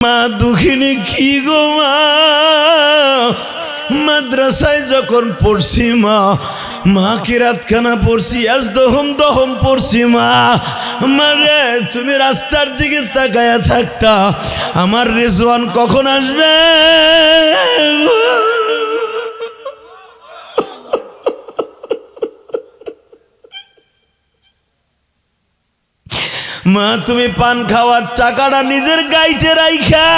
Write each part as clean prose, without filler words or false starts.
মা দুঃখিনী কি গো মা, মাদ্রাসায় যখন পড়ছি মা, কিরাতখানা পড়ছি, আজ দহম পড়ছি মা। মারে তুমি রাস্তার দিকে তাকায়া থাকতা, আমার রিজওয়ান কখন আসবে? মা তুমি পান খাওয়ার টাকাটা নিজের গাইতে রাইখা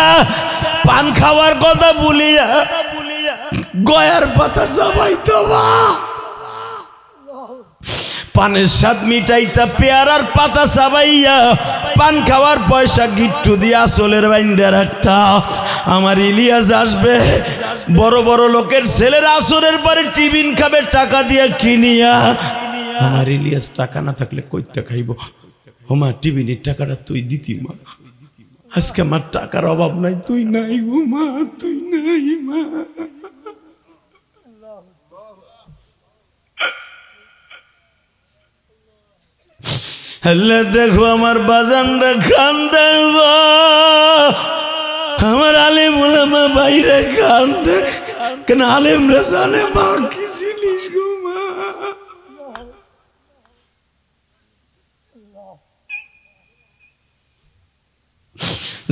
পান খাওয়ার কথা বলিয়া গয়ার পাতা চাবাইতো মা, পানের স্বাদ মিটাইতা পেয়ারার পাতা চাবাইয়া পান খাওয়ার পয়সা গিট্টু দিয়া আসলের বাইন্দা রাখতা। আমার ইলিয়াস আসবে, বড় বড় লোকের ছেলেরা আসরের পরে টিফিন খাবে টাকা দিয়া কিনিয়া, আমার ইলিয়াস টাকা না থাকলে কইতে খাইব? ও মা টিফিনের টাকাটা তুই দিতি মা, আজকে আমার টাকার অভাব নাই, তুই নাই গো মা, তুই নাই মা। আল্লাহ দেখো আমার বাজানরা কান্দে গো, আমার আলেম ওলামা বাইরে কান্দে, কেন আলেমরা জানে মা কি জিনিস গো মা।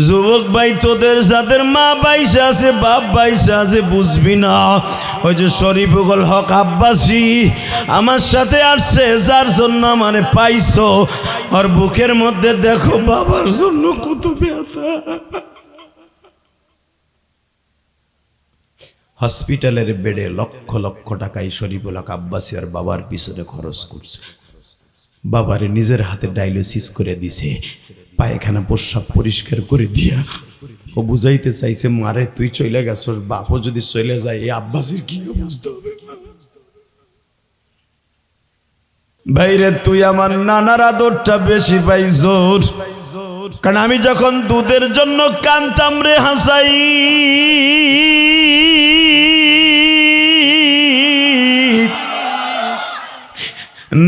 যুবক ভাই তোদের যাদের মা বাইসা আছে, বাপ বাইসা আছে, বুঝবি না। ওই যে শরীফুল হক আব্বাসী আমার সাথে আসছে, যার জন্য মানে পাইছো, আর বুকের মধ্যে দেখো বাবার জন্য কত ব্যথা। হসপিটালের বেডে লক্ষ লক্ষ টাকা এই শরীফুল হক আব্বাসী আর বাবার পিছনে খরচ করছে। বাবারে নিজের হাতে ডায়ালিসিস করে দিছে, পায়খানা প্রস্রাব পরিষ্কার করে দিয়া ও বুঝাইতে চাইছে, মারে তুই চলে গেছস, বাপও যদি চলে যায় এই আব্বাসীর কি অবস্থা হবে। ভাইরে তুই আমার নানার আদরটা বেশি পাইছস, কারণ আমি যখন দুধের জন্য কানতাম রে হাসাই,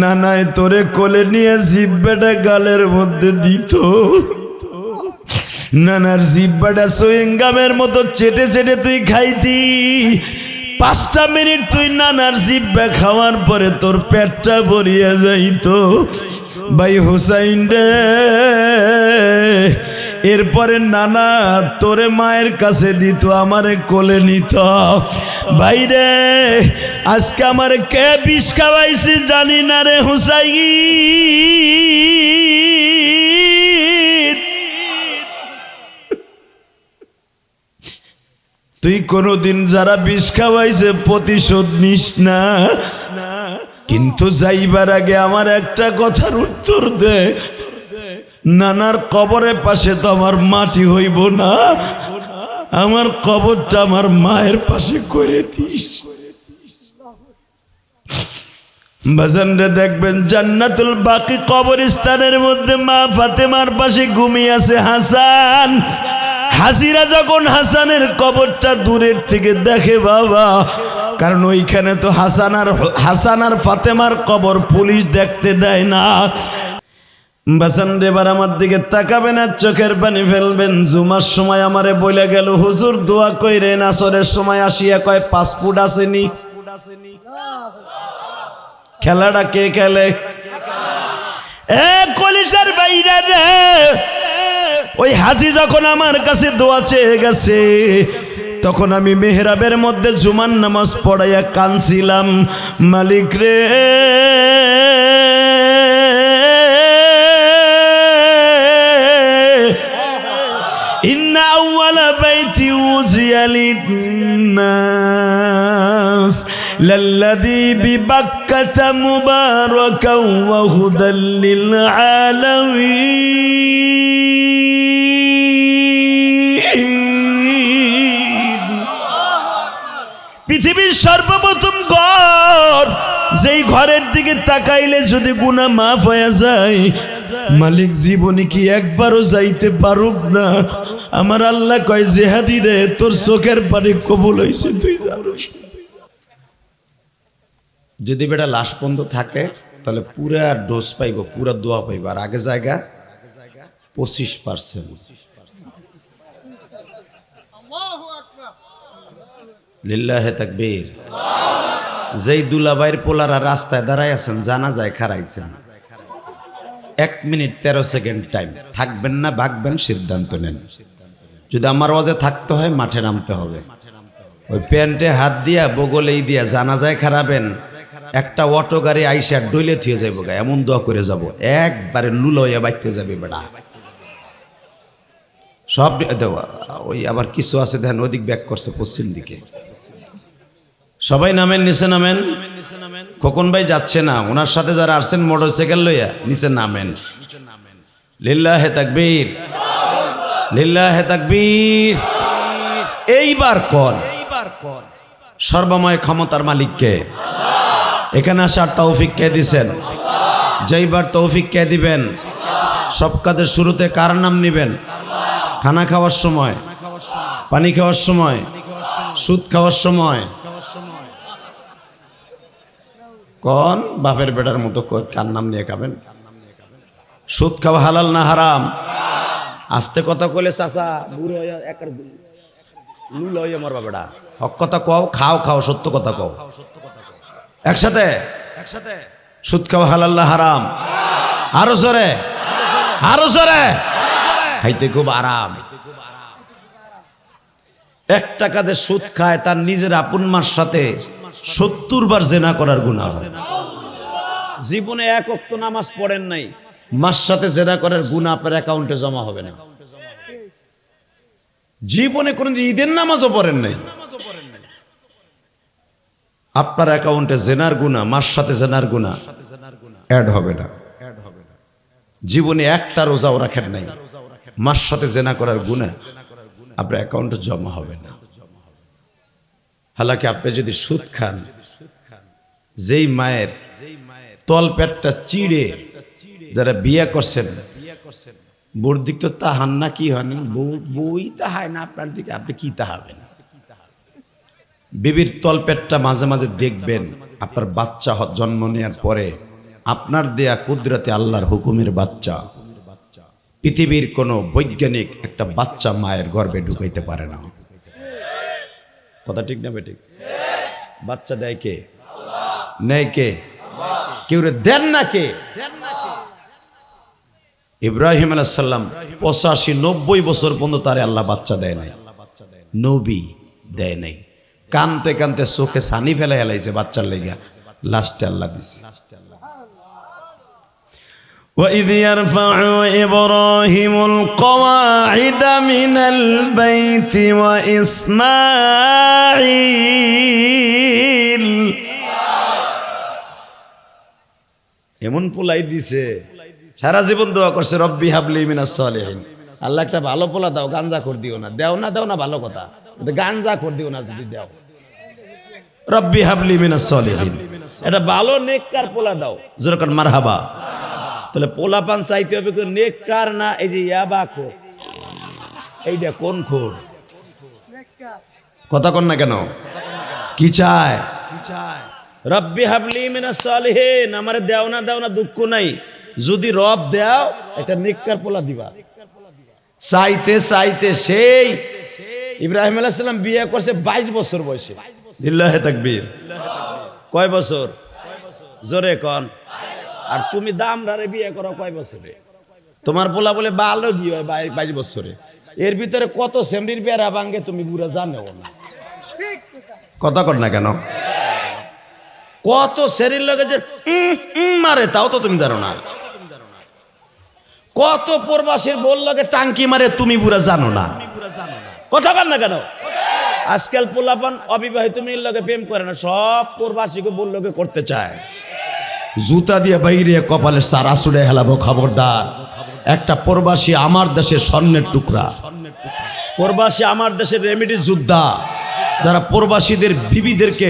নানায় তোরে কোলে নিয়ে জিব্বাটা গালের মধ্যে দিত, নানার জিব্বাটা সুইংগামের মতো চেটে চেটে তুই খাইতি। 5টা মিনিট তুই নানার জিব্বা খাওয়ার পরে তোর পেটটা ভরিয়া যাইত। ভাই হুসাইন রে, এরপরে নানা তোরে মায়ের কাছে দিত, আমারে কোলে নিত। ভাইরে আজকে আমার কে বিষ খাওয়াইছে জানি না রে হুসাইন, তুই কোনদিন যারা বিষ খাওয়াইছে প্রতিশোধ নিস না, কিন্তু যাইবার আগে আমার একটা কথার উত্তর দে। নানার কবরের পাশে তো আমার মাটি হইব না, আমার কবরটা আমার মায়ের পাশে করে দিস। বাজানরে দেখবেন জান্নাতুল বাকি কবরস্থানের মধ্যে মা ফাতেমার পাশে ঘুমিয়ে আছে হাসান। হাসিরা যখন হাসানের কবরটা দূরের থেকে দেখে বাবা, কারণ ওইখানে তো হাসান আর ফাতেমার কবর পুলিশ দেখতে দেয় না। বাসান এবার আমার দিকে তাকাবেন আর চোখের পানি ফেলবেন। জুমার সময় আমারে বলে গেল, হুজুর দোয়া কইরেন, আসরের সময় আসিয়া কয় 5 ফুট আসেনি। খেলাটা কে খেলে? কলিজার বাইরা রে, ওই হাজি যখন আমার কাছে দোয়া চেয়ে গেছে, তখন আমি মেহরাবের মধ্যে জুমার নামাজ পড়াইয়া কানছিলাম, মালিক রে ইন্না আউয়ালা বাইতি উযিয়া লিন-নাস লাল্লাযী বিবাক্কাতা মুবারাকাও ওয়া হুদাল লিল আলামিন। পৃথিবীর সর্বপ্রথম ঘর, যেই ঘরের দিকে তাকাইলে যদি গুনাহ মাফ হয়ে যায়, মালিক জীবনে কি একবারও যাইতে পারুক না। আমার আল্লাহ কয়, জেহাদি রে তোর চোখের পানি কবুল হয়েছে, তুই জানিস। যদি বেটা লাশ পর্যন্ত থাকে তাহলে পুরা ডোজ পাইব, পুরা দোয়া পাইব। আর আগে জায়গা 25%। লিল্লাহে তাকবীর। যেই দুলাভাইয়ের পোলারা রাস্তায় দাঁড়ায় আছেন, জানাজায় খাড়াইছেন, 1 মিনিট 13 সেকেন্ড টাইম, থাকবেন না ভাগবেন সিদ্ধান্ত নেন। যদি আমার ওয়াজে থাকতে হয় মাঠে নামতে হবে। ওই প্যান্টে হাত দিয়া বগলেই দিয়া জানাজায় খারাবেন, একটা অটো গাড়ি আইসা ডইলে থিয়ে যাইব গা, এমন দোয়া করে যাব, একবারে লুলইয়া বাইতে যাবে বেড়া সব। ওই আবার কিছু আছে দেখেন ওদিক ব্যাক করছে পশ্চিম দিকে। সবাই নামেন, নিচে নামেন। খোকন ভাই যাচ্ছে না, ওনার সাথে যারা আসছেন মোটরসাইকেল লইয়া নিচে নামেন। লিল্লাহে তাকবীর, লিল্লাহে তাকবীর। এইবার কোন সর্বময় ক্ষমতার মালিককে? এখানে আসার তৌফিক কে দিছেন? যেইবার তৌফিক কে দিবেন? সব কাজের শুরুতে কার নাম নিবেন? খানা খাওয়ার সময়, পানি খাওয়ার সময়, সুদ খাওয়ার সময়। কোন বাপের বেটার মতো কার নাম নিয়ে খাবেন? সুদ খাওয়া হালাল না হারাম? আস্তে কথা কইলে চাচা বুড়ো হইয়া একার লুল হইয়া মরবা বেটা। হক কথা কও, খাও খাও, সত্য কথা কও। একসাথে সুদ খাওয়া হালাল না হারাম? আরো জোরে, আরো জোরে। খাইতে খুব আরাম। 1 টাকা দিয়ে সুদ খায়, তার নিজের আপন মার সাথে 70 বার জেনা করার গুনাহ হয়। জীবনে 1 ওয়াক্ত নামাজ পড়েন নাই, মার সাথে জেনা করার গুনাহ আপনার অ্যাকাউন্টে জমা হবে না। জীবনে কোনদিন ঈদের নামাজও পড়েন নাই, আপনার অ্যাকাউন্টে জেনার গুনাহ, মার সাথে জেনার গুনাহ অ্যাড হবে না। জীবনে একটা রোজাও রাখেন নাই, মার সাথে জেনা করার গুনাহ আপনার অ্যাকাউন্টে জমা হবে না। হালাকি আপনি যদি সুদ খান, যেই মায়ের তল পেটটা চিড়ে যারা বিয়ে করছেন, বোর দিক তো তাহান না, কি হয় না, বই তাহায় না আপনার দিকে, আপনি কি তাহাবেন? বিবির তল পেটটা মাঝে মাঝে দেখবেন, আপনার বাচ্চা জন্ম নেওয়ার পরে আপনার দেয়া কুদরতে আল্লাহর হুকুমের বাচ্চা। পৃথিবীর কোনো বৈজ্ঞানিক একটা বাচ্চা মায়ের গর্ভে ঢুকাইতে পারে না। কথা ঠিক না বেঠিক? বাচ্চা দেয় কে? নেয় কে? কেউ দেন না কে? ইব্রাহিম আলাইহিস সালাম 85-90 বছর পর্যন্ত তারে আল্লাহ বাচ্চা দেয় নাই, নবী দেয় নাই। কানতে কানতে চোখে ছানি ফেলে হেলাইছে বাচ্চার লেগা, লাস্টে আল্লাহ দিছে। وَإِذْ يَرْفَعُ إِبْرَاهِيمُ الْقَوَاعِدَ مِنَ الْبَيْتِ وَإِسْمَاعِيلُ। এমন পোলাই দিছে, সারা জীবন দোয়া করছে, রব্বি হাবলি মিনাস সালিহিন। আল্লাহ একটা ভালো পোলা দাও, গাঞ্জা কর দিও না। দেও না, দেও না ভালো কথা, গাঞ্জা কর দিও না। যদি দেও, রব্বি হাবলি মিনাস সালিহিন, এটা ভালো নেককার পোলা দাও। যেরকম মারহাবা। তাহলে পোলা পান চাইতে হবে নেককার না এই যে ইয়াবা খোর। এইটা কোন খোর? কথা কন না কেন? কি চায়? রব্বি হাবলি মিনাস সালিহিন, আমারে দেও না, দেও না, দুঃখ নাই। যদি রব দেও, একটা নেককার পোলা দিবা। চাইতে চাইতে সেই ইব্রাহিম আলাইহিস সালাম বিয়ে করছে 22 বছর বয়সে। লিল্লাহে তাকবীর। কয় বছর? জোরে কন। আর তুমি দামরারে বিয়ে করো কয় বছরে? তোমার পোলা বলে ভালো বিয়ে হয় 22 বছরে। এর ভিতরে কত সেমরির বেড়া ভাঙ্গে তুমি বুড়া জানো না। কথা কর না কেন? কত শরীর লাগে যে মারে, তাও তো তুমি জানো না। কত প্রবাসীর বল লাগে টাঙ্কি মারে, তুমি বুড়া জানো না। কথা কর না কেন? আজকাল পোলাপান অবিবাহিত মেয়ের লগে প্রেম করে না, সব প্রবাসীকে বল লগে করতে চায়। জুতা দিয়ে বাইরে কপালে সারা ছুড়ে হেলাবো, খবরদার। একটা প্রবাসী আমার দেশের স্বর্ণের টুকরা, প্রবাসী আমার দেশের রেমিডি যোদ্ধা, যারা প্রবাসীদের বিবিদেরকে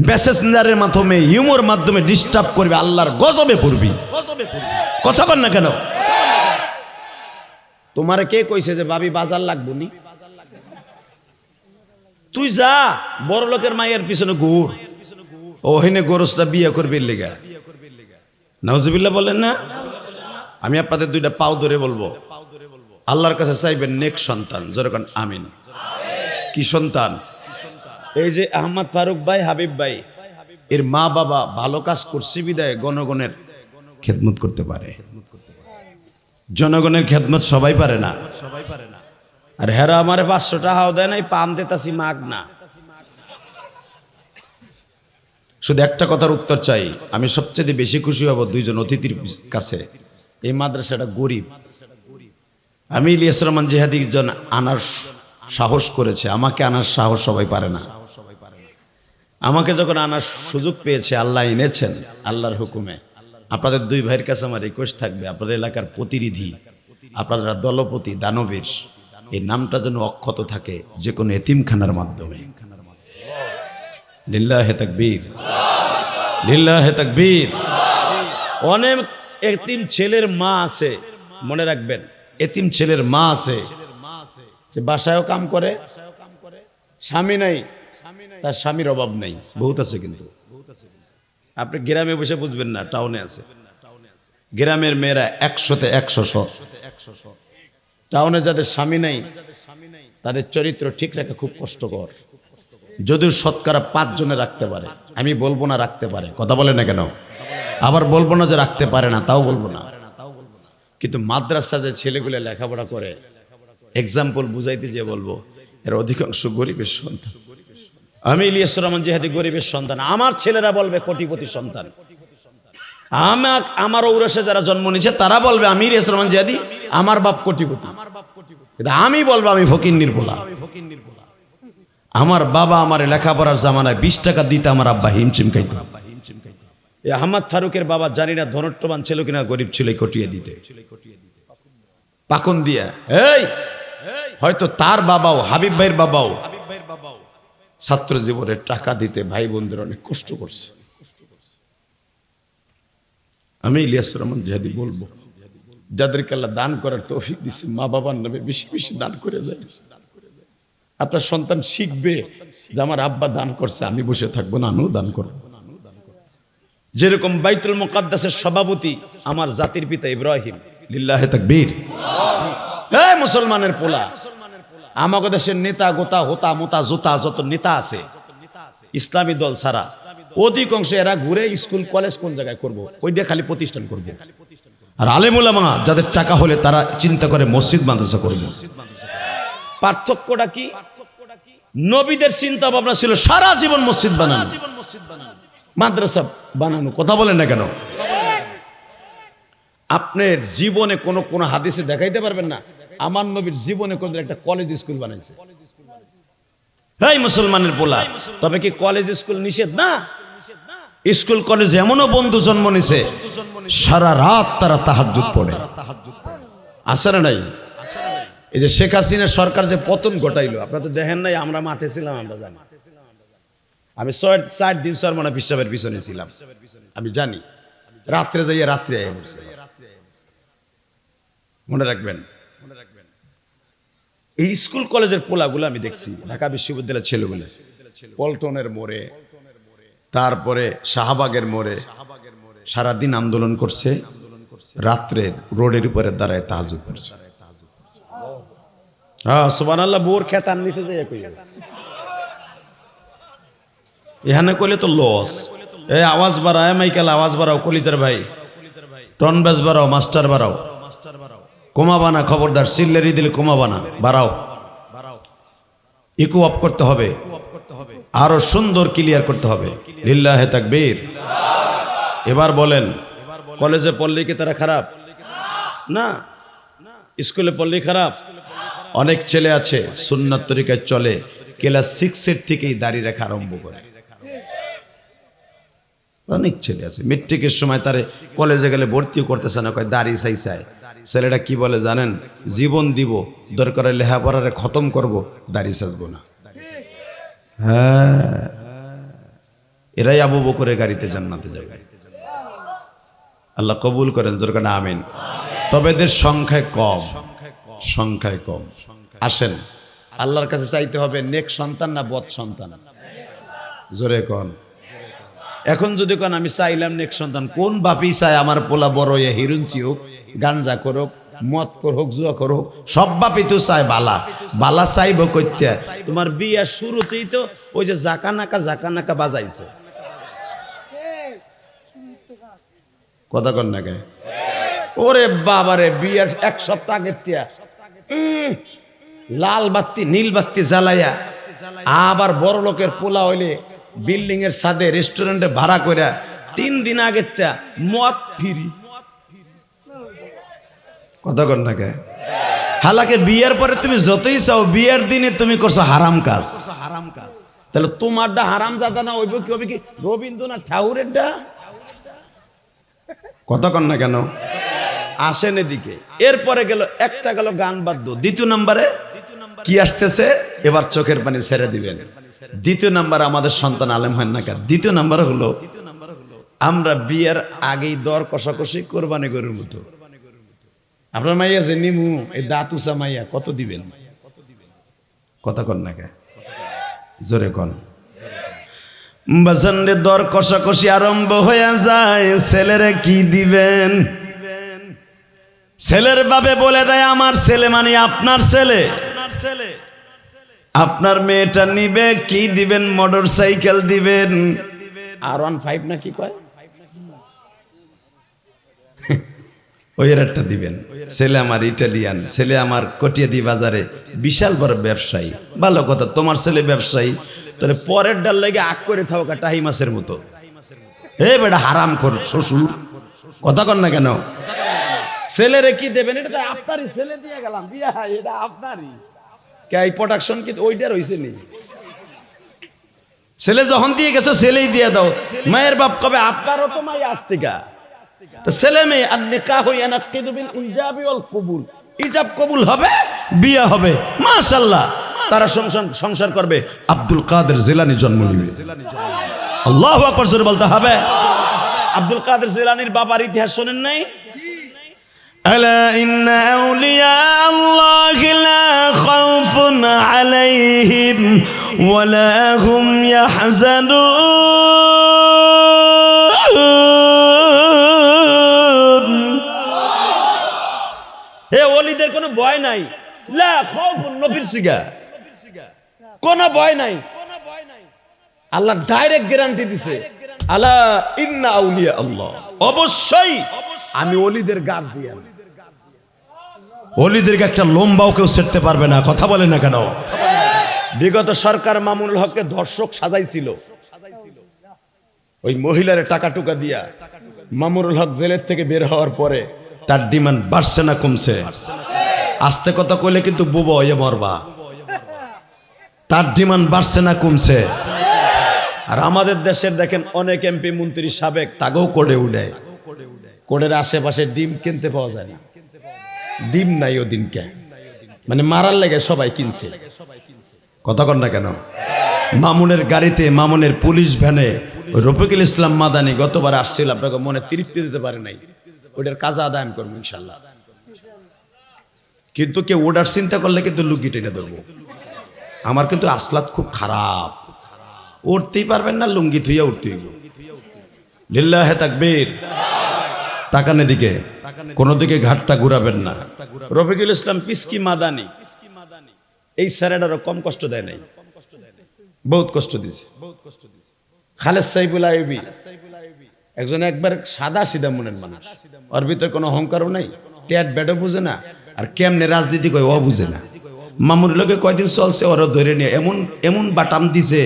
মেসেঞ্জারের মাধ্যমে, ইউমোর মাধ্যমে ডিস্টার্ব করবে, আল্লাহর গজবে পড়বি। কথা কর না কেন? তোমারে কে কইছে যে ভাবি বাজার লাগবো নি? তুই যা বড় লোকের মায়ের পিছনে ঘুর, ওহিনে গোরসটা বিয়ে করবি লেগা। নাউজুবিল্লাহ বলেন না? আমি আপনাদের 2টা পাও ধরে বলবো, আল্লাহর কাছে চাইবেন নেক সন্তান। যেরকম আমিন। কি সন্তান? এই যে আহমদ ফারুক ভাই, হাবিব ভাই, এর মা বাবা ভালো কাজ করছে বিদায় জনগণের খেদমত করতে পারে। জনগণের খেদমত সবাই পারে না। আর হেরা আমার 500 টাকাও দেয় নাই, পাম দিতাছি মাগ না। শুধু একটা কথার উত্তর চাই, আমি সবচেয়ে বেশি খুশি হব দুইজন অতিথির কাছে। এই মাদ্রাসাটা গরিব। আমি ইলিয়াস রহমান জিহাদি জন আনার সাহস করেছে, আমাকে আনার সাহস সবাই পারে না। আমাকে যখন আনার সুযোগ পেয়েছে, আল্লাহ এনেছেন আল্লাহর হুকুমে। আপনাদের দুই ভাইয়ের কাছে আমার রিকোয়েস্ট থাকবে, আপনাদের এলাকার প্রতিনিধি, আপনারা দলপতি দানবীর, এই নামটা যেন অক্ষত থাকে যে কোনো এতিমখানার মাধ্যমে। লিল্লাহে তাকবীর, লিল্লাহে তাকবীর। অনেক এতিম ছেলের মা আছে, মনে রাখবেন, এতিম ছেলের মা আছে, যে বাসায়ও কাম করে, স্বামী নাই, তার স্বামীর অভাব নাই, বহুত আছে। কিন্তু আপনি গ্রামে বসে বুঝবেন না, টাউনে আছে। গ্রামের মেয়েরা 100-তে 100 সৎ। টাউনে যাদের স্বামী নাই তাদের চরিত্র ঠিক রাখা খুব কষ্টকর। যদিও শতকরা 5 জনে রাখতে পারে, আমি বলবো না রাখতে পারে, কথা বলে না কেন? আবার বলবো না যে রাখতে পারে না, তাও বলবো না। কিন্তু মাদ্রাসা যে ছেলেগুলো লেখাপড়া করে, এক্সাম্পল বুঝাইতে যে বলবো, এর অধিকাংশ গরিবের সন্তান। আমি ইলিয়াস রহমান জিহাদি গরিবের সন্তান, আমার ছেলেরা বলবে কোটিপতি সন্তান। আমার ঔরসে যারা জন্ম নিয়েছে তারা বলবে আমি ইলিয়াস রহমান জিহাদি, আমার বাপ কোটিপতি। কিন্তু আমি বলবো আমি ফকিন্নির পোলা। আমার বাবা আমার লেখাপড়ার জামানায় 20 টাকা দিতে আমার আব্বা হিমচিম খাইতো। এই আহমদ ফারুকের বাবা জানি না ধনট্টবান ছিল কিনা গরিব ছিল, কটিয়ে দিতে পাকন দিয়া। এই হয়তো তার বাবাও, হাবিব ভাইয়ের বাবাও ছাত্র জীবনে টাকা দিতে ভাই বোনদের অনেক কষ্ট করছে। আমি ইলিয়াস রহমান জিহাদি বলবো, যাদেরকে আল্লাহ দান করার তৌফিক দিচ্ছে, মা বাবার নামে বেশি বেশি দান করে যায়। আপনার সন্তান শিখবে যে আমার আব্বা দান করছে, আমি বসে থাকবো না, আমিও দান করবো। যেরকম বাইতুল মুকাদ্দাসের সভাপতি আমার জাতির পিতা ইব্রাহিম, লিল্লাহে তাকবীর। এই মুসলমানের পোলা, আমাদের দেশের নেতা গোতা হোতা মোতা জোতা যত নেতা আছে ইসলামী দল ছাড়া, অধিকাংশ এরা ঘুরে স্কুল কলেজ কোন জায়গায় করব, ওইটা খালি প্রতিষ্ঠান করব। আর আলেম উলামা যাদের টাকা হলে তারা চিন্তা করে মসজিদ মাদ্রাসা করবে। পার্থক্যটা কি? নবীদের চিন্তা ভাবনা ছিল সারা জীবন মসজিদ বানানো, মাদ্রাসা বানানো, কথা বলেন না কেন? আপনার জীবনে কোন হাদিসে দেখাইতে পারবেন না আমার নবীর জীবনে কোন একটা কলেজ স্কুল বানাইছে। এই মুসলমানের পোলা, তবে কি কলেজ স্কুল নিষেধ না? স্কুল কলেজে এমনও বন্ধু জন্ম নিছে সারা রাত তারা তাহাজ্জুদ পড়ে, আছে না নাই? এই যে শেখ হাসিনা সরকার যে পতন ঘটাইলো, আপনারা তো দেখেন নাই, আমরা মাঠে ছিলাম, আমরা জানি। আমি 4 দিন সরমনা পিসাবের পিছনে ছিলাম, আমি জানি। রাত্রে যাইয়া রাত্রে মনে রাখবেন, এই স্কুল কলেজের পোলাগুলো আমি দেখছি, ঢাকা বিশ্ববিদ্যালয়ের ছেলেগুলো পল্টনের মোড়ে, তারপরে শাহবাগের মোড়ে সারাদিন আন্দোলন করছে, রাত্রে রোডের উপরে দাঁড়ায় তাহাজ্জুদ পড়ছে। হ্যাঁ সুবহানাল্লাহ। বোর খেতান নিচে যাইয়া কইয়া এখানে কইলে তো লস। এই আওয়াজ বাড়ায়, মাইকেল আওয়াজ বাড়াও, কলিতার ভাই টন ব্যাস বাড়াও, মাস্টার বাড়াও, কমাবানা, খবরদার, সিল্লারি দিলে কমাবানা, বাড়াও, ইকো অফ করতে হবে, আরো সুন্দর ক্লিয়ার করতে হবে। লিল্লাহে তাকবীর। এবার বলেন, কলেজে পড়লে কি তারা খারাপ না? স্কুলে পড়লে খারাপ? অনেক ছেলে আছে সুন্নাত তরিকায় চলে, ক্লাস 6 থেকেই দাড়ি রাখা আরম্ভ করে। অনেক ছেলে আছে মেট্রিকের সময় তারে কলেজে গেলে ভর্তিও করতেছে না, কয় দাড়ি চাই। ছেলেটা কি বলে জানেন? জীবন দিব, দরকার লেখাপড়ারে খতম করব, দাড়ি সাজবো না। হ্যাঁ, এরাই আবু বকরের গাড়িতে জান্নাতে যাবে। আল্লাহ কবুল করেন, জোরে না আমিন। তবে এদের সংখ্যায় কম। আসেন, আল্লাহর কাছে চাইতে হবে নেক সন্তান না বদ সন্তান? জোরে কোন। এখন যদি কোন আমি চাইলাম নেক সন্তান, কোন বাপি চায় আমার পোলা বড় হয়ে হিরুঞ্চি হোক, গাঞ্জা করুক, মদ কর হোক জুয়া কর হোক, সব বাপই তো চায় বালা, বালা চাইব কইতে। তোমার বিয়ার শুরুতেই তো ওই যে জাকা নাকা বাজাইছে, কথা কন না কে? ওরে বাবারে, বিয়ার এক সপ্তাহ আগের তিয়া লাল বাত্তি নীল বাত্তি জ্বালাইয়া, আবার বড় লোকের পোলা হইলে বিল্ডিং এর ছাদে রেস্টুরেন্টে ভাড়া করে 3 দিন আগের তিয়া মদ ফিরি, কথা কন না কে? হালাকে বিয়ের পরে তুমি যতই চাও, বিয়ের দিনে তুমি করছো হারাম কাজ। তাহলে তোমারটা হারাম জাদা না হইব কি, হবে কি রবীন্দ্রনাথ ঠাকুরেরটা? কথা কন না কেন? আসেন এদিকে। এরপরে গেল একটা গেল গান বাদ্য। দ্বিতীয় নম্বরে কি আসতেছে? এবার চোখের পানি ছেড়ে দিবেন। দ্বিতীয় নাম্বার আমাদের সন্তান আলেম হয় না কেন? দ্বিতীয় নাম্বার হলো আমরা বিয়ের আগেই দর কষাকষি কোরবানি গরুর মতো। আপনার মাইয়া যে নিমু, এই দাঁত উঁচা মাইয়া কত দিবেন? কথা কন না কে? জোরে কন। বাজারে দর কষাকষি আরম্ভ হয়ে যায়, ছেলেরে কি দিবেন? ছেলের বাপে বলে দেয় আমার ছেলে মানে আপনার ছেলে, আপনার মেয়েটা নিবে, কি দিবেন? মোটর সাইকেল দিবেন, R15 না কি কয় ওই একটা দিবেন। ছেলে আমার ইটালিয়ান, ছেলে আমার কটিয়াদি বাজারে বিশাল বড় ব্যবসায়ী। ভালো কথা, তোমার ছেলে ব্যবসায়ী, তাহলে পরের ডাল লাগে আগ করে থাকা টাহি মাছের মতো। এ বেটা হারাম কর শ্বশুর, কথা কন না কেন? ছেলেরে কি দেবেন? এটা আপনারই ছেলে দিয়ে গেলাম বিয়া, এটা আপনারই কে? এই প্রোডাকশন কি ওইটার হইছে নি? ছেলে যখন দিয়ে গেছো ছেলেই দিয়ে দাও। মায়ের বাপ কবে আপনারও তো মাই আস্তিকা। তো ছেলে মেয়ে আর নিকাহ ইয়ানাকিদু বিল ইজাবি ওয়াল কবুল, ইজাব কবুল হবে, বিয়ে হবে, মাশাআল্লাহ। তারা সংসার করবে। আব্দুল কাদের জিলানী জন্ম নিবে। আল্লাহু আকবার জোরে বলতে হবে। আব্দুল কাদের জিলানীর বাবার ইতিহাস শোনেন নাই? আলা ইন্না আউলিয়া আল্লাহি লা খাউফুন আলাইহিম ওয়া লা হুম ইয়াহজানুন। এ ওলিদের কোনো ভয় নাই। লা খাউফুন, নবীর সিগা, কোনো ভয় নাই। আল্লাহ ডাইরেক্ট গ্যারান্টি দিছে, আলা ইন্না আউলিয়া আল্লাহ, অবশ্যই আমি ওলিদের গার্জিয়ান। ওলিদেরকে একটা লম্বাও কেউ সেরতে পারবে না, কথা বলে না কেন? বিগত সরকার মামুনুল হককে ধর্ষক সাজাইছিল, ওই মহিলার টাকা টুকা দিয়া। মামুনুল হক জেলের থেকে বের হওয়ার পরে তার ডিমান্ড বাড়ছে না কমছে? আস্তে কথা কইলে কিন্তু বুবো হয়ে মরবা। তার ডিমান্ড বাড়ছে না কমছে? আর আমাদের দেশের দেখেন অনেক এমপি মন্ত্রী সাবেক, তাকেও কোডে উড়ে, কোডের আশেপাশে ডিম কিনতে পাওয়া যায় না। ডিম নাই ও দিনকে, মানে মারার লেগে সবাই কিনছে, কথা কন না কেন? মামুনের গাড়িতে, মামুনের পুলিশ ভ্যানে রফিকুল ইসলাম মাদানি গতবার আসছিল, আপনাকে মনে তৃপ্তি দিতে পারে নাই। ওইটার কাজ আদায় করবো ইনশাল্লাহ। কিন্তু কেউ ওটার চিন্তা করলে কিন্তু লুকি টেনে ধরবো। আমার কিন্তু আসলাত খুব খারাপ, উঠতেই পারবেন না, লুঙ্গি থুইয়া উঠতে হইব। লিল্লাহে তাকবীর। তাকানের দিকে, কোন দিকে ঘাটটা ঘুরাবেন না। রফিকুল ইসলাম পিসকি মাদানি এই স্যারেডারও কম কষ্ট দেয় নাই, বহুত কষ্ট দিয়েছে। খালেদ সাইফুল আইয়ুবী একজন একবার সাদা সিধা মনের মানুষ, ওর ভিতরে কোনো অহংকারও নাই, ট্যাট ব্যাটও বুঝে না, আর কেমনে রাজনীতি কয় ও বুঝে না। মামুর লোকে কয়দিন চলছে, ওরা ধরে নিয়ে এমন এমন বাটাম দিছে,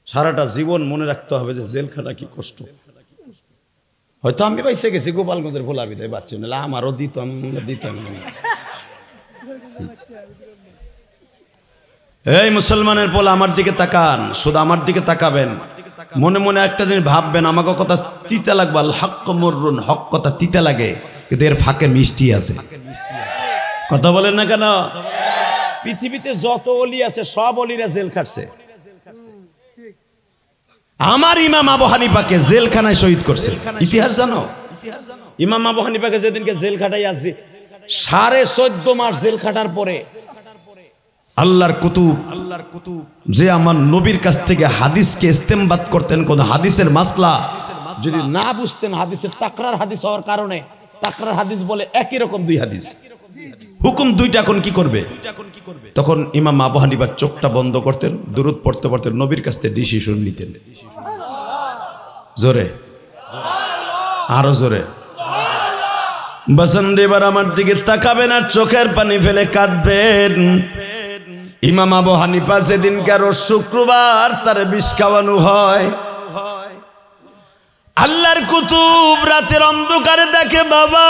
সারাটা জীবন মনে রাখতে হবে যে জেলখানা কি কষ্ট। হয়তো আমি পাইছে গেছি গোপালগঞ্জের ভোলা বিদায় বাচ্চা না, আমারও দিতাম। এই মুসলমানের পোলা, আমার দিকে তাকান, শুধু আমার দিকে তাকাবেন, মনে মনে একটা জিনিস ভাববেন, আমাকে কথা তিতা লাগবে। আল হক মুররুন, হক কথা তিতা লাগে, কিন্তু এর ফাঁকে মিষ্টি আছে, কথা বলেন না কেন? পৃথিবীতে যত অলি আছে সব অলিরা জেল খাটছে। আমার ইমাম আবু হানিফাকে জেলখানায় শহীদ করছে, ইতিহাস জানো? ইমাম আবু হানিফাকে যেদিনকে জেল খাটাই আছে, 14.5 মাস জেল খাটার পরে আল্লাহর কুতুব যে আমার নবীর কাছ থেকে হাদিসকে ইস্তেমবাদ করতেন, কোন হাদিসের মাসলা যদি না বুঝতেন, হাদিসের তাকরার হাদিস হওয়ার কারণে তাকরার হাদিস বলে একই রকম দুই হাদিস, হুকুম দুইটা, এখন কি করবে? তখন ইমাম আবু হানিফা চোখটা বন্ধ করতেন, দুরূদ পড়তে পড়তে নবীর কাছ থেকে ডিসিশন নিতেন। জোরে, আরো জোরে। বাসান এবার আমার দিকে তাকাবেন আর চোখের পানি ফেলে কাঁদবেন। ইমাম আবু হানিফা সেদিনকার শুক্রবার তার বিষ খাওয়ানো হয়। আল্লাহর কুতুব রাতের অন্ধকারে দেখে, বাবা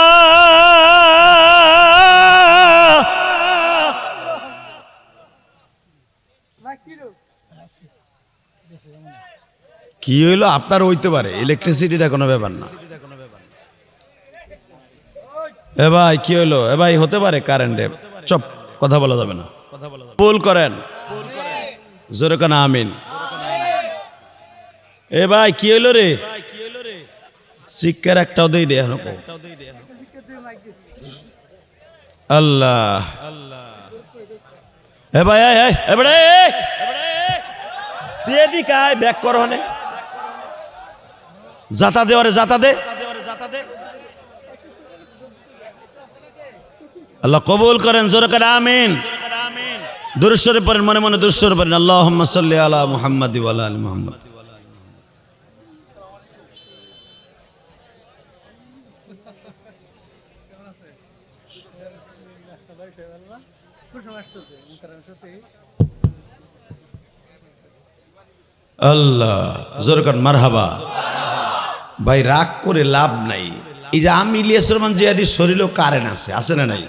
কি হইলো? আপনার হইতে পারে, ইলেকট্রিসিটিটা কোনো ব্যাপার না। এ ভাই কি হইলো? এ ভাই হতে পারে কারেন্টে, চপ, কথা বলা যাবে না। ভুল করেন, জোরে কেন আমিন। এ ভাই কি হইলো রে? শিক্ষার একটাও দেই রে। আল্লাহ, এ ভাই ব্যাক করো, জাতা দে, ওরে জাতা দে। আল্লাহ কবুল করেন, জোরে করে আমিন। দুরূদ শরীফ পড়েন, মনে মনে দুরূদ শরীফ পড়েন, আল্লাহুম্মা সাল্লি আলা মুহাম্মাদ ওয়া আলা আলি মুহাম্মাদ। আল্লাহ, জোরে করেন মারহাবা। ভাই রাগ করে লাভ নাই। এই যে আমি ইলিয়াস রহমান জিহাদির শরীরেও কারেন্ট আছে না নাই?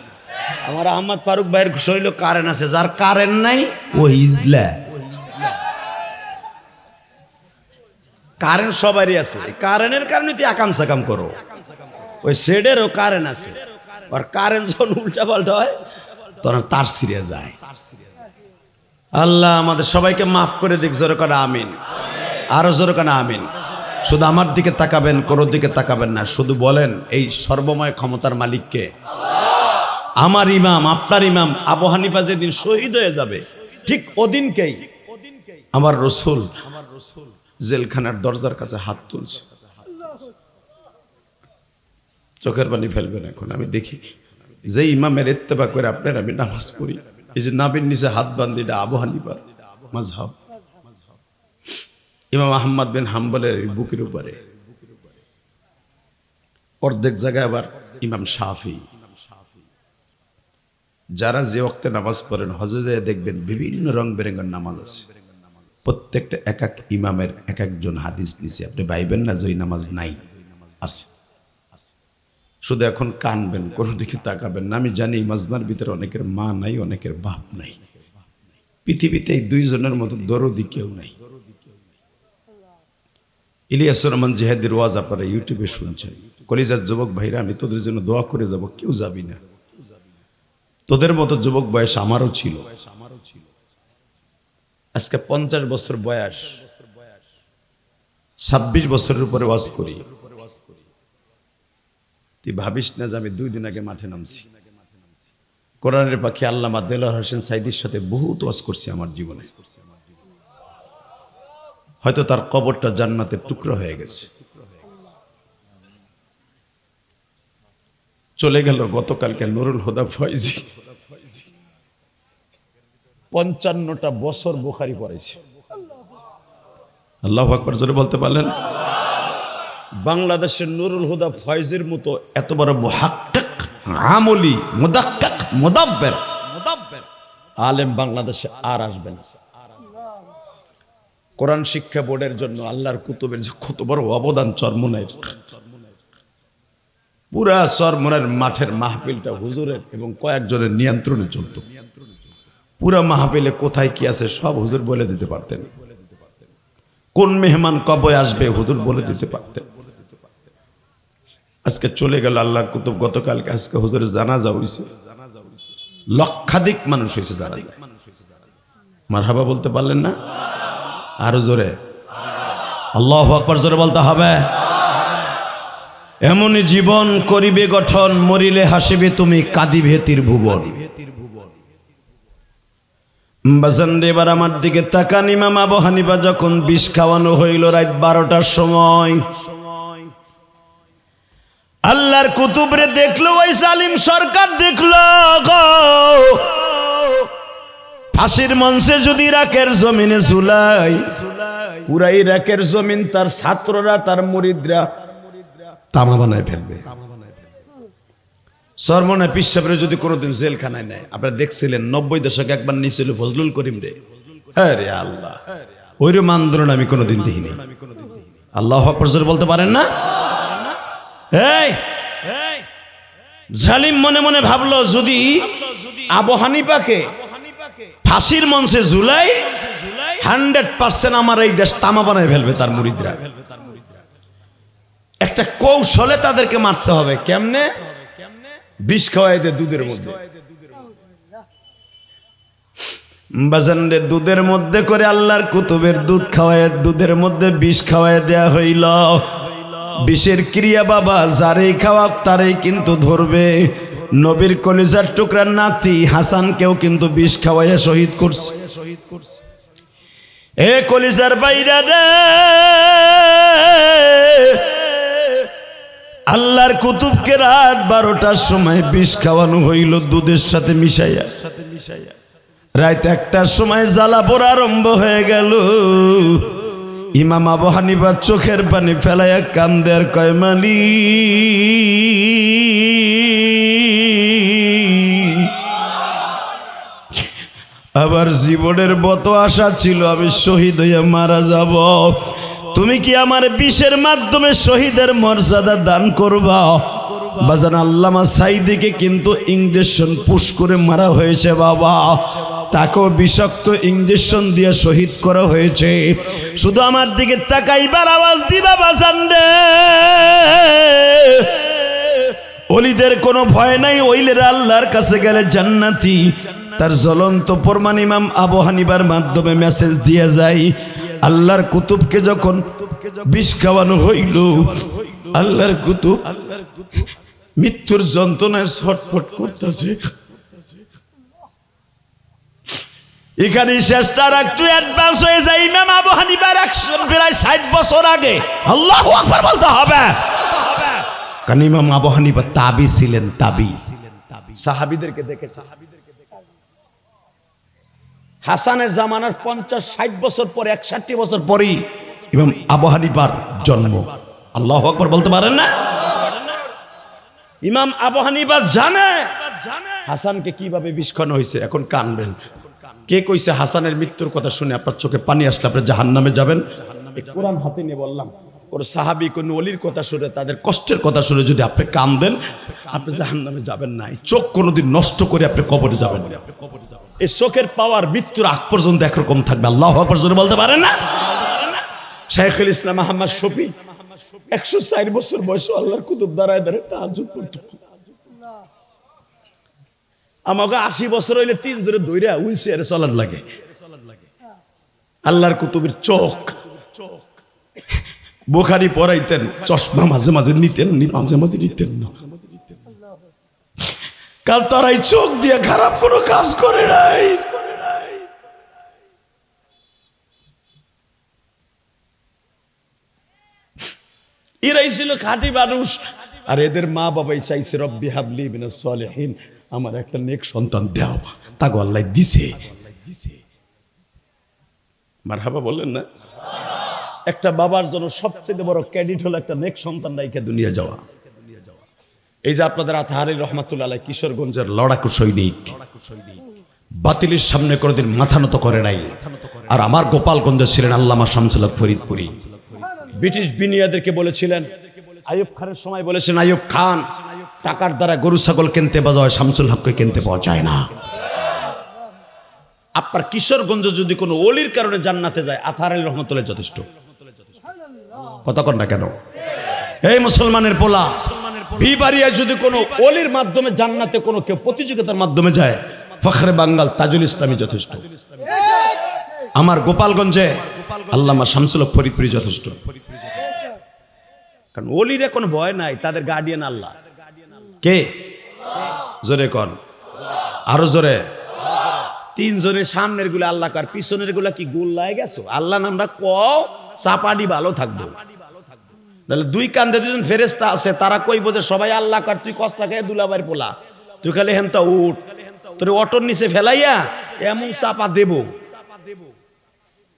আমার আহমদ ফারুক ভাইয়ের শরীরেও কারেন্ট আছে। যার কারেন্ট নাই ও হিজলা। কারেন্ট সবারই আছে, কারেন্টের কারণে তুই আকাম সাকাম করো। ওই শেডেরও কারেন্ট আছে, আর কারেন্ট যখন উল্টা পাল্টা হয় তখন তার ছিঁড়ে যায়। আল্লাহ আমাদের সবাইকে মাফ করে দিক, জোরে করে আমিন, আরো জোরে করে আমিন। শুধু আমার দিকে তাকাবেন, কোনো দিকে তাকাবেন না, শুধু বলেন এই সর্বময় ক্ষমতার মালিককে। আমার ইমাম, আপনার ইমাম আবু হানিফা যেদিন শহীদ হয়ে যাবে, ঠিক ওদিনকেই আমার রসুল জেলখানার দরজার কাছে হাত তুলছে। চোখের পানি ফেলবেন। এখন আমি দেখি যে ইমামের ইত্তেবা করে আপনার আমি নামাজ পড়ি, এই যে নাবির নিচে হাত বান্ধি, এটা আবু হানিফার মাযহাব। ইমাম আহমদ বিন হাম্বলের বুকের উপরে অর্ধেক জায়গায় আবার ইমাম শাফি। যারা যে ওয়াক্তে নামাজ পড়েন, হজে যায় দেখবেন বিভিন্ন রং বেরঙের নামাজ আছে, প্রত্যেকটা এক এক ইমামের এক একজন হাদিস নিছে। আপনি ভাইবেন না যে ওই নামাজ নাই, আছে। শুধু এখন কানবেন, কোনো দিকে তাকাবেন না। আমি জানি মাজমার ভিতরে অনেকের মা নাই, অনেকের বাপ নাই। পৃথিবীতে এই দুইজনের মতো দরদি কেউ নাই। ইলিয়াস রহমান জিহাদির ওয়াজ আপনারা ইউটিউবে শুনছেন। কলিজার যুবক ভাইরা, আমি তোদের জন্য দোয়া করে যাব, কেউ যাবি না। তোদের মতো যুবক বয়স আমারও ছিল। আজকে 50 বছর বয়স, 26 বছরের উপরে ওয়াজ করি। তুই ভাবিস না যে আমি 2 দিন আগে মাঠে নামছি। কোরআনের পাখি আল্লামা দেলোয়ার হোসেন সাইদির সাথে বহুত ওয়াজ করছি আমার জীবনে। হয়তো তার কবরটা জান্নাতের টুকরো হয়ে গেছে। চলে গেল গতকালকে নুরুল হুদা ফয়জি, 55টা বছর বুখারী পড়াইছে। আল্লাহু আকবার, জোরে বলতে পারলেন? বাংলাদেশের নুরুল হুদা ফয়জির মতো এত বড় মুহাক্কিক, আমলি, মুদাক্কিক, মুদাব্বির আলেম বাংলাদেশে আর আসবে না। কোরআন শিক্ষা বোর্ডের জন্য আল্লাহর কুতুবের যে কত বড় অবদান চরমনাইয়ের। পুরা চরমনাইয়ের মাঠের মাহফিলটা হুজুরের এবং কয়েকজনের নিয়ন্ত্রণে চলত। পুরা মাহফিলে কোথায় কি আছে সব হুজুর বলে দিতে পারতেন। কোন মেহমান কবে আসবে হুজুর বলে দিতে পারতেন। আজকে চলে গেল আল্লাহর কুতুব। গতকালকে আজকে হুজুরের জানাজা হইছে, লক্ষাধিক মানুষ হয়েছে জানাজা। মারহাবা বলতে পারলেন না? আরো জোরে আল্লাহু আকবার, জোরে বলতে হবে। এমনই জীবন করিবে গঠন, মরিলে হাসিবে তুমি, কাঁদিবে ত্রিভুবন। বাজান এবার আমার দিকে তাকান। ইমাম আবু হানিফা যখন বিষ খাওয়ানো হইল রাত 12টার সময়, আল্লাহর কুতুবরে দেখলো, ওই জালিম সরকার দেখলো গো, ফাঁসির মঞ্চে যদি ইরাকের জমিনে ঝুলাই, পুরা ইরাকের জমিন তার ছাত্ররা তার মুরিদরা তামা বানায় ফেলবে। সরমনে পিসাবরে যদি কোনোদিন জেলখানায় নেয়, আপনারা দেখছিলেন 90 দশকে একবার নিয়েছিল ফজলুল করিম রে। আরে আল্লাহ, ওইরকম আন্দোলন আমি কোনোদিন দেখিনি। আল্লাহু আকবার জোরে বলতে পারেন না? এই জালিম মনে মনে ভাবলো, যদি আবু হানিফাকে ফাঁসির মঞ্চে ঝুলাই 100% আমার এই দেশ তামা বানায় ফেলবে তার মুরিদরা। একটা কৌশলে তাদেরকে মারতে হবে। কেমনে? বিষ খাওয়াই দে দুধের মধ্যে। বাজানরে দুধের মধ্যে করে আল্লাহর কুতুবের দুধ খাওয়ায়, দুধের মধ্যে বিষ খাওয়ায় দেয়া হইল। বিষের ক্রিয়া বাবা যারেই খাওয়াক তারেই কিন্তু ধরবে। নবীর কলিজার টুকরার নাতি হাসানকেও কিন্তু বিষ খাওয়াইয়া শহীদ করছে। এ কলিজার বাইরা রে, আল্লাহর কুতুবকে রাত 12টার সময় বিষ খাওয়ানো হইল দুধের সাথে মিশাইয়া। রাত 1টার সময় জ্বালা পোড়া আরম্ভ হয়ে গেল। ইমাম আবু হানিফার চোখের পানি ফেলাইয়া কান্দে আর কয়, মালিক, আবার জীবনের মত আশা ছিল আমি শহীদ হইয়া মারা যাব, তুমি কি আমার বিষের মাধ্যমে শহীদের মর্যাদা দান করবা? বাজান আল্লামা সাইদিকে কিন্তু ইঞ্জেকশন পুশ করে মারা হয়েছে বাবা, তাকেও বিষাক্ত ইঞ্জেকশন দিয়ে শহীদ করা হয়েছে। শুধু আমার দিকে তাকাইবার আওয়াজ দিবা বাজান রে। ওলিদের কোনো ভয় নাই, ওইলেরা আল্লাহর কাছে গেলে জান্নাতি। তার জ্বলন্ত প্রমাণ ইমাম আবু হানিফার মাধ্যমে মেসেজ দিয়ে যায়। আল্লাহর কুতুবকে যখন বিষ খাওয়ানো হইল, আল্লাহর কুতুব মৃত্যুর যন্ত্রণায় ছটফট করতেছে। এখানে শেষটা একটু অ্যাডভান্স হয়ে যায়। ইমাম আবু হানিফার 160 বছর আগে। আল্লাহু আকবার বলতে হবে, কারণ ইমাম আবু হানিফা তাবি ছিলেন, তাবি। সাহাবীদেরকে দেখে, হাসানের জামানার 50-60 বছর পরে, 61 বছর পরেই ইমাম আবু হানিফার জন্ম। আল্লাহু আকবার বলতে পারেন না? ইমাম আবু হানিফা জানে হাসানকে কিভাবে বিষ খাওয়ানো হয়েছে। এখন কানবেন। কে কইছে হাসানের মৃত্যুর কথা শুনে আপনার চোখে পানি আসলে আপনি জাহান্নামে যাবেন? কোরআন হাতে নিয়ে বললাম, কোন সাহাবী কোন ওলির কথা শুনে, তাদের কষ্টের কথা শুনে যদি আপনি কাঁদেন, আপনি জাহান্নামে যাবেন না। চোখ কোনোদিন নষ্ট করে আপনি কবরে যাবেন না। এই চোখের পাওয়ার মৃত্যুর আগ পর্যন্ত একরকম থাকবে। আল্লাহু আকবার জোরে বলতে পারেন না? শাইখুল ইসলাম আহমদ শফি 104 বছর বয়সে আল্লাহর কুতুব দাঁড়ায় দাঁড়ায় তাহাজ্জুদ পড়ত। আমাকে 80 বছর হইলে 3 জোরে দইরা হুইলচেয়ারে চলার লাগে। আল্লাহর কুতুবের চোখ, বুখারী পড়াইতেন, চশমা মাঝে মাঝে নিতেন, মাঝে মাঝে নিতেন না। কাল তারাই চোখ দিয়ে খারাপ কোনো কাজ করে নাই। এরাই ছিল খাঁটি মানুষ। আর এদের মা বাবাই চাইছে, রব্বি হাবলি মিনাস সালিহিন, আমার একটা নেক সন্তান দাও। তাকে আল্লাহ দিছে। মারহাবা বললেন না? একটা বাবার জন্য সবচেয়ে বড় ক্রেডিট হলো একটা নেক সন্তান রাইখা দুনিয়া যাওয়া। এই যে আপনাদের আতহারী রহমাতুল্লাহ আলাইহি কিশোরগঞ্জের লড়াকু সৈনিক, বাতিলের সামনে কোনোদিন মাথা নত করে নাই। আর আমার গোপালগঞ্জে ছিলেন আল্লামা শামসুল হক ফরিদপুরি। ব্রিটিশ বিনিয়াদেরকে বলেছিলেন, আইয়ুব খানের সময় বলেছেন, আইয়ুব খান টাকার দ্বারা গরু ছাগল কিনতে পাওয়া যায়, শামসুল হককে কিনতে পাওয়া যায় না। আপনার কিশোরগঞ্জ যদি কোনো ওলির কারণে জান্নাতে যায়, আতহারী রহমাতুল্লাহ যথেষ্ট। কথা কন না কেন? এই মুসলমানের পোলা, বিবাড়িয়া যদি কোনো ওলির মাধ্যমে জান্নাতে কোনো কেউ প্রতিযোগিতার মাধ্যমে যায়, ফখরে বাঙ্গাল তাজুল ইসলামী যথেষ্ট। আমার গোপালগঞ্জে আল্লামা শামসুল হক ফরিদপুরি যথেষ্ট। কারণ ওলির কোনো ভয় নাই, তাদের গার্ডিয়ান আল্লাহ। কে? জোরে কন, আরো জোরে। 3 জনের সামনের গুলো আল্লাহ, কার পিছনের গুলা কি গোল লাগে গেছো? আল্লাহ নামটা কও, চাপাডি ভালো থাকবো। নাহলে দুই কান্দে দুজন ফেরেস্তা আছে, তারা কইব যে সবাই আল্লাহ কার, তুই কষ্ট খেয়ে দুলাভাইয়ের পোলা, তুই খালি হেনতা উঠ, তোর অটোর নিচে ফেলাইয়া এমন চাপা দেব।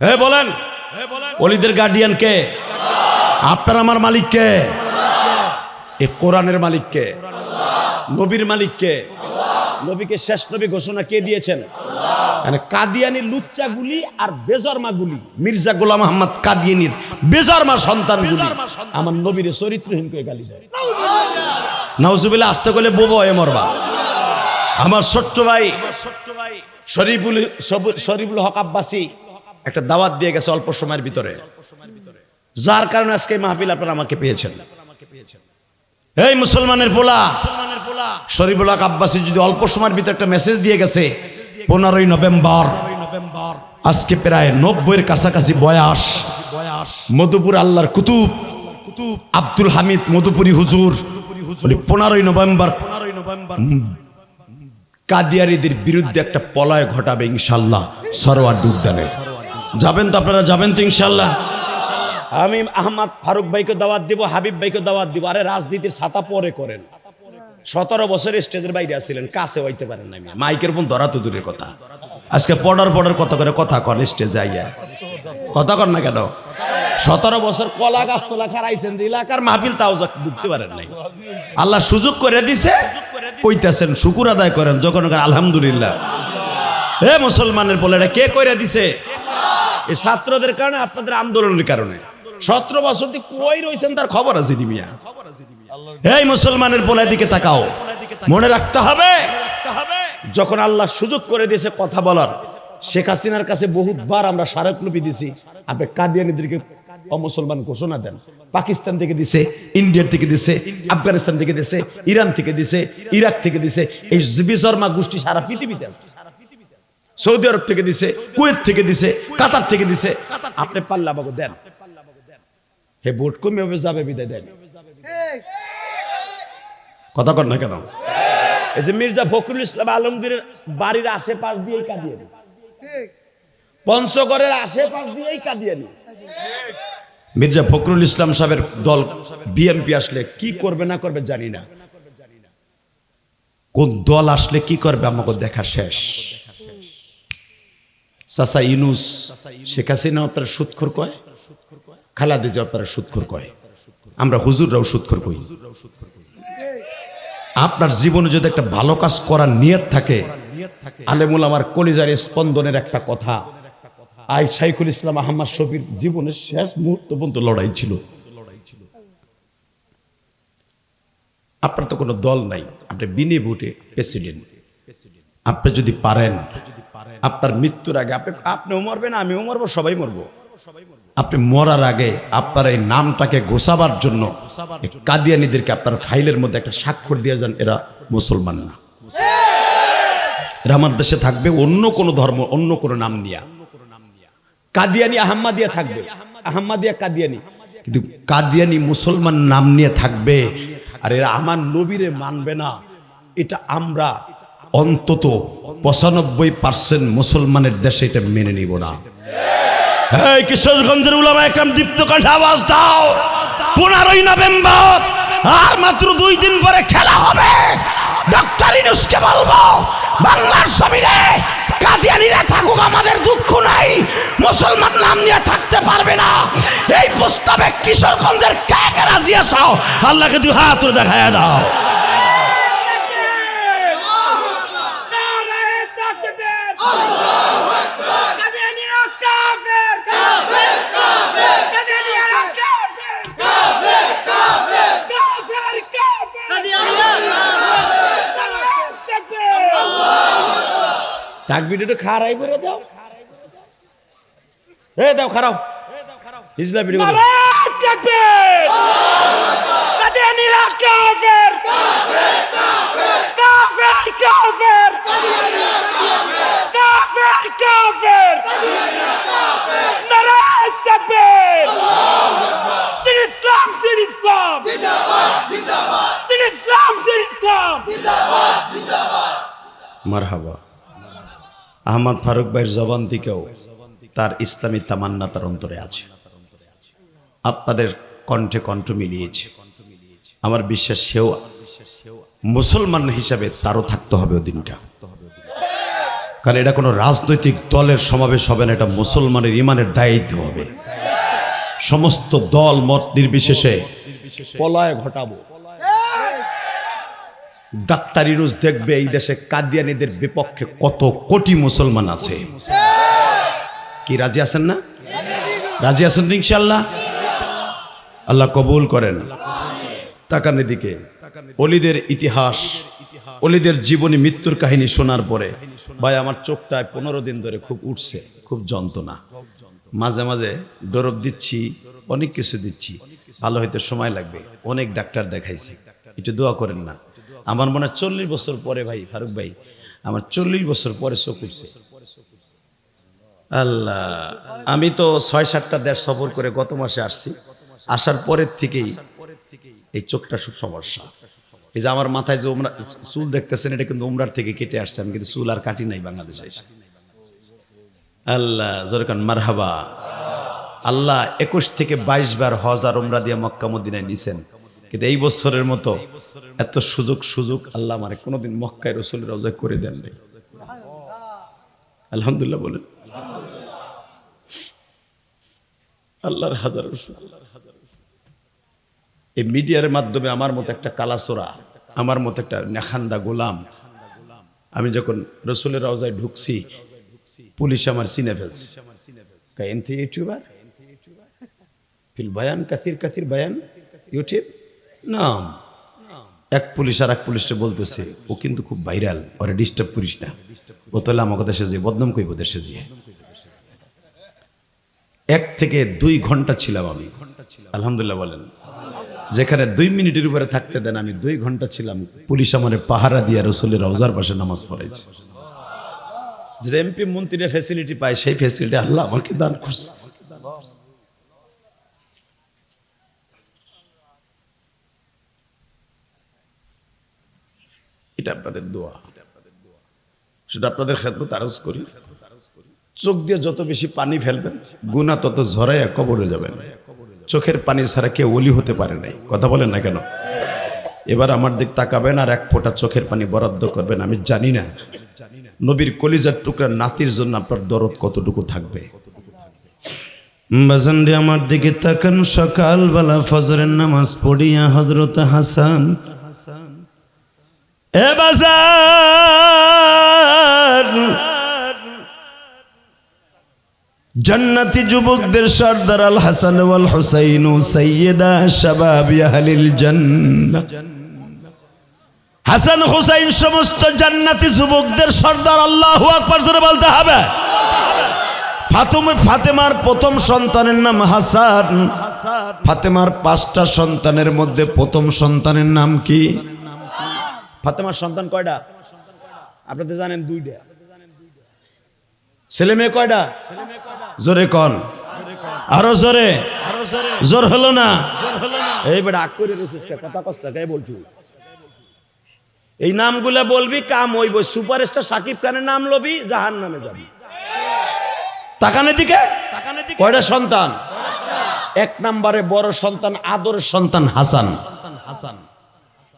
হ্যাঁ বলেন, ওলিদের গার্ডিয়ান কে? আপনার আমার মালিক কে? এ কোরআনের মালিক কে? নবীর মালিক কে? নবীকে শেষ নবী ঘোষণা কে দিয়েছেন? মানে কাদিয়ানি লুচ্চা গুলি আর বেজরমা গুলি, মির্জা গোলাম আহমদ কাদিয়ানির বেজরমা সন্তান গুলি আমার নবীর চরিত্রহীন করে গালি দেয়। নাউজুবিল্লাহ, আস্তে করলে বোবা হয়ে মরবা। আমার ছোট্ট ভাই শরীফুল হক আব্বাসী একটা দাওয়াত দিয়ে গেছে অল্প সময়ের ভিতরে, যার কারণে আজকে মাহফিল আপনারা আমাকে পেয়েছেন। এই মুসলমানের পোলা শরীফুল হক আব্বাসী যদি অল্প সময়ের ভিতরে একটা মেসেজ দিয়ে গেছে, 15ই নভেম্বর, আজকে প্রায় 90-এর কাছাকাছি বয়স, মধুপুর আল্লাহর কুতুব আব্দুল হামিদ মধুপুরী হুজুর 15ই নভেম্বর কাদিয়ারীদের বিরুদ্ধে একটা পলায় ঘটাবে ইনশাল্লাহ সরোয়ার্দী উদ্যানে। যাবেন তো আপনারা? যাবেন তো ইনশাল্লাহ? আমি আহমদ ফারুক ভাইকে দাওয়াত দিব, হাবিব ভাইকে দাওয়াত দিব। আরে রাজনীতির ছাতা পরে করেন, 17 বছর স্টেজের বাইরে আসছিলেন, কাছে হইতে পারেন না, মাইকের ফোন ধরা তো দূরের কথা। আজকে পড়ার কত করে কথা কর স্টেজে আইয়া, কথা কর না কেন? 17 বছর কলা গাছ তোলা খারাইছেন, এলাকার মাহফিল তাও ঢুকতে পারেন নাই। আল্লাহ সুযোগ করে দিছে, কইতেছেন শুকুর আদায় করেন, যখন আলহামদুলিল্লাহ। হে মুসলমানের বলে, এটা কে কইরা দিছে? এই ছাত্রদের কারণে, আপনাদের আন্দোলনের কারণে। 17 বছর কই রয়েছেন তার খবর আছে মিয়া। এই মুসলমানের বলে দিকে তাকাও, মনে রাখতে হবে যখন আল্লাহ সুযোগ করে দিয়েছে কথা বলার। শেখ হাসিনার কাছে বহুতবার আমরা স্মারকলিপি দিছি, আপনি কাদিয়ানীদেরকে অমুসলমান ঘোষণা দেন। পাকিস্তান থেকে দিছে, ইন্ডিয়া থেকে দিছে, আফগানিস্তান থেকে দিছে, ইরান থেকে দিছে, ইরাক থেকে দিছে, এই বিজর্মা গোষ্ঠী সারা পৃথিবীতে আছে। সৌদি আরব থেকে দিছে, কুয়েত থেকে দিছে, কাতার থেকে দিছে। আপনি পাল্লা বাবু দেন, হে ভোট কমে যাবে, বিদায় দেন। কথা কর না কেন? এই যে মির্জা ফখরুল ইসলাম আলমগীরের বাড়ির আশেপাশ দিয়েই কাদিয়ানি, পঞ্চগড়ের আশেপাশ দিয়েই কাদিয়ানি। মির্জা ফখরুল ইসলাম সাহেবের দল বিএনপি আসলে কি করবে না করবে জানি না, কোন দল আসলে কি করবে আমাকে দেখা শেষ। চাচা ইউনূস শেখ হাসিনা আপনারা সুদখোর কয়, খালেদা জিয়া আপনারা সুদখোর কয়, আমরা হুজুররাও সুদখোর কই। আপনার জীবনে যদি একটা ভালো কাজ করার নিয়ত থাকে, আলেমুল আমার কলিজার স্পন্দনের একটা কথা, আই শাইখুল ইসলাম আহমদ শফির জীবনের শেষ মুহূর্ত পর্যন্ত লড়াই ছিল। আপনার তো কোনো দল নাই, আপনি বিনে ভোটে প্রেসিডেন্ট। আপনি যদি পারেন আপনার মৃত্যুর আগে, আপনিও মরবেন, আমিও মরবো, সবাই মরবো, আপনি মরার আগে আপনার এই নামটাকে ঘোষাবার জন্য কাদিয়ানীদেরকে আপনার ফাইলের মধ্যে একটা স্বাক্ষর দিয়ে যান, এরা মুসলমান না, এরা আমার দেশে থাকবে অন্য কোনো ধর্ম, অন্য কোনো নাম নিয়া। কাদিয়ানি আহম্মদিয়া থাকবে, আহম্মদিয়া কাদিয়ানি, কিন্তু কাদিয়ানি মুসলমান নাম নিয়ে থাকবে। আর এরা আমার নবীরে মানবে না, এটা আমরা অন্তত 95% মুসলমানের দেশে এটা মেনে নিব না। এই কিশোরগঞ্জের উলামা একরাম দীপ্ত কণ্ঠে আওয়াজ দাও, 15ই নভেম্বর আর মাত্র 2 দিন পরে খেলা হবে। ডক্টর ইউনূসকে বলবো, বাংলার জমিনে কাদিয়ানীরা থাকুক, আমাদের দুঃখ নাই, মুসলমান নাম নিয়ে থাকতে পারবে না। এই প্রস্তাবে কিশোরগঞ্জের কে কে রাজি আছো? আল্লাহকে 2 হাত তুলে দেখায়া দাও। তাকবীরটা খারাই করে দাও, দাও খারাও, হিজলা ভিডিও করো। নারায়ে তাকবীর, কাদিয়ানীরা কাফের, কাফের, কাফের, কাফের, কাফের, নারায়ে তাকবীর, দিন ইসলাম, দিন ইসলাম, জিন্দাবাদ, জিন্দাবাদ, দিন ইসলাম, দিন ইসলাম, জিন্দাবাদ, জিন্দাবাদ। মারহাবা। আহমদ ফারুক ভাইয়ের জবান থেকেও তার ইসলামী তামান্না তার অন্তরে আছে। আপনাদের কণ্ঠে কণ্ঠ মিলিয়েছে। আমার বিশ্বাস সেও মুসলমান হিসাবে তারও থাকতে হবে ওদিনটা, কারণ এটা কোনো রাজনৈতিক দলের সমাবেশ হবে না, এটা মুসলমানের ইমানের দায়িত্ব হবে। সমস্ত দল মত নির্বিশেষে পলায় ঘটাবো। ডাক্তার ইউনূস দেখবে এই দেশে কাদিয়ানীদের বিপক্ষে কত কোটি মুসলমান আছে। কি রাজি আছেন না? রাজি আছেন তো ইনশাআল্লাহ? আল্লাহ কবুল করেন। তাকান এদিকে, অলিদের ইতিহাস, অলিদের জীবনী মৃত্যুর কাহিনী শোনার পরে ভাই আমার চোখটায় 15 দিন ধরে খুব উঠছে, খুব যন্ত্রণা। মাঝে মাঝে ডরব দিচ্ছি, অনেক কিছু দিচ্ছি, ভালো হইতে সময় লাগবে। অনেক ডাক্তার দেখাইছি, একটু দোয়া করেন না। আমার মনে হয় 40 বছর পরে ভাই ফারুক ভাই, আমার 40 বছর পরে চোখ উঠছে। আল্লাহ, আমি তো 6-7টা দেশ সফর করে গত মাসে আসছি। আসার পরের থেকেই এই চোখটা খুব সমস্যা। এই যে আমার মাথায় যে চুল দেখতেছেন, এটা কিন্তু উমরার থেকে কেটে আসছে। আমি কিন্তু চুল আর কাটি নাই বাংলাদেশে এসে। আল্লাহ জোরকান মারহাবা। আল্লাহ 21 থেকে 22 বার হজ আর উমরা দিয়ে মক্কা মদিনায় নিছেন, কিন্তু এই বছরের মতো এত সুযোগ আল্লাহ আমারে কোনোদিন মক্কায় রাসূলের রওজায় করে দেন নাই। আলহামদুলিল্লাহ বলেন। আল্লাহর হাজার এই মিডিয়ার মাধ্যমে আমার মতো একটা কালাচোরা, আমার মতো একটা নেখান্দা গোলাম, আমি যখন রাসূলের রওজায় ঢুকছি, পুলিশ আমার চিনে ফেলছে। এনথে ইউটিউবার ফিল বায়ান কাসির বায়ান ইউটিউব নাম। এক পুলিশ আর এক পুলিশকে বলতেছে, ও কিন্তু খুব ভাইরাল, ওরে ডিস্টার্ব করিস না, ও তাহলে আমাকে দেশে যে বদনাম কইব দেশে যে। 1 থেকে 2 ঘন্টা ছিলাম আমি, আলহামদুলিল্লাহ বলেন। যেখানে 2 মিনিটের উপরে থাকতে দেন, আমি 2 ঘন্টা ছিলাম। পুলিশ আমারে পাহারা দিয়ে রাসূলের রওজার পাশে নামাজ পড়াইছে। যে এমপি মন্ত্রীরা ফ্যাসিলিটি পায়, সেই ফ্যাসিলিটি আল্লাহ আমাকে দান করছে। এটা আপনাদের দোয়া, সেটা আপনাদের খেদমত আরজ করি। চোখ দিয়ে যত বেশি পানি ফেলবেন, গুনাহ তত ঝরাইয়া কবরে যাবেন। চোখের পানি ছাড়া কেউ ওলি হতে পারে নাই, কথা বলেন না কেন? এবার আমার দিক তাকাবেন আর 1 ফোঁটা চোখের পানি বরাদ্দ করবেন। আমি জানি না নবীর কলিজার টুকরা নাতির জন্য আপনার দরদ কতটুকু থাকবে। বাজানরে আমার দিকে তাকান, সকালবেলা ফজরের নামাজ পড়িয়া হযরত হাসান, এ বাজার, জান্নাতি যুবকদের সর্দার আল হাসান ওয়াল হুসাইন সাইয়্যিদা শাবাব আহলিল জান্নাহ। হাসান হুসাইন সমস্ত জান্নাতি যুবকদের সর্দার। আল্লাহু আকবার জোরে বলতে হবে। ফাতেমার প্রথম সন্তানের নাম হাসান। ফাতেমার 5টা সন্তানের মধ্যে প্রথম সন্তানের নাম কি? ফাতেমার সন্তান কয়টা আপনাদের জানেন? 2টা। ছেলে মেয়ে কয়টা? জোরে কোন, আরো জোরে, জোর হলো না? এই বেটা আগ করে রয়েছিস, কথা কষ্ট কে বলছু? এই নামগুলা বলবি, কাম হইব। সুপারস্টার শাকিব খানের নাম লবি, জাহান্নামে যাবি। তাকানের দিকে, কয়টা সন্তান? 1 নম্বরে বড় সন্তান, আদরের সন্তান হাসান।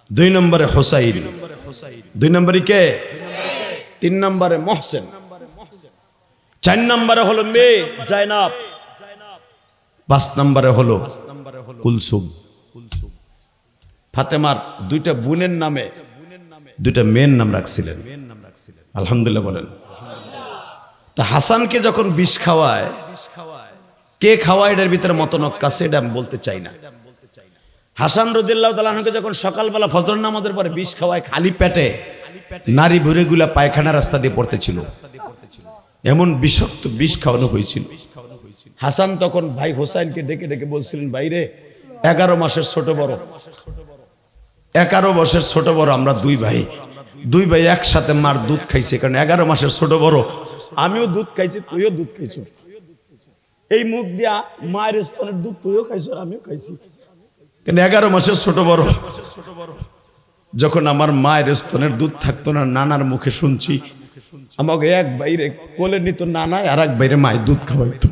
2 নম্বরে হুসাইন। 2 নম্বরে কে? 3 নম্বরে মহসেন। 4 নম্বরে হলো মেয়ে জায়নাব। 5 নম্বরে হলো কুলসুম। ফাতেমার 2টা বোনের নামে 2টা মেয়ের নাম রাখছিলেন। আলহামদুলিল্লাহ বলেন। তা হাসানকে যখন বিষ খাওয়ায়, কে খাওয়ায় এটার ভিতরে মতনক কাছে, এটা আমি বলতে চাই না। হাসান রাদিয়াল্লাহু তাআলা আনহুকে যখন সকালবেলা ফজর নামাজের পরে বিষ খাওয়ায়, খালি পেটে নারী ভুঁড়িগুলা পায়খানা রাস্তা দিয়ে পড়তেছিল, এমন বিষাক্ত বিষ খাওয়ানো হয়েছিল। হাসান তখন ভাই হোসাইনকে ডেকে ডেকে বলছিলেন, ভাইরে 11 মাসের ছোট বড়, 11 বছরের ছোট বড় আমরা 2 ভাই, 2 ভাই একসাথে মার দুধ খাইছে। কারণ 11 মাসের ছোট বড়, আমিও দুধ খাইছি, তুইও দুধ খাইছ। এই মুখ দিয়া মায়ের স্তনের দুধ তুইও খাইছ, আমিও খাইছি। কারণ 11 মাসের ছোট বড়, যখন আমার মায়ের স্তনের দুধ থাকতো না, নানার মুখে শুনছি আমাকে এক বাইরে কোলে নিত নানা, আর এক বাইরে মায়ের দুধ খাওয়াইতো।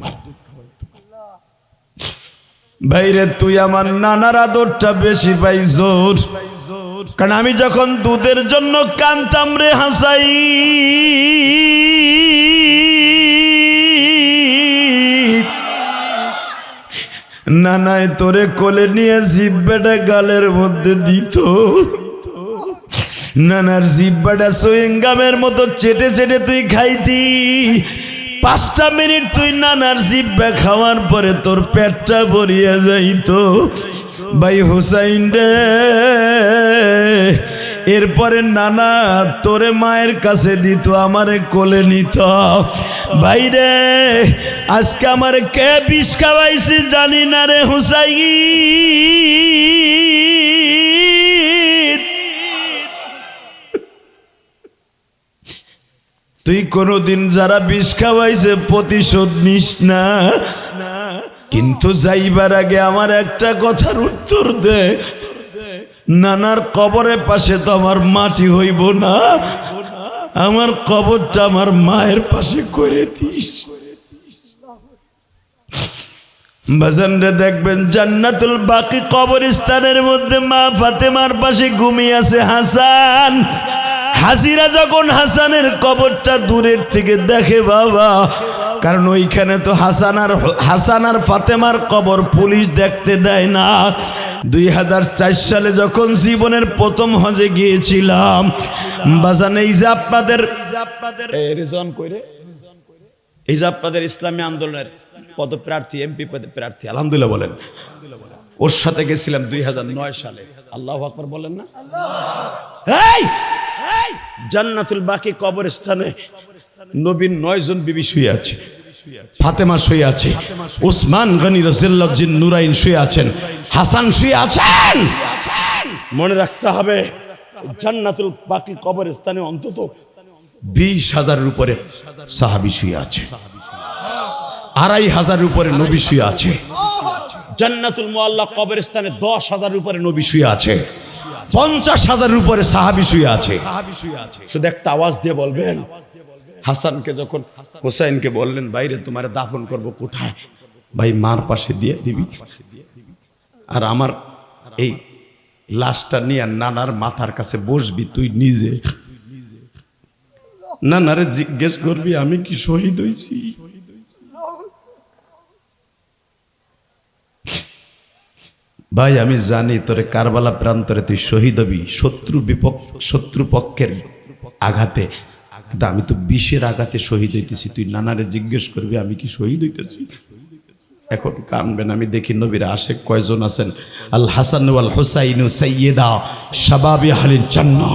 ভাইরে তুই আমার নানার আদরটা বেশি পাইছস, কারণ আমি যখন দুধের জন্য কানতাম রে হাসাই, নানায় তোরে কোলে নিয়ে জিব্বাটা গালের মধ্যে দিত, নানার জিব্বাটা সুইংগামের মতো চেটে চেটে তুই খাইতি। 5টা মিনিট তুই নানার জিব্বা খাওয়ার পরে তোর পেটটা ভরিয়া যাইত। ভাই হুসাইন রে, এরপরে নানা তোরে মায়ের কাছে দিত, আমারে কোলে নিত। ভাই রে, আজকে আমার কে বিষ খাওয়াইছে জানি না রে হুসাইন। তুই কোনদিন যারা বিষ খাওয়াইছে প্রতিশোধ নিস না, কিন্তু যাইবার আগে আমার একটা কথার উত্তর দে। নানার কবরের পাশে তো আমার মাটি হইব না, আমার কবরটা আমার মায়ের পাশে করে দিস। বাজান রে, দেখবেন জান্নাতুল বাকি কবরস্থানের মধ্যে মা ফাতেমার পাশে ঘুমিয়ে আছে হাসান। হাসিরা যখন হাসানের কবরটা দূরের থেকে দেখে বাবা, কারণ ওইখানে তো হাসান আর ফাতেমার কবর পুলিশ দেখতে দেয় না। 2004 সালে যখন জীবনের প্রথম হজে গিয়েছিলাম বাজান, এই যে আপনাদের ইসলামী আন্দোলনের পদপ্রার্থী, এমপি পদপ্রার্থী, আলহামদুলিল্লাহ বলেন, ওর সাথে গেছিলাম 2009 সালে। আল্লাহু আকবার বলেন না? জান্নাতুল বাকি কবরস্থানে নবীর 9 জন বিবি শুয়ে আছে, ফাতেমা শুয়ে আছে, উসমান গনি রাদিয়াল্লাহু জিন নুরাইন শুয়ে আছেন, হাসান শুয়ে আছেন। মনে রাখতে হবে, জান্নাতুল বাকি কবরস্থানে অন্তত 20,000-এর উপরে সাহাবী শুয়ে আছে, 2,500-এর উপরে নবী শুয়ে আছে। জান্নাতুল মুআল্লা কবরস্থানে 10,000-এর উপরে নবী শুয়ে আছে, 50,000-এর উপরে সাহাবী শুয়ে আছে। শুধু একটা আওয়াজ দিয়ে বলবেন, হাসানকে যখন হোসাইনকে বললেন বাইরে তোমারে দাফন করব কোথায়, ভাই মার পাশে দিয়ে দিবি, আর আমার এই লাশটা নিয়ে নানার মাথার কাছে বসবি, তুই নিজে নানারে জিজ্ঞেস করবি আমি কি শহীদ হইছি। ভাই আমি জানি তোরে কারবালা প্রান্তরে তুই শহীদ হবি শত্রু পক্ষের আঘাতে, কিন্তু আমি তো বিষের আঘাতে শহীদ হইতেছি, তুই নানারে জিজ্ঞেস করবি আমি কি শহীদ হইতেছি। এখন কানবেন, আমি দেখি নবীর আশেক কয়জন আছেন। আল হাসান ওয়াল হুসাইন সাইয়্যিদা শাবাবি আহলিল জান্নাহ,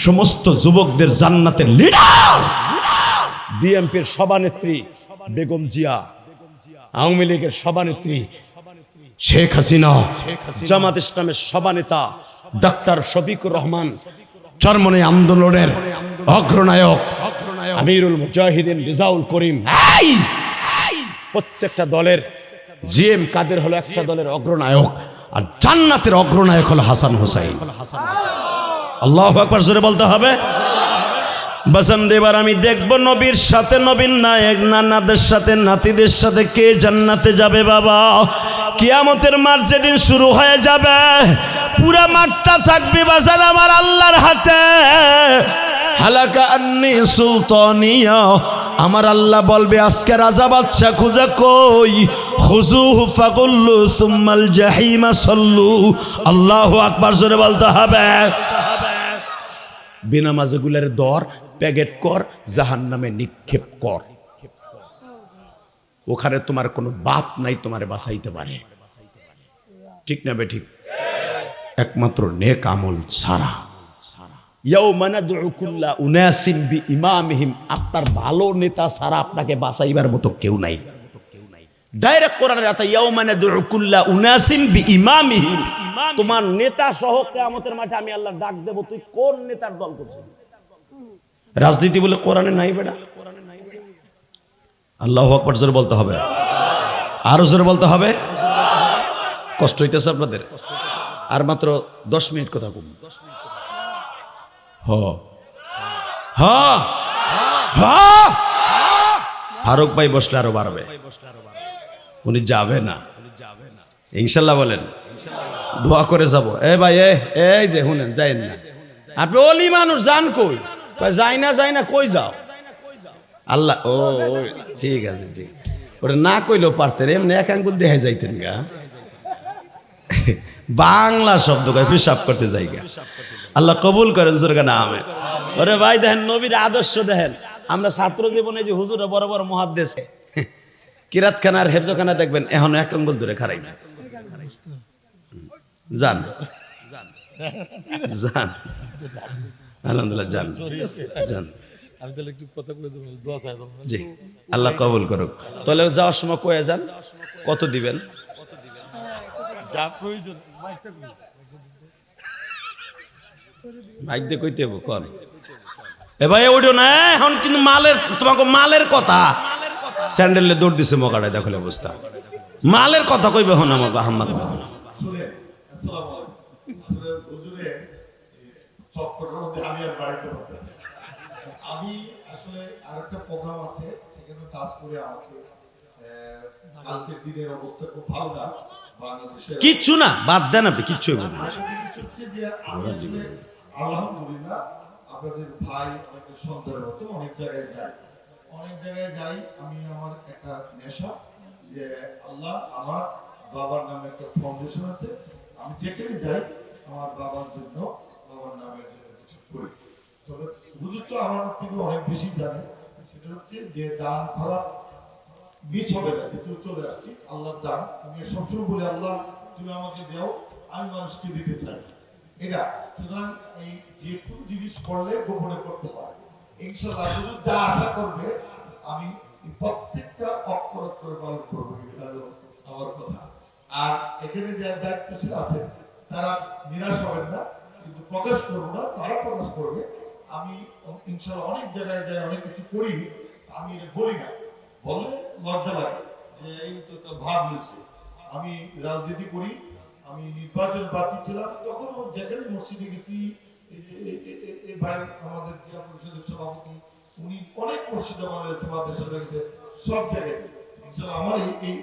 সমস্ত যুবকদের জান্নাতের লিডার। বিএনপির সভানেত্রী বেগম জিয়া, আওয়ামী লীগের সভানেত্রী শেখ হাসিনা, জামাত ইসলামের সভানেতা ডক্টর শফিকুর রহমান, চরমনাই আন্দোলনের অগ্রনায়ক আমিরুল মুজাহিদিন রিজাউল করিম, প্রত্যেকটা দলের জিএম কাদের হলো একটা দলের অগ্রনায়ক, আর জান্নাতের অগ্রনায়ক হলো হাসান হুসাইন। আল্লাহু আকবার জোরে বলতে হবে। বাসান এবার আমি দেখবো নবীর সাথে নবীর নায়ক নানাদের সাথে নাতিদের সাথে কে জান্নাতে যাবে। বাবা কিয়ামতের মাঠ যেদিন শুরু হয়ে যাবে, পুরা মাঠটা থাকবে বাজার আমার আল্লাহর হাতে। হালাকা আন্নি সুলতানিয়া, আমার আল্লাহ বলবে আজকে রাজা বাদশা খুঁজে কই, খুজুহু ফাগুল্লু সুম্মাল জাহিমা সাল্লু। আল্লাহু আকবার জোরে বলতে হবে। বেনামাজিগুলোর দর প্যাকেট কর, জাহান্নামে নিক্ষেপ কর, ওখানে তোমার কোনো বাপ নাই তোমারে বাঁচাইতে পারে, ঠিক না বে ঠিক? একমাত্র নেক আমল ছাড়া। ইয়াউমা নাদউ কুল্লা উনাসিন বিইমামিহিম, আপনার ভালো নেতা ছাড়া আপনাকে বাঁচাইবার মতো কেউ নাই। ডাইরেক্ট কোরআনের আয়াত, ইয়াউমা নাদউ কুল্লা উনাসিন বিইমামিহিম, তোমার নেতা সহ কিয়ামতের মাঠে আমি আল্লাহ ডাক দেব, তুই কোন নেতার দল করছিস? রাজনীতি বলে কোরআনে নাই বেটা। আল্লাহু আকবার জোরে বলতে হবে, আরো জোরে বলতে হবে। কষ্ট হইতেছে আপনাদের? আর মাত্র 10 মিনিট কথা কম। ফারুক ভাই বসলে আরো বাড়বে, উনি যাবে না। ইনশাল্লাহ বলেন, দোয়া করে যাব। এ ভাই এই যে শুনেন, যাইন না আপনি, অলি মানুষ যান কই? যাই না কই যাও? আল্লাহ ও ঠিক আছে, ঠিক ওটা না কইলেও পারতেন, এমনি এক আঙ্গুল দেখে যাইতেন গা। বাংলা শব্দ কয় পেশাব করতে যাই গা। আল্লাহ কবুল করেন জোরগা না আমেন। ওরে ভাই দেখেন নবীর আদর্শ দেখেন। আমরা ছাত্র জীবনে যে হুজুরা বড় বড় মুহাদ্দিস কিরাতখানা আর হেফজখানা দেখবেন এখন এক আঙ্গুল দূরে খারাই না। যান যান আলহামদুলিল্লাহ, যান যান। জি আল্লাহ কবুল করুক। তাহলে যাওয়ার সময় কয়ে যান, কত দিবেন? মাইক দিয়ে কইতে হবো কন। এ ভাই ওইটা না, এখন কিন্তু মালের, তোমাকে মালের কথা স্যান্ডেলে দৌড় দিছে মোকাটায়, দেখলে অবস্থা। মালের কথা কইবে হন আমাকে আহমদ। আমি আসলে আরেকটা প্রোগ্রাম আছে, সেখানে কাজ করে আমাকে কালকের দিনের অবস্থা খুব ভালো না বাংলাদেশে। কিচ্ছু না, বাদ দেন আপনি, কিচ্ছুই বলেন। আলহামদুলিল্লাহ আপনাদের ভাই অনেকের সন্তানের মতো অনেক জায়গায় যাই। আমি আমার একটা নেশা যে আল্লাহ, আমার বাবার নামে একটা ফাউন্ডেশন আছে, আমি যেখানে যাই আমার বাবার জন্য, বাবার নামের জন্য কিছু করি। তবে হুজুর তো আমার থেকে অনেক বেশি জানে, সেটা হচ্ছে যে দান করা মিস হবে না, যেহেতু চলে আসছি আল্লাহর দান। আমি সবসময় বলি আল্লাহ তুমি আমাকে দাও, আমি মানুষকে দিতে চাই। এটা সুতরাং এই যে কোনো জিনিস করলে গোপনে করতে হয়। ইনশাআল্লাহ হুজুর যা আশা করবে আমি প্রত্যেকটা অক্ষর অক্ষরে পালন করবো, এটা হলো আমার কথা। আর এখানে যে দায়িত্বশীল আছে তারা নিরাশ হবেন না, কিন্তু প্রকাশ করবো না, তারা প্রকাশ করবে। আমি ইনশাআল্লাহ অনেক জায়গায় যাই, অনেক কিছু করি, আমি এটা বলি না, বললে লজ্জা লাগে যে এই তো একটা ভাব হয়েছে। আমি রাজনীতি করি, আমি নির্বাচন প্রার্থী ছিলাম, তখন যেখানে মসজিদে গেছি, এই ভাই আমাদের জেলা পরিষদের সভাপতি, উনি অনেক মসজিদে বানিয়েছে, মাদ্রাসা লেগেছে, সব জায়গায়। ইনশাআল্লাহ আমার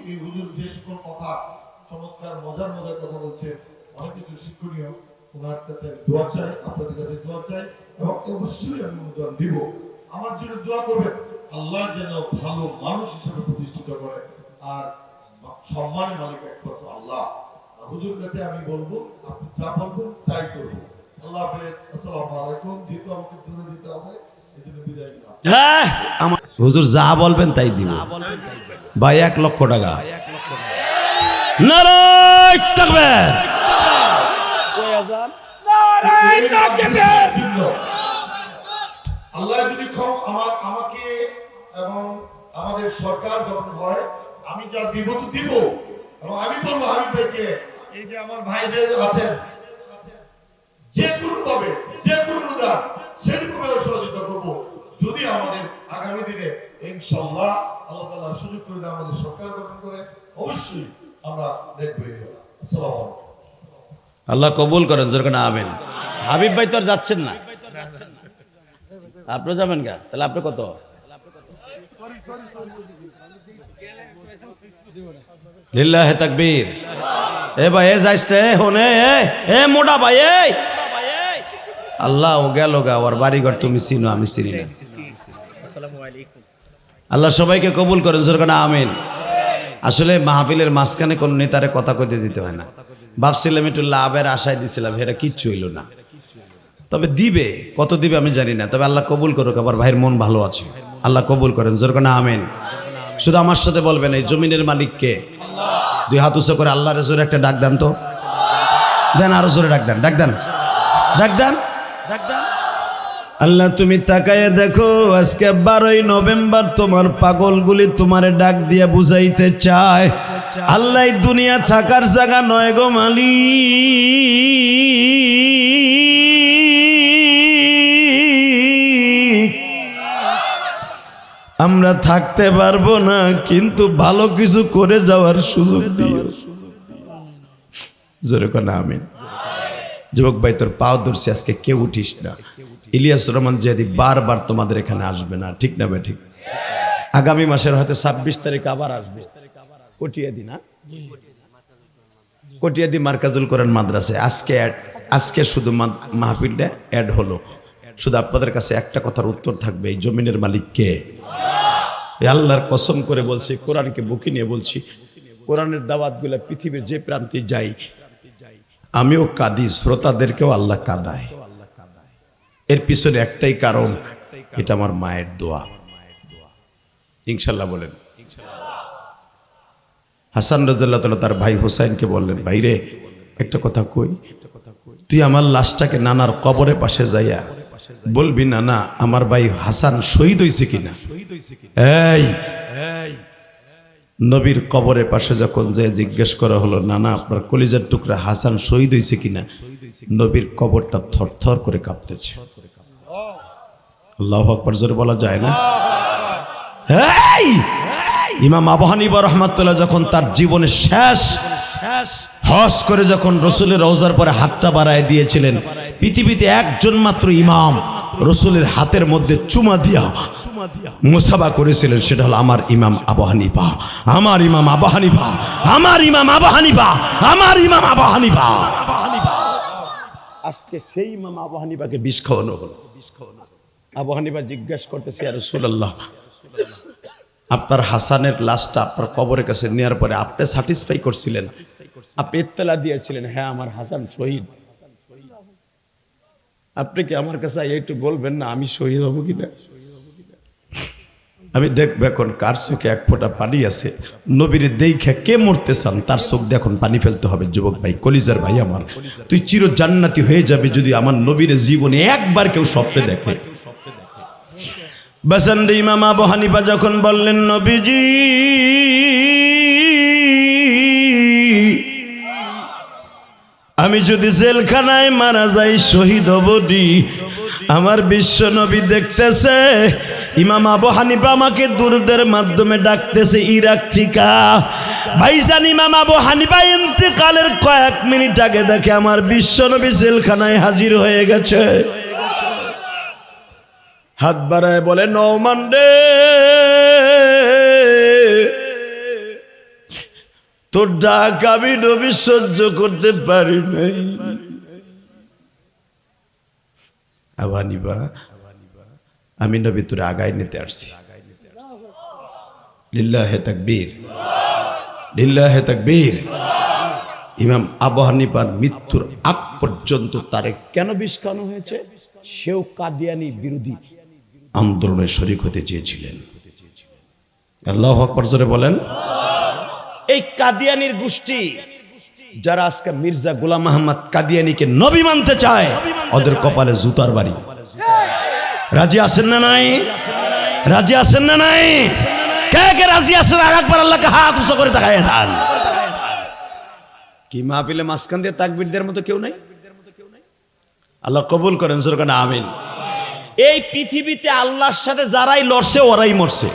এই হুজুর যে সকল কথা চমৎকার মজার কথা বলছে, অনেক কিছু শিক্ষণীয়, ওনার কাছে দোয়া চাই, আপনাদের কাছে দোয়া চাই, এবং অবশ্যই আমি অনুদান দিব। আমার জন্য দোয়া করবেন, আল্লাহ যেন ভালো মানুষ হিসেবে প্রতিষ্ঠিত করে, আর সম্মানের মালিক একমাত্র আল্লাহ। হুজুর কাছে আমি বলবো, আপনি যা বলবেন তাই করবো। আল্লাহ হাফেজ, আসসালামু আলাইকুম। যেহেতু আমাকে দূরে দিতে হবে, এই জন্য বিদায় নিলাম। হ্যাঁ, আমার হুজুর যা বলবেন তাই দিব ভাই। 1 লক্ষ টাকা। নারায়ে তাকবীর। আল্লাহ যদি আমাকে এবং আমাদের সরকার যখন হয়, আমি যা দিব তো দিব, এবং আমি বলবো আমি ভাইকে, এই যে আমার ভাইদের আছেন, যে কোনো ভাবে যে কোনো অনুদান সেরকম সহযোগিতা করবো, যদি আমাদের আগামী দিনে ইনশাআল্লাহ আল্লাহ তাআলা সুযোগ করে দেয়, আমাদের সরকার গঠন করে, অবশ্যই আমরা দেখবো। আসসালামু আলাইকুম। আল্লাহ কবুল করেন, যেরকম আমিন। হাবিব ভাই তো আর যাচ্ছেন না, আপনি যাবেন গা? তাহলে আপনি কত? লিল্লাহি তাকবীর। এ ভাই এ যাইছে হোনে, এ মোটা ভাই, এই আল্লাহ ও গেল গা, ওর বাড়িঘর তুমি চিনো, আমি চিনি না। আল্লাহ সবাইকে কবুল করেন, যেরকম আমিন। আসলে মাহফিলের মাঝখানে কোন নেতারে কথা কইতে দিতে হয় না। ভাবছিলাম একটু লাভের আশায় দিছিলাম, এটা কিচ্ছু হইল না। তবে দিবে, কত দিবে আমি জানি না, তবে আল্লাহ কবুল করুক। আমার ভাইয়ের মন ভালো আছে, আল্লাহ কবুল করেন, যেরকম আমিন। শুধু আমার সাথে বলবেন, এই জমিনের মালিককে 2 হাত উঁচু করে আল্লাহর জোরে একটা ডাক দেন তো। দেন, আরো জোরে ডাক দেন, ডাক দেন, ডাক দেন, ডাক দেন। আল্লাহ তুমি তাকায় দেখো, আজকে 12ই নভেম্বর তোমার পাগলগুলি তোমারে ডাক দিয়ে বুঝাইতে চায়, আল্লাহ দুনিয়া থাকার জায়গা নয় গো মালিক। আমরা থাকতে পারবো না, কিন্তু ভালো কিছু করে যাওয়ার সুযোগ দিও। যেরকম আমিন। যুবক ভাই তোর পাও ধরছি, আজকে কেউ উঠিস না। ইলিয়াস রহমান জিহাদি বারবার তোমাদের এখানে আসবে না, ঠিক না ভাই? ঠিক। আগামী মাসের হয়তো 26 তারিখ আবার আসবে, কটিয়া দিন। কটিয়াদি মার্কাজুল কোরআন মাদ্রাসায় আজকে শুধু মাহফিলটা অ্যাড হলো। শুধু আপনাদের কাছে একটা কথার উত্তর থাকবে, এই জমিনের মালিক কে? আল্লাহর কসম করে বলছি, কোরআনকে বুকে নিয়ে বলছি, কোরআনের দাওয়াতগুলো পৃথিবীর যে প্রান্তে যাই আমিও কাঁদি, শ্রোতাদেরকেও আল্লাহ কাঁদায়। এর পিছনে একটাই কারণ, এটা আমার মায়ের দোয়া। ইনশাল্লাহ বলেন। হাসান রাদিয়াল্লাহু তাআলা তার ভাই হুসাইনকে বললেন, ভাইরে একটা কথা কই, তুই আমার লাশটাকে নানার কবরের পাশে যাইয়া বলবি, নানা আমার ভাই হাসান শহীদ হয়েছে কিনা। এই নবীর কবরের পাশে যখন যে জিজ্ঞেস করা হলো, নানা আপনার কলিজার টুকরা হাসান শহীদ হয়েছে কিনা, নবীর কবরটা থরথর করে কাঁপতেছে। আল্লাহু আকবার জোরে বলা যায় না? ইমাম আবু হানিফা রাহমাতুল্লাহ যখন তার জীবনের শেষ হজ করে যখন রসুলের রওজার পরে হাতটা বাড়ায় দিয়েছিলেন, পৃথিবীতে একজন মাত্র ইমাম রসুলের হাতের মধ্যে চুমা দিয়া মুসাফা করেছিলেন, সেটা হলো আমার ইমাম আবু হানিফা, আমার ইমাম আবু হানিফা, আমার ইমাম আবু হানিফা, আমার ইমাম আবু হানিফা। আজকে সেই ইমাম আবু হানিফাকে বিষ খাওয়ানো হলো। আবু হানিফা জিজ্ঞেস করতেছে, ইয়া রাসূলুল্লাহ, আপনার হাসানের লাশটা আপনার কবরের কাছে নেওয়ার পরে আপনি স্যাটিসফাই করছিলেন, আপনি ইত্তেলা দিয়েছিলেন, হ্যাঁ আমার হাসান শহীদ। আপনি কি আমার কাছে একটু বলবেন না আমি শহীদ হব কিনা? আমি দেখবো এখন কার চোখে এক ফোঁটা পানি আছে। নবীর দেখে কে মরতে চান তার চোখ দিয়ে এখন পানি ফেলতে হবে। যুবক ভাই, কলিজার ভাই আমার, তুই চির জান্নাতি হয়ে যাবে যদি আমার নবীর জীবনে একবার কেউ স্বপ্নে দেখে। বাসান্ডে ইমাম আবু হানিফা যখন বললেন, নবীজি আমি যদি জেলখানায় মারা যাই শহীদ হবনি, আমার বিশ্ব নবী দেখতেছে। ইমাম আবু হানিফা আমাকে দুরুদের মাধ্যমে ডাকতেছে ইরাক থিকা। ভাইজান ইমাম আবু হানিফা ইন্তেকালের কয়েক মিনিট আগে দেখে আমার বিশ্ব নবী জেলখানায় হাজির হয়ে গেছে। হাত বাড়ায় বলে, নওমান রে, তোর ডাক আমি নবী সহ্য করতে পারি নাই। আবু হানিফা, আমি নবী তোরে আগায় নিতে আসছি। লিল্লাহে তাকবীর, লিল্লাহে তাকবীর। ইমাম আবু হানিফার মৃত্যুর আগ পর্যন্ত তারে কেন বিষ খাওয়ানো হয়েছে? সেও কাদিয়ানি বিরোধী আন্দোলনে শরীক হতে চেয়েছিলেন। আল্লাহু আকবার জোরে বলেন। এই কাদিয়ানির গোষ্ঠী যারা আজকে মির্জা গোলাম আহমদ কাদিয়ানিকে নবী মানতে চায়, ওদের কপালে জুতার বাড়ি। রাজি আছেন না নাই? রাজি আছেন না নাই? কে কে রাজি আছেন? আর একবার আল্লাহকে হাত উঁচু করে তাকায় দেন। কি মাহফিলে মাঝখান দিয়ে তাকবীর দেওয়ার মতো কেউ নাই? আল্লাহ কবুল করেন, জোরে বলেন আমিন। এই পৃথিবীতে আল্লাহর সাথে যারাই লড়ছে ওরাই মরছে।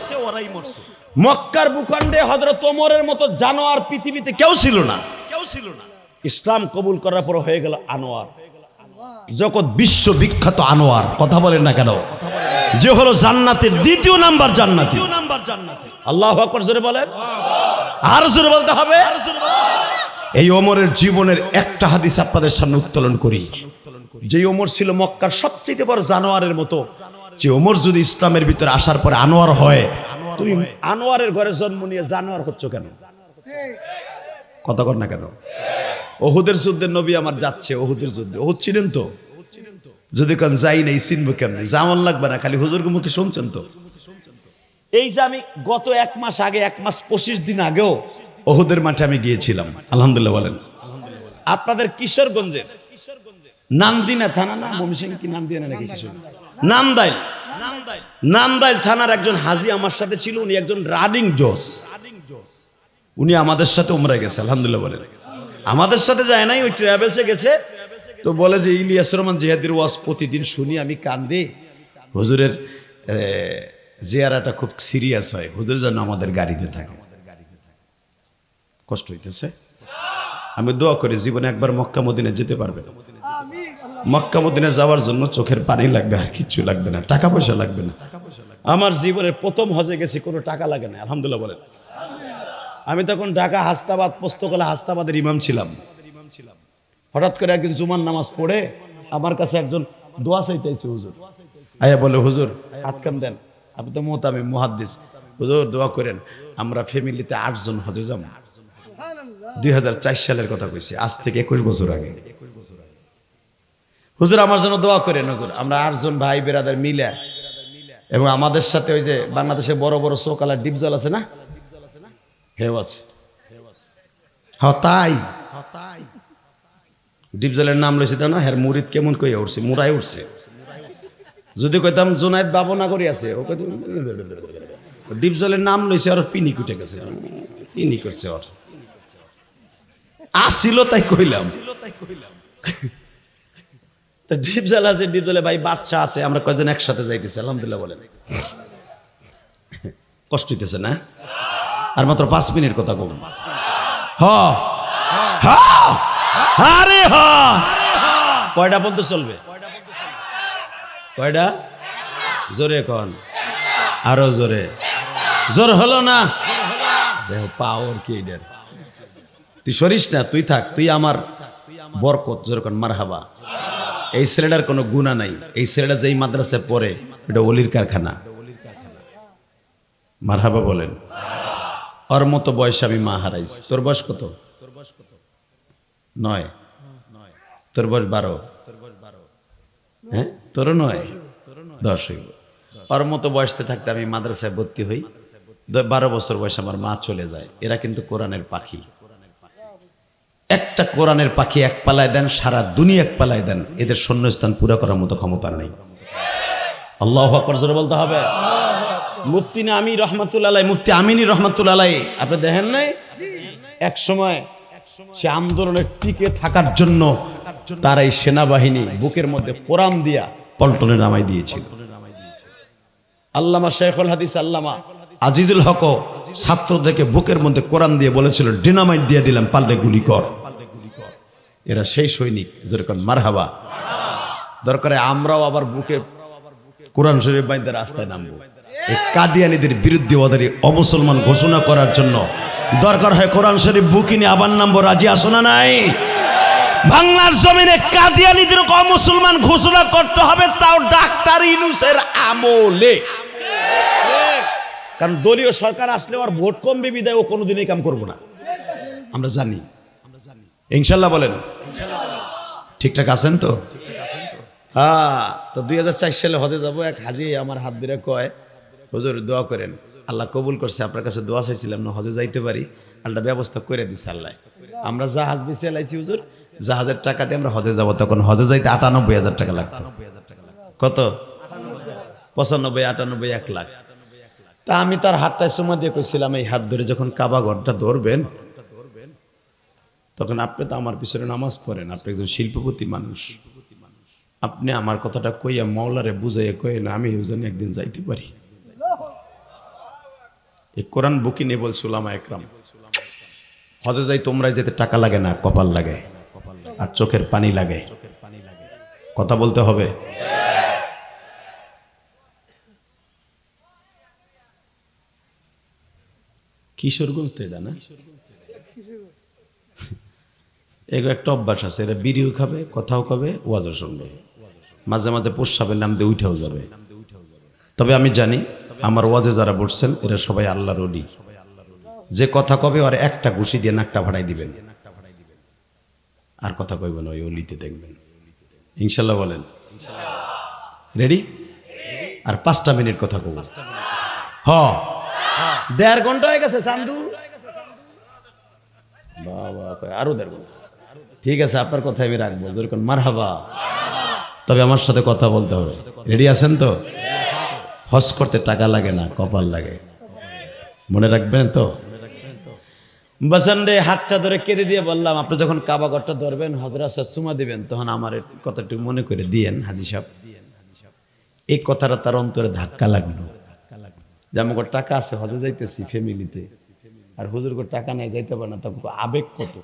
মক্কার ভূখণ্ডে হযরত ওমরের মতো জানোয়ার পৃথিবীতে কেউ ছিল না। ইসলাম কবুল করার পর হয়ে গেল আনোয়ার, জগৎ বিশ্ব বিখ্যাত আনোয়ার। কথা বলেন না কেন? যে হলো জান্নাতের দ্বিতীয় নাম্বার জান্নাতি। আল্লাহু আকবার জোরে বলেন, আর জোরে বলতে হবে। এই ওমরের জীবনের একটা হাদিস আপনাদের সামনে উত্তোলন করি। যে ওমর ছিল মক্কার সবচেয়ে বড় জানোয়ারের মতো, যে ওমর যদি ইসলামের ভিতরে আসার পরে আনোয়ার হয়, তুমি আনোয়ারের ঘরে জন্ম নিয়ে জানোয়ার হচ্ছ কেন? কথা কর না কেন? ওহুদের যুদ্ধে নবী আমার যাচ্ছে, ওহুদের যুদ্ধে। ওহুদ চিনেন তো? যদি কারণ যাই নাই চিনবো কেমনি? জামান লাগবে না, খালি হুজুর মুখে শুনছেন তো। এই যে আমি গত 1 মাস আগে, 1 মাস 25 দিন আগেও ওহুদের মাঠে আমি গিয়েছিলাম। আলহামদুলিল্লাহ বলেন। আপনাদের কিশোরগঞ্জের নান্দিনা থানা না ময়মনসিংহ কি নান্দিনা নাকি কিশোর নামদাইল, নামদাইল থানার একজন হাজী আমার সাথে ছিল। উনি একজন রানিং জজ। উনি আমাদের সাথে উমরা গেছে। আলহামদুলিল্লাহ বলেন। আমাদের সাথে যায় নাই, ওই ট্রাভেলসে গেছে। তো বলে যে ইলিয়াস রহমান জিহাদির ওয়াজ প্রতিদিন শুনি, আমি কান্দে। হুজুরের জিয়ারাটা খুব সিরিয়াস হয়, হুজুর যেন আমাদের গাড়িতে থাকে। কষ্ট হইতেছে। আমি দোয়া করি জীবনে একবার মক্কা মদিনা যেতে পারবে। মক্কা মদিনা যাওয়ার জন্য চোখের পানি লাগবে, আর কিচ্ছু লাগবে না, টাকা পয়সা লাগবে না। আমার জীবনের প্রথম হজে গেছি, কোনো টাকা লাগে না। আলহামদুলিল্লাহ বলেন। আমি তখন ঢাকা হাস্তাবাদ পোস্তকলা হাস্তাবাদের ইমাম ছিলাম। হঠাৎ করে একদিন জুমার নামাজ পড়ে আমার কাছে একজন দোয়া চাইতেছে হুজুর, আয়া বলে হুজুর হাত কান দেন, আপনি তো মুহতামিম মুহাদ্দিস, হুজুর দোয়া করেন, আমরা ফ্যামিলিতে 8 জন হজে যাব। 2004 সালের কথা কইছি, আজ থেকে 21 বছর আগে। হুজুর আমার জন্য দোয়া করেন হুজুর, আমরা 8 জন ভাই বেরাদার মিলে, এবং আমাদের সাথে ওই যে বাংলাদেশে বড় বড় চোকালা ডিপজল আছে না, হেও আছে। হ্যাঁ তাই ডিপজলের নাম লইছে তা না, হ্যাঁ মুরিদ কেমন কইয়া উঠছে, মুরাই উঠছে। যদি কইতাম জোনায়েদ বাবনাগরী আছে, ও কইতো ডিপজলের নাম লইছে আর পিনি কুটে গেছে, পিনি করছে ওর আসিল তাই কইলাম। তো ডিপজল আছে, ডিপজলে ভাই বাচ্চা আছে, আমরা কয়জন একসাথে যাইতেছি, আলহামদুলিল্লাহ বলেন। কষ্ট হইতেছে না? আর মাত্র 5 মিনিট কথা কব। আরে কয়টা পর্যন্ত চলবে? কয়টা? জোরে কন, আরো জোরে। জোর হলো না? দেখো পাওয়ার কি এটার। তুই সরিস না, তুই থাক, তুই আমার বরকত। জোরে কন মারহাবা। এই ছেলেটার কোনো গুনাহ নাই, এই ছেলেটা যেই মাদ্রাসায় পড়ে এটা ওলির কারখানা। মারহাবা বলেন। ওর মতো বয়স আমি মা হারাইছি। তোর বয়স কত? 9। তোর বয়স 12। হ্যাঁ তোর 9, 10 হইব। ওর মতো বয়সে থাকতে আমি মাদ্রাসায় ভর্তি হই, 12 বছর বয়সে আমার মা চলে যায়। এরা কিন্তু কোরআনের পাখি। একটা কোরআনের পাখি এক পালায় দেন, সারা দুনিয়া এক পালায় দেন, এদের শূন্যস্থান পুরো করার মতো ক্ষমতা নেই। আল্লাহু আকবার জোরে বলতে হবে। মুফতি না আমি রহমাতুল্লাহ আলাইহি, মুফতি আমিনী রহমাতুল্লাহ আলাইহি, আপনি দেখেন নাই এক সময় সে আন্দোলনের টিকে থাকার জন্য তার এই সেনাবাহিনী বুকের মধ্যে কোরআন দিয়া পল্টনে নামাই দিয়েছিল। আল্লামা শেখুল হাদিস আল্লামা আজিজুল হক ছাত্রদেরকে বুকের মধ্যে কোরআন দিয়ে বলেছিল, ডিনামাইট দিয়ে দিলাম, পাল্টে গুলি কর। এরা সেই সৈনিক, যেরকম মারহাবা। দরকারে আমরাও আবার বুকে কোরআন শরীফ বাইন্দা রাস্তায় নামবো, এই কাদিয়ানীদের বিরুদ্ধে ওদের অমুসলমান ঘোষণা করার জন্য। দরকার হয় কোরআন শরীফ বুকি নিয়ে আবার নামবো। রাজি আসো না নাই? বাংলার জমিনে কাদিয়ানীদের অমুসলমান ঘোষণা করতে হবে, তাও ডাক্তার ইউনূসের আমলে। কারণ দলীয় সরকার আসলে আর ভোট কমবে বিদায় ও কোনোদিনই কাম করবো না, আমরা জানি। ইনশাল্লাহ বলেন। ঠিকঠাক আছেন তো? হ্যাঁ। তো 2004 সালে হজে যাবো। এক হাজি আমার হাত ধরে কয়, হুজুর দোয়া করেন, আল্লাহ কবুল করছে, আপনার কাছে দোয়া চাইছিলাম না হজে যাইতে পারি, আল্লাহ ব্যবস্থা করে দিচ্ছে আল্লাহ। আমরা জাহাজ বেঁচে এলাইছি হুজুর, জাহাজের টাকা দিয়ে আমরা হজে যাবো। তখন হজে যাইতে 98,000 টাকা লাগতো। কত? 95, 98, 1 লাখ। তা আমি তার হাতটায় চুমা দিয়ে কইছিলাম, এই হাত ধরে যখন কাবা ঘরটা ধরবেন, তখন আপনি তো আমার পিছনে নামাজ পড়েন, আপনি একজন শিল্পপতি মানুষ, আপনি আমার কথাটা কইয়া মাওলারে বুঝাইয়া কই না, আমি ওই জন্য একদিন যাইতে পারি। এই কোরআন বুকি নিয়ে বলছে উলামা একরাম, হজে যাই তোমরাই যেতে টাকা লাগে না, কপাল লাগে আর চোখের পানি লাগে। কথা বলতে হবে। কিশোরগঞ্জ তো এটা না, এগো একটা অভ্যাস আছে, এরা বিড়িও খাবে, কথাও কবে, ওয়াজও শুনবে, মাঝে মাঝে প্রস্রাবের নাম দিয়ে উঠেও যাবে। তবে আমি জানি আমার ওয়াজে যারা বসছেন এরা সবাই আল্লাহর ওলি। যে কথা কবে আর একটা ঘুষি দিয়ে নাকটা ভাড়াই দিবেন, আর কথা কইবেন, ওই অলিতে দেখবেন ইনশাল্লাহ। বলেন রেডি? আর 5টা মিনিট কথা কব। 1.5 ঘন্টা হয়ে গেছে চান্দু বাবা, আরো 1.5 ঘন্টা। ঠিক আছে, আপনার কথা আমি রাখবো, যেরকম মারহাবা। তবে আমার সাথে কথা বলতে হবে। রেডি আছেন তো? হজ করতে টাকা লাগে না, কপাল লাগে, মনে রাখবেন তো? বাসান রে হাতটা ধরে কেঁদে দিয়ে বললাম, আপনি যখন কাবা ঘরটা ধরবেন, হজরত চুমা দিবেন, তখন আমার কথাটুকু মনে করে দিয়েন হাজি সাহেব। এই কথাটা তার অন্তরে ধাক্কা লাগলো, যে আমার টাকা আছে, হজে যাইতেছি ফ্যামিলিতে, আর হুজুর টাকা নাই, যাইতে পারে না। তখন আবেগ কত।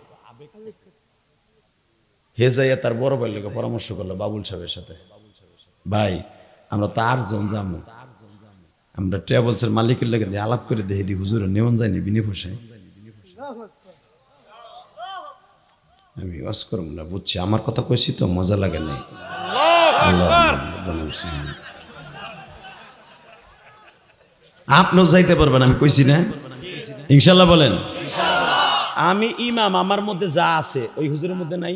হে যাইয়া তার বড় ভাইয়ের লোকে পরামর্শ করলো বাবুল সাহেবের সাথে, ভাই আমরা তো 8 জন যাবো, আমরা ট্রাভেলসের মালিকের লোকে দিয়ে আলাপ করে দেখি হুজুর নেমন যায়নি বিনি পয়সায়। আমি ওয়াজ করব না, বুঝছি, আমার কথা কইছি তো মজা লাগে নাই। আপনিও যাইতে পারবেন, আমি কইছি না, ইনশাল্লাহ বলেন। আমি ইমাম, আমার মধ্যে যা আছে ওই হুজুরের মধ্যে নাই,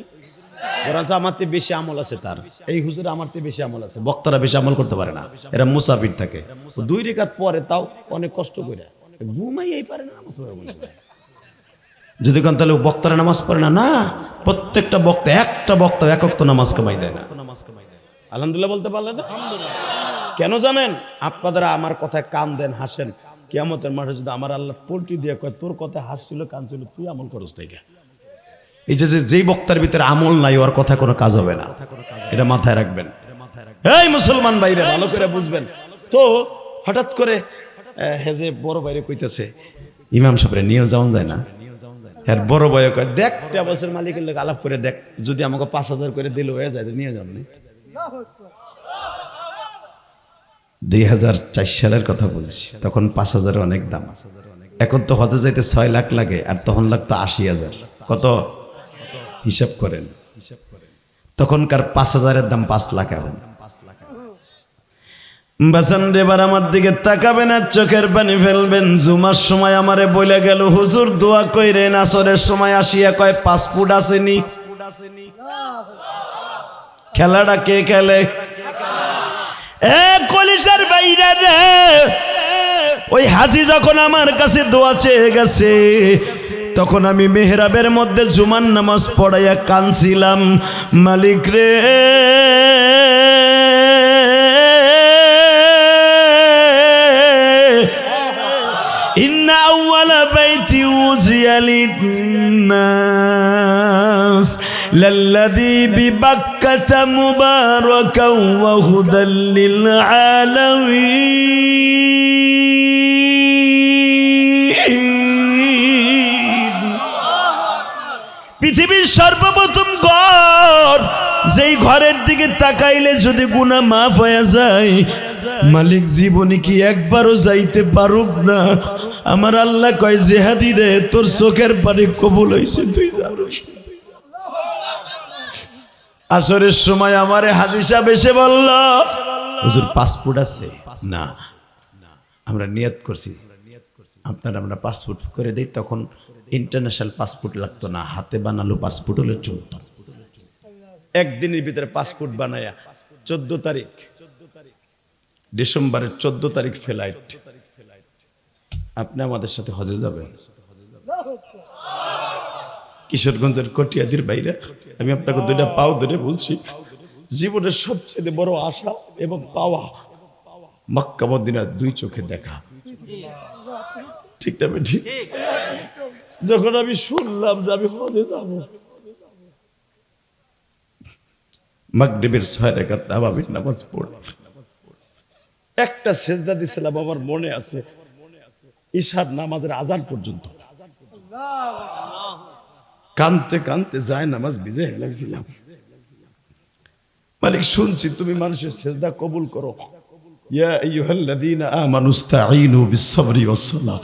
বরঞ্চ আমার থেকে বেশি আমল আছে তার। এই হুজুর আমার থেকে বেশি আমল আছে, বক্তারা বেশি আমল করতে পারে না, এরা মুসাফির থাকে। 2 রাকাত পরে তাও অনেক কষ্ট করে ঘুমাইয়াই পারে না নামাজ পড়ে বসে। যদি কোন তাহলে বক্তারা নামাজ পড়ে না, না, প্রত্যেকটা বক্তা, একটা বক্তা এক ওয়াক্ত নামাজ কামাই দেয় না। আলহামদুলিল্লাহ বলতে পারলেন না? কেন জানেন? আপনারা আমার কথায় কান দেন, হাসেন, কিয়ামতের মাঠে যদি আমার আল্লাহ পোল্ট্রি দিয়ে কয় তোর কথায় হাসছিল কানছিল, তুই আমল করস নাই কেন? এই যে যেই বক্তার ভিতরে আমল নাই, ওর কথা কোনো কাজ হবে না, এটা মাথায় রাখবেন। এই মুসলমান ভাইরা ভালো করে বুঝবেন তো। হঠাৎ করে হেজে বড় বাইরে কইতেছে ইমাম সাহেব নিয়ে যাওয়া যায় না, হ্যাঁ বড় ভাই কয় দেখ বছর মালিকের লোক আলাপ করে দেখ, যদি আমাকে 5,000 করে দিল হয়ে যায়, নিয়ে যান। 2004 সালের কথা বলছি, তখন 5,000 অনেক দাম। এখন তো হজে যাইতে 6 লাখ লাগে, আর তখন লাগতো 80,000। কত হিসাব করেন? তখনকার 5,000-এর দাম 5 লাখ। এখন বাসান এবার আমার দিকে তাকাবেন আর চোখের পানি ফেলবেন। জুমার সময় আমারে বলে গেল হুজুর দোয়া কইরেন, আসরের সময় আসিয়া কয় 5 ফুট আসেনি। খেলাটা কে খেলে? কলিজার বাইরা রে, ওই হাজি যখন আমার কাছে দোয়া চেয়ে গেছে, তখন আমি মেহরাবের মধ্যে জুমার নামাজ পড়াইয়া কানছিলাম, মালিক রে ইন্না আউয়ালা বাইতি উযিয়া লিন-নাস লাল্লাযী বিবাক্কাতা মুবারাকাও ওয়া হুদাল লিল আলামিন। পৃথিবীর সর্বপ্রথম ঘর, যেই ঘরের দিকে তাকাইলে যদি গুনাহ মাফ হয়ে যায়, মালিক জীবনে কি একবারও যাইতে পারুক না। আমার আল্লাহ কয় জেহাদি রে, তোর চোখের পানি কবুল হইছে, তুই জানিস। আসরের সময় আমারে হাজী সাহেব এসে বলল হুজুর 5 ফুট আছে না, আমরা নিয়ত করছি আপনার আমরা 5 ফুট করে দেই। তখন ইন্টারন্যাশনাল 5 ফুট লাগতো না, হাতে বানালো 5 ফুট হলে চলতো। একদিনের ভিতরে 5 ফুট বানায়া 14 তারিখ ডিসেম্বরের 14 তারিখ ফ্লাইট। আপনি আমাদের সাথে হজে যাবেন কিশোরগঞ্জের কটিয়াদির বাইরে। আমি আপনাকে 2টা পাও ধরে বলছি, জীবনের সবচেয়ে বড় আশা এবং পাওয়া মক্কা মদিনা 2 চোখে দেখা। ঠিক না? ঠিক। যখন আমি শুনলাম যে আমি হজে যাব, মাগরিবের 6 রাকাত তাওয়াবির নামাজ পড়ে একটা সেজদা দিছিলাম, আমার মনে আছে, ইশার নামাজের আজান পর্যন্ত কানতে কানতে যায় নামাজ ভিজে হেলাইছিলাম। মালিক শুনছি তুমি মানুষের সেজদা কবুল করো, ইয়া আইয়ুহাল্লাযীনা আমানুস্তাঈনু বিস-সাবরি ওয়াস-সালাহ।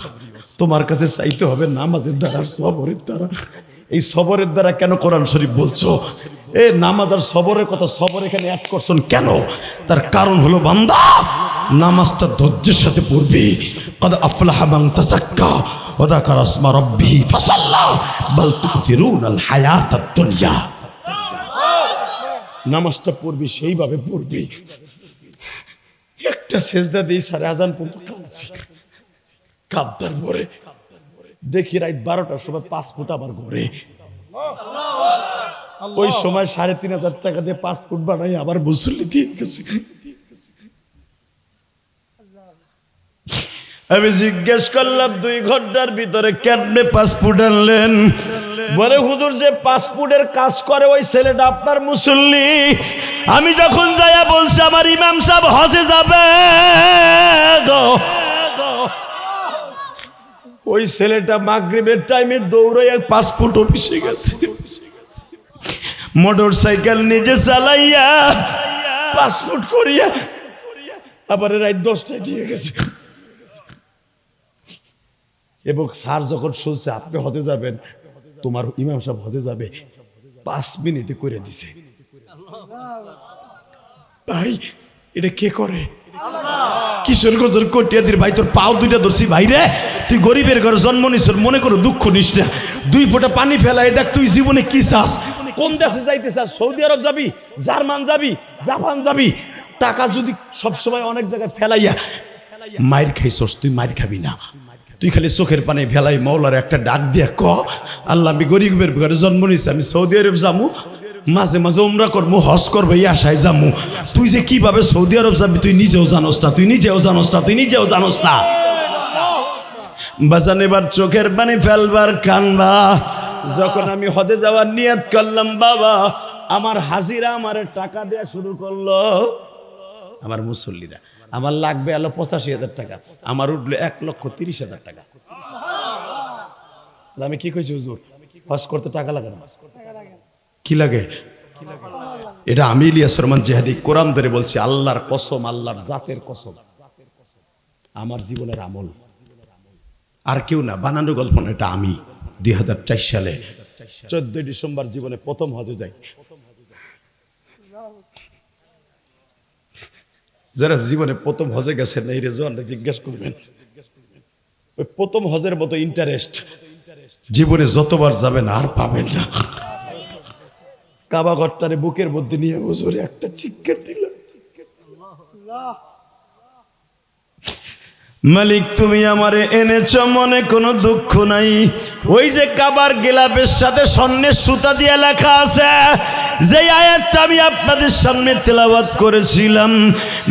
তোমার কাছে চাইতে হবে নামাজের দ্বারা, সবরের দ্বারা। এই সবরের দ্বারা কেন কোরআন শরীফ বলছো? এ নামাজ আর সবরের কথা, সবর এখানে অ্যাড করছেন কেন? তার কারণ হলো বান্দা নামাজটা ধৈর্যের সাথে পড়বি। قد أفلح من تزكى وذكر اسم ربه فصلى بل تؤثرون الحياة الدنيا। নামাজটা পড়বি সেইভাবে পড়বি। একটা সেজদা দিয়ে সারে আজান পর্যন্ত কাঁদছি, কাঁদার পরে দেখি রাত 12টার সময় 5 ফুট আবার ঘরে। ওই সময় 3,500 টাকা দিয়ে 5 ফুট বানাই আবার মুসল্লি দিয়ে গেছে। আমি জিজ্ঞেস করলাম 2 ঘন্টার ভিতরে কেমনে 5 ফুট আনলেন? বলে হুজুর যে 5 ফুটের কাজ করে ওই ছেলেটা আপনার মুসল্লি। আমি যখন যাইয়া বলছি আমার ইমাম সাহেব হজে যাবে, ওই ছেলেটা মাগরিবের টাইমে দৌড়াইয়া 5 ফুট অফিসে গেছে, মোটর সাইকেল নিজে চালাইয়া 5 ফুট করিয়া আবার রাত 10টায় দিয়ে গেছে। এবং স্যার যখন শুনছে আপনি হতে যাবেন, তোমার ইমাম সাহেব হতে যাবে, 5 মিনিটে করে দিছে। ভাই এটা কে করে? কিশোরগঞ্জের কটিয়াদির ভাই, তোর পাও দুইটা ধরছি ভাই রে, তুই গরিবের ঘরে জন্ম নিস, মনে করো দুঃখ নিস না, 2 ফোঁটা পানি ফেলাই দেখ তুই জীবনে কি চাস, কোন দেশে যাইতে চাস, সৌদি আরব যাবি, জার্মান যাবি, জাপান যাবি, টাকা যদি সবসময় অনেক জায়গায় ফেলাইয়া মায়ের খাইছস, তুই মায়ের খাবি না, তুই খালি চোখের পানি ফেলাই মৌলার একটা ডাক দিয়া ক, আল্লাহ আমি গরিবের ঘরে জন্ম নিছি, আমি সৌদি আরব যাবো, মাঝে মাঝে উমরা করবো, হজ করবো, এই আশায় যাবো। তুই যে কিভাবে সৌদি আরব যাবি তুই নিজেও জানোস না, তুই নিজেও জানোস না, তুই নিজেও জানোস না। বাজান এবার চোখের পানি ফেলবার কানবা। যখন আমি হদে যাওয়ার নিয়ত করলাম, বাবা আমার হাজিরা আমার টাকা দেয়া শুরু করলো, আমার মুসল্লিরা, আমার লাগবে আলো 85,000 টাকা, আমার উঠলো 1,30,000 টাকা। আমি কি কইছি হুজুর, হজ করতে টাকা লাগে না? কি লাগে? এটা আমি ইলিয়াস রহমান জিহাদি কোরআন ধরে বলছি, আল্লাহর কসম, আল্লাহর জাতের কসম, আমার জীবনের আমল, আর কেউ না, বানানো গল্প না, এটা আমি 2004 সালে 14 ডিসেম্বর জীবনে প্রথম হজে যাই। যারা জীবনে প্রথম হজে গেছেন এই রেজওয়ানরা জিজ্ঞেস করবেন, ওই প্রথম হজের মতো ইন্টারেস্ট জীবনে যতবার যাবেন আর পাবেন না। কাবা ঘরটারে বুকের মধ্যে নিয়ে হুজুর একটা চিৎকার দিল, মালিক তুমি আমারে এনেছ, মনে কোনো দুঃখ নাই। ওই যে কাবার গিলাফের সাথে স্বর্ণের সুতা দিয়ে লেখা আছে, যে আয়াতটা আমি আপনাদের সামনে তেলাওয়াত করেছিলাম,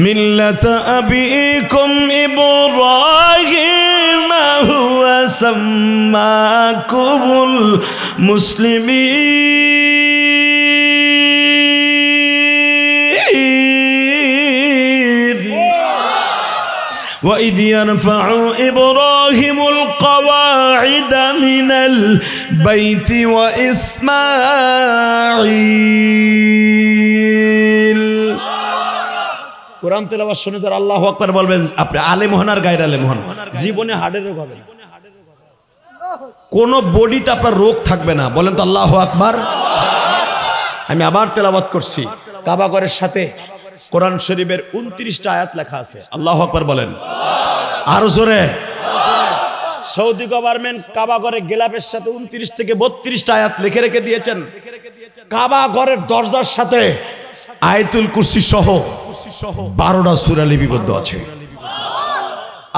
মিল্লাত আবিকুম ইব্রাহিম হুয়া সাম্মাকুমুল মুসলিমিন, وَإِذْ يَرْفَعُ إِبْرَاهِيمُ الْقَوَاعِدَ مِنَ الْبَيْتِ وَإِسْمَاعِيلَ। কোরআন তেলাওয়াত শুনে যারা আল্লাহু আকবার বলবেন, আপনি আলেম হন আর গায়র আলেম হন, জীবনে হার্টের রোগ হবে, কোন বডিতে আপনার রোগ থাকবে না। বলেন তো আল্লাহু আকবার। আমি আবার তেলাওয়াত করছি, কাবা ঘরের সাথে কোরআন শরীফের 29টা আয়াত লেখা আছে। আল্লাহু আকবার বলেন আরো জোরে। সৌদি গভর্নমেন্ট কাবা ঘরে গিলাফের সাথে 29 থেকে 32টা আয়াত লিখে রেখে দিয়েছেন। কাবা ঘরের দরজার সাথে আয়াতুল কুরসি সহ 12টা সূরা লিপিবদ্ধ আছে।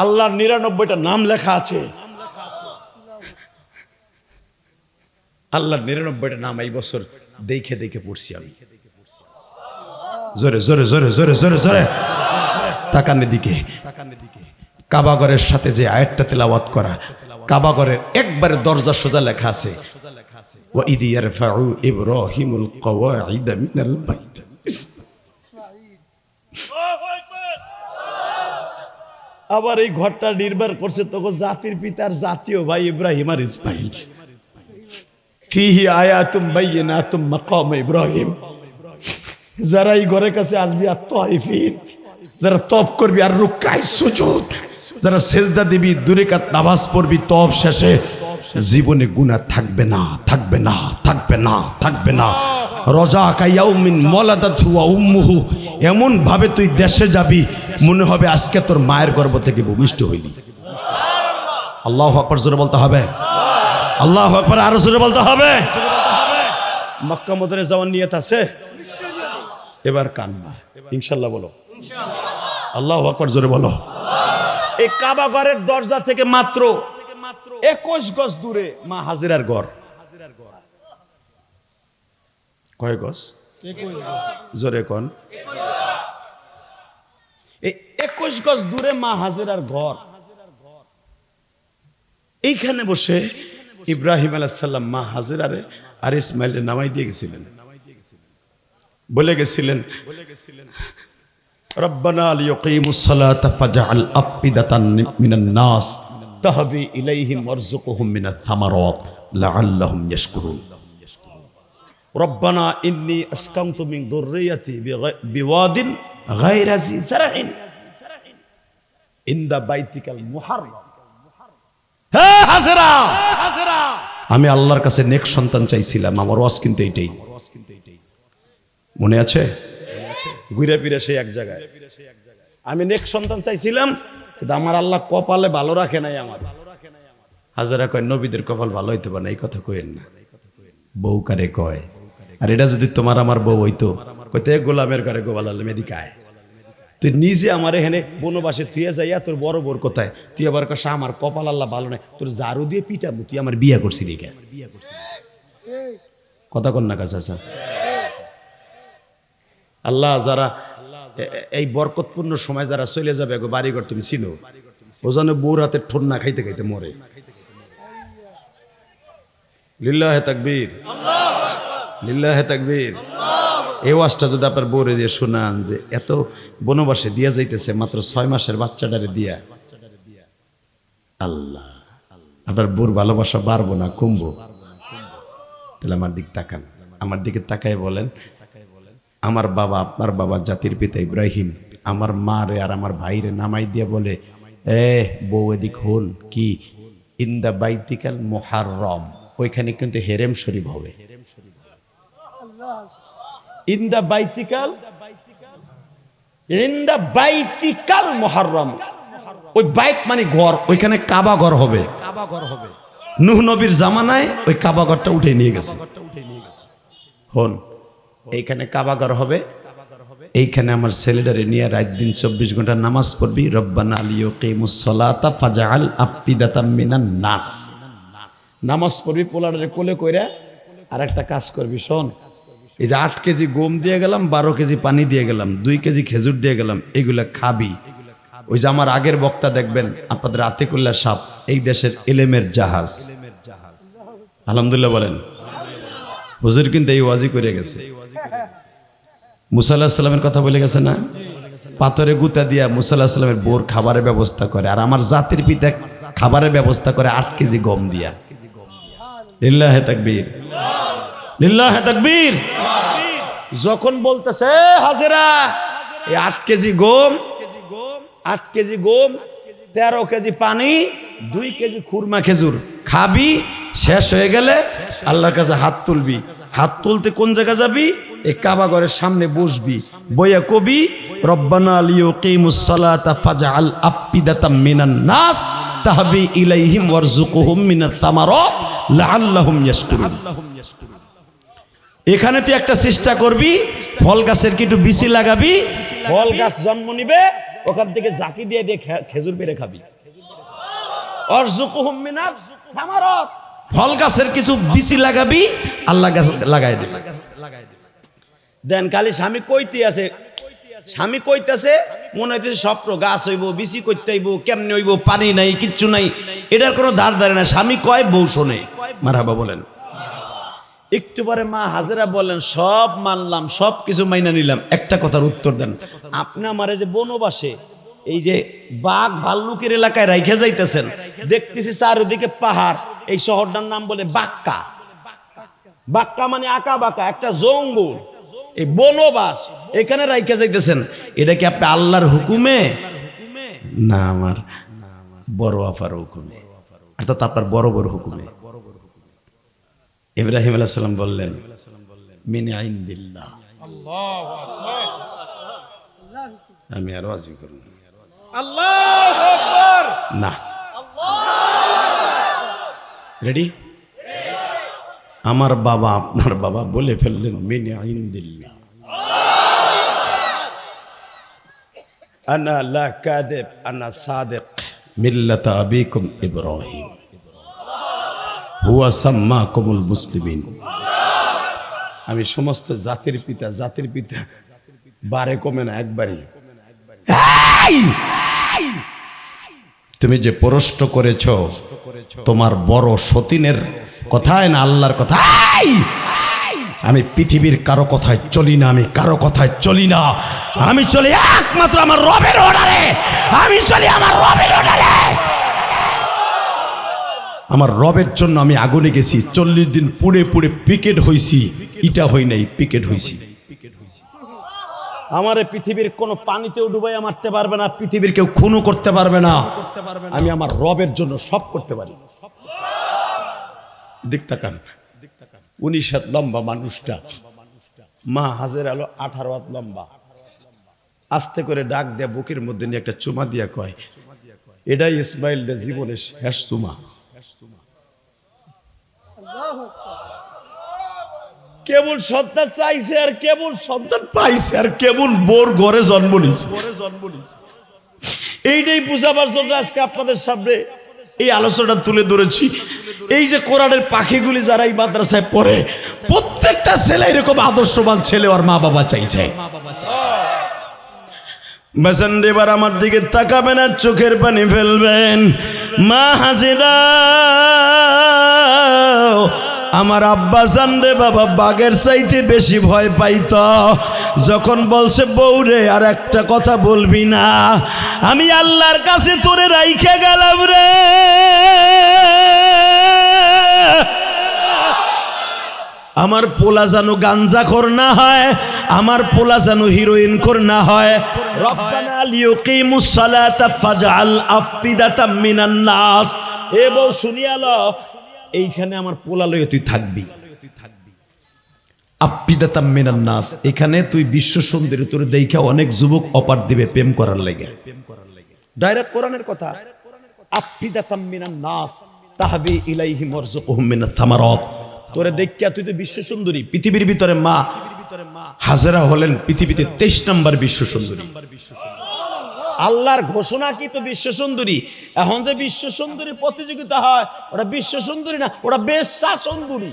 আল্লাহর 99টা নাম লেখা আছে। আল্লাহর 99টা নাম এই বছর দেখে দেখে পড়ছি আমি। জোরে জোরে জোরে জোরে জোরে জোরে তাকানের দিকে। কাবা ঘরের সাথে যে আয়াতটা তেলাওয়াত করা, কাবা ঘরের একবারে দরজা সোজা লেখা আছে, ওয়া ইদ ইয়ারফাউ ইব্রাহিমুল কওয়াইদা মিনাল বাইত। আবার এই ঘরটা নির্মাণ করছে তখন জাতির পিতার জাতীয় ভাই ইব্রাহিম আর ইসমাইল। ফিহি আয়াতুম বাইয়িনাতুম মাকাম ইব্রাহিম। যারা এই ঘরের কাছে আসবি আর তাইফিন, যারা তপ করবি আর রুকাই সুজুদ, যারা সেজদা দিবি, 2 রাকাত নামাজ পড়বি, তপ শেষে জীবনে গুনাহ থাকবে না, থাকবে না, থাকবে না, থাকবে না। রজা কায়াউমিন ওয়ালাদাতহু ওয়া উম্মুহু, এমন ভাবে তুই দেশে যাবি মনে হবে আজকে তোর মায়ের গর্ভ থেকে ভূমিষ্ঠ হইলি। আল্লাহু আকবার জোরে বলতে হবে, আল্লাহু আকবার আরো জোরে বলতে হবে। মক্কা মদিনা যাওয়ার নিয়ত আছে? এবার কানবা ইনশাআল্লাহ বলো, আল্লাহু আকবার জোরে বলো। এই কাবা ঘরের দরজা থেকে মাত্র 21 গজ দূরে মা হাজিরার ঘর। কয় গজ? জোরে কোন? এই 21 গজ দূরে মা হাজিরার ঘর। এইখানে বসে ইব্রাহিম আলাইহিস সালাম মা হাজিরারে আর ইসমাইলের নামাই দিয়ে গেছিলেন, বলে গেছিলেন রব্বানা লিয়াকিমুস সালাতা ফাজআল আফিদাতান মিনান নাস তাহবি ইলাইহিম ওয়ারযুকহুম মিনাস সামারাত লাআল্লাহুম ইয়াশকুরুন। রব্বানা ইন্নী আসকানতু মিন যুররিয়াতি বিওয়াদিন গায়রা জি জারইন ইনদা বাইতিকাল মুহাররাম। হে হাজরা, আমি আল্লাহর কাছে নেক সন্তান চাইছিলাম, আমার ওয়াজ কিন্তু এইটাই। মনে আছে? ঘুরে ফিরে সেই এক জায়গায়। আমি নেক্সট সন্তান চাইছিলাম, কিন্তু আমার আল্লাহ কপালে ভালো রাখে নাই আমার। হাজারা কয় নবীদের কপাল ভালো হইতে পারে না, এই কথা কইেন না। বউ কারে কয়? আর এটা যদি তোমার আমার বউ হইতো, কইতে গোলামের ঘরে গোবাল আল্লাহ মেদিকায়। তুই নিজে আমার এখানে বনবাসে থুয়ে যাইয়া তোর বড় বোর কোথায়, তুই আবার কষা আমার কপাল আল্লাহ ভালো নাই, তোর জারু দিয়ে পিটাবো, তুই আমার বিয়া করছিলি কেন? কথা কন না কাছে আল্লাহ যারা এই বরকতপূর্ণ সময় যারা চলে যাবে গো বাড়িঘর, তুমি চিনো, ও যেন বউর হাতে ঠোন্না খাইতে খাইতে মরে। লিল্লাহে তাকবীর, লিল্লাহে তাকবীর। এই ওয়াজটা যদি আপনার বউরে দিয়ে শোনান যে এত বনবাসে দিয়া যাইতেছে, মাত্র 6 মাসের বাচ্চাটারে দিয়া, আল্লাহ আপনার বউর ভালোবাসা বাড়বো না কমবো? তাহলে আমার দিক তাকান, আমার দিকে তাকায় বলেন, আমার বাবা আপনার বাবা জাতির পিতা ইব্রাহিম আমার মা রে আর আমার ভাইরে নামাই দিয়া বলে, বউ এদিক হন কি, ইন দা বাইতিকাল মুহাররম, ওইখানে কিন্তু হেরেম শরীফ হবে। ইন দা বাইতিকাল, ইন দা বাইতিকাল মুহাররম, ওই বাইত মানে ঘর, ওইখানে কাবা ঘর হবে। নূহ নবীর জামানায় ওই কাবা ঘরটা উঠে নিয়ে গেছে। হন, এইখানে কাবাঘর হবে, এইখানে আমার ছেলেটারে নিয়ে রাত দিন 24 ঘন্টা নামাজ পড়বি। রব্বানা লিয়ুকিমুস সালাতা ফাজআল আফিদাতাম মিনান নাস, নামাজ পড়বি পোলারে কোলে কইরা। আর একটা কাজ করবি, শোন, এই যে 8 কেজি গম দিয়ে গেলাম, 12 কেজি পানি দিয়ে গেলাম, 2 কেজি খেজুর দিয়ে গেলাম, এগুলা খাবি। ওই যে আমার আগের বক্তা দেখবেন আপনাদের আতিকুল্লাহ সাহেব, এই দেশের ইলমের জাহাজ, আলহামদুলিল্লাহ বলেন। হুজুর কিন্তু এই ওয়াজি করে গেছে, মুসা আলাইহিস সালামের কথা বলে গেছে না, পাথরে গুতা দিয়া মুসা আলাইহিস সালামের বোর খাবারের ব্যবস্থা করে, আর আমার জাতির পিতা খাবারের ব্যবস্থা করে 8 কেজি গম দিয়া। লিল্লাহে তাকবীর, লিল্লাহে তাকবীর। যখন বলতেছে হাজেরা, এই 8 কেজি গম, 8 কেজি গম, 13 কেজি পানি, 2 কেজি খুরমা খেজুর খাবি, শেষ হয়ে গেলে আল্লাহর কাছে হাত তুলবি। হাত তুলতে কোন জায়গা যাবি? এই কাবা ঘরের সামনে বসবি, বইয়া কবি রব্বানা লিয়ুকিমুস সালাতা ফাজআল আফিদাতাম মিনান নাস তাহবি ইলাইহিম ওয়ারযুকহুম মিনাত তামারাত লাআল্লাহুম ইয়াশকুরুন। এখানে তুই একটা চেষ্টা করবি, ফল গাছের কি একটু বিচি লাগাবি, ফল গাছ জন্ম নিবে, ওখান থেকে জাকি দিয়ে দিয়ে খেজুর পেরে খাবি। ওয়ারযুকহুম মিনাত তামারাত, ফল গাছের কিছু বিচি লাগাবি, আল্লাহ গাছ লাগাই দেবে। দেন খালি স্বামী কইতে আছে, স্বামী কইতেছে, মনে হইতেছে স্বপ্ন, গাছ হইব, বিচি করতে হইব, কেমনে হইব, পানি নাই, কিচ্ছু নাই, এটার কোনো ধার ধারে না। স্বামী কয়, বউ শোনে। মারহাবা বলেন। একটু পরে মা হাজেরা বলেন, সব মানলাম, সব কিছু মাইনা নিলাম, একটা কথার উত্তর দেন। আপনি আমারে যে বনবাসে এই যে বাঘ ভাল্লুকের এলাকায় রাইখে যাইতেছেন, দেখতেছি চারিদিকে পাহাড়, এই শহরটার নাম বলে বাক্কা। বাক্কা মানে আঁকা বাঁকা একটা জঙ্গল, এই বনবাস, এখানে রাইখে যাইতেছেন, এটা কি আপনি আল্লাহর হুকুমে না আমার বড় আপার হুকুমে, অর্থাৎ আপনার বড় বড় হুকুমে? ইব্রাহিম আলাইহিস সালাম বললেন, মিন ইনদিল্লাহ। আমি আর ওয়াজি করব আল্লাহু আকবার না। রেডি? আমার বাবা আপনার বাবা বলে ফেললেন মিন ইনদিল্লাহ। আনা লা কাযিব আনা সাদিক মিল্লাত আবিকুম ইব্রাহিম হুয়া সাম্মাকুমুল মুসলিমিন। আমি সমস্ত জাতির পিতা, জাতির পিতা বারে কমে না, একবারই। তুমি যে প্রশ্ন করেছ তোমার বড় সতীনের কথায় না আল্লাহর কথায়? আমি পৃথিবীর কারো কথায় চলি না, আমি কারো কথায় চলি না, আমি চলি একমাত্র আমার রবের অর্ডারে, আমি চলি আমার রবের অর্ডারে। আমার রবের জন্য আমি আগুনে গেছি, 40 দিন পুড়ে পুড়ে পিকেট হইছি, ইটা হই নাই, পিকেট হইছি। আমারে পৃথিবীর কোন পানিতেও ডুবাইয়া মারতে পারবে না, পৃথিবীর কেউ খুনও করতে পারবে না, আমি আমার রবের জন্য সব করতে পারি। দিক তাকান, 19 হাত লম্বা মানুষটা মা হাজের আলো 18 হাত লম্বা, আস্তে করে ডাক দেয়া বুকের মধ্যে নিয়ে একটা চুমা দিয়া কয়, এটাই ইসমাইলের জীবনের শেষ চুমা। কেবল সন্তান চাইছে আর কেবল সন্তান পাইছে আর কেবল বোর ঘরে জন্ম নিছে। এইটাই বুঝাবার জন্য আজকে আপনাদের সামনে এই আলোচনা তুলে ধরেছি। এই যে কোরআনের পাখিগুলি যারা এই মাদ্রাসায় পড়ে, প্রত্যেকটা ছেলে এরকম আদর্শবান ছেলে আর মা বাবা চাইছে। বেসন এবার আমার দিকে তাকাবেন আর চোখের পানি ফেলবেন। মা হাজিরা, আমার আব্বা জান রে বাবা বাঘের চাইতে বেশি ভয় পাইত যখন বলছে বউরে আর একটা কথা বলবি না, আমি আল্লাহর কাছে তোরে রাইখে গেলাম রে। আমার পোলা যেন গাঞ্জাখোর না হয়, আমার পোলা যেন হিরোইন খোর না হয়। রব্বানা লিয়ুকিমুস সালাতা ফাজআল আফিদাতাম মিনান নাস। এ বউ শুনিয়া ল, এইখানে আমার পোলা লয়ে তুই থাকবি। আফিদাতাম মিনান নাস, এখানে তুই বিশ্ব সুন্দরী, তোর দেখা অনেক যুবক অপার দিবে প্রেম করার লাগে। ডাইরেক্ট কোরআনের কথা। আফিদাতাম মিনান নাস তাহবি ইলাইহি মারযুকুহুম মিনাত থামারাত। তোরে দেখিয়া তুই তো বিশ্ব সুন্দরী। পৃথিবীর ভিতরে মা হাজেরা হলেন পৃথিবীতে 23 নম্বর বিশ্ব সুন্দরী। আল্লাহর ঘোষণা কি তো বিশ্ব সুন্দরী। এখন যে বিশ্ব সুন্দরী প্রতিযোগিতা হয়, ওরা বিশ্ব সুন্দরী না, ওরা বেশ্যা সুন্দরী।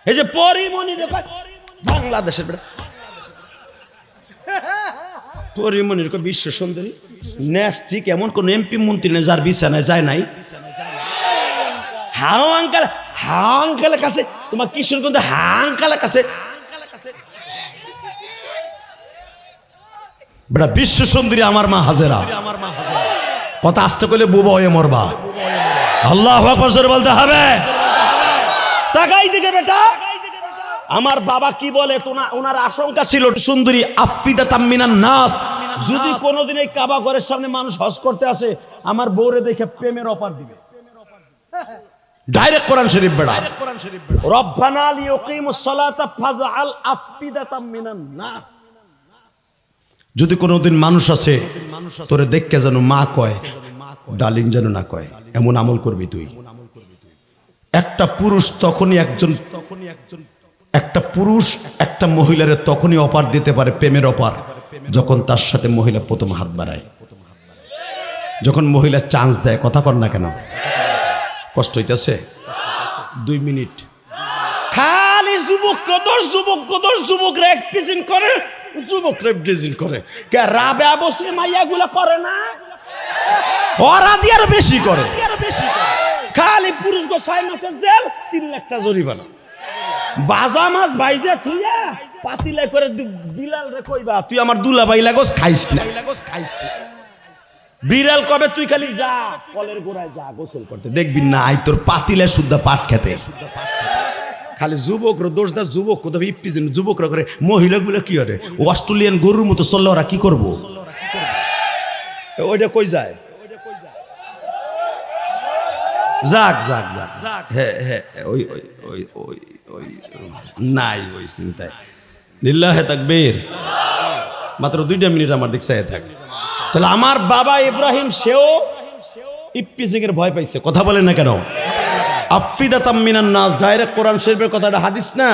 এই যে পরিমণি বাংলাদেশের পরিমণির বিশ্ব সুন্দরী ন্যাস্টিক, এমন কোন এমপি মন্ত্রী নেই যার বিছানায় যায় নাই। হাও আঙ্কাল, হাও আঙ্কালের কাছে, তোমার কিশোরগঞ্জ হাও আঙ্কালের কাছে বেটা বিশ্ব সুন্দরী আমার মা হাজেরা। কথা আসতে করলে বুবা হয়ে মরবা। আল্লাহু আকবার জোরে বলতে হবে। তাকাই দিকে বেটা, আমার বাবা কি বলে, ওনার আশঙ্কা ছিল সুন্দরী আফিদাতাম মিনান নাস, যদি কোনোদিন এই কাবা ঘরের সামনে মানুষ হজ করতে আসে, আমার বউরে দেখে প্রেমের অফার দিবে। ডাইরেক্ট কোরআন শরীফ বেড়া। রব্বানা লিয়ুকিমুস সালাতা ফাজআল আফিদাতাম মিনান নাস। যদি কোনোদিন মানুষ আছে তোরে দেখকে যেন মা কয়, ডার্লিং যেন না কয়, এমন আমল করবি তুই। একটা পুরুষ তখনই একটা পুরুষ একটা মহিলার তখনই অপার দিতে পারে, প্রেমের অপার, যখন তার সাথে মহিলা প্রথম হাত বাড়ায়, যখন মহিলা চান্স দেয়। কথা কর না কেন? কষ্ট হইতেছে? 2 মিনিট খালি যুবক যুবক রে প্রেজেন্ট করে, যুবক রে প্রেজেন্ট করে। কে রাবে বসে মাইয়াগুলা করে না, ওরা দিয়ে আরো বেশি করে। খালি পুরুষ গো 6 মাসের জেল, 3 লাখ টাকা জরিমানা। বাজা মাছ ভাইজা থুইয়া পাতিলা করে বিলাল রে কইবা, তুই আমার দুলা ভাই লাগোস, খাইস না। বিড়াল কবে তুই খালি যা কলের গোড়ায় যা গোসল করতে, দেখবি না আই তোর পাতিলে শুদ্ধ পাট খেতে। খালি যুবকরা দোষ দা, যুবক কোথাও ইপিজন যুবকরা করে, মহিলাগুলো কি করে অস্ট্রেলিয়ান গরুর মতো চললে ওরা কি করবো? ওইটা কই যায়? যাক যাক যাক, হ্যাঁ হ্যাঁ, ওই ওই ওই ওই ওই নাই ওই চিন্তায়। লিল্লাহে তাকবীর। মাত্র 2 মিনিট আমার দিক চাইয়ে থাক। তাহলে আমার বাবা ইব্রাহিম সেও ইপিজিং এর ভয় পাইছে। কথা বলেন না কেন? আফিদাতাম মিনান নাস, ডাইরেক্ট কোরআন শরীফের কথা, এটা হাদিস না।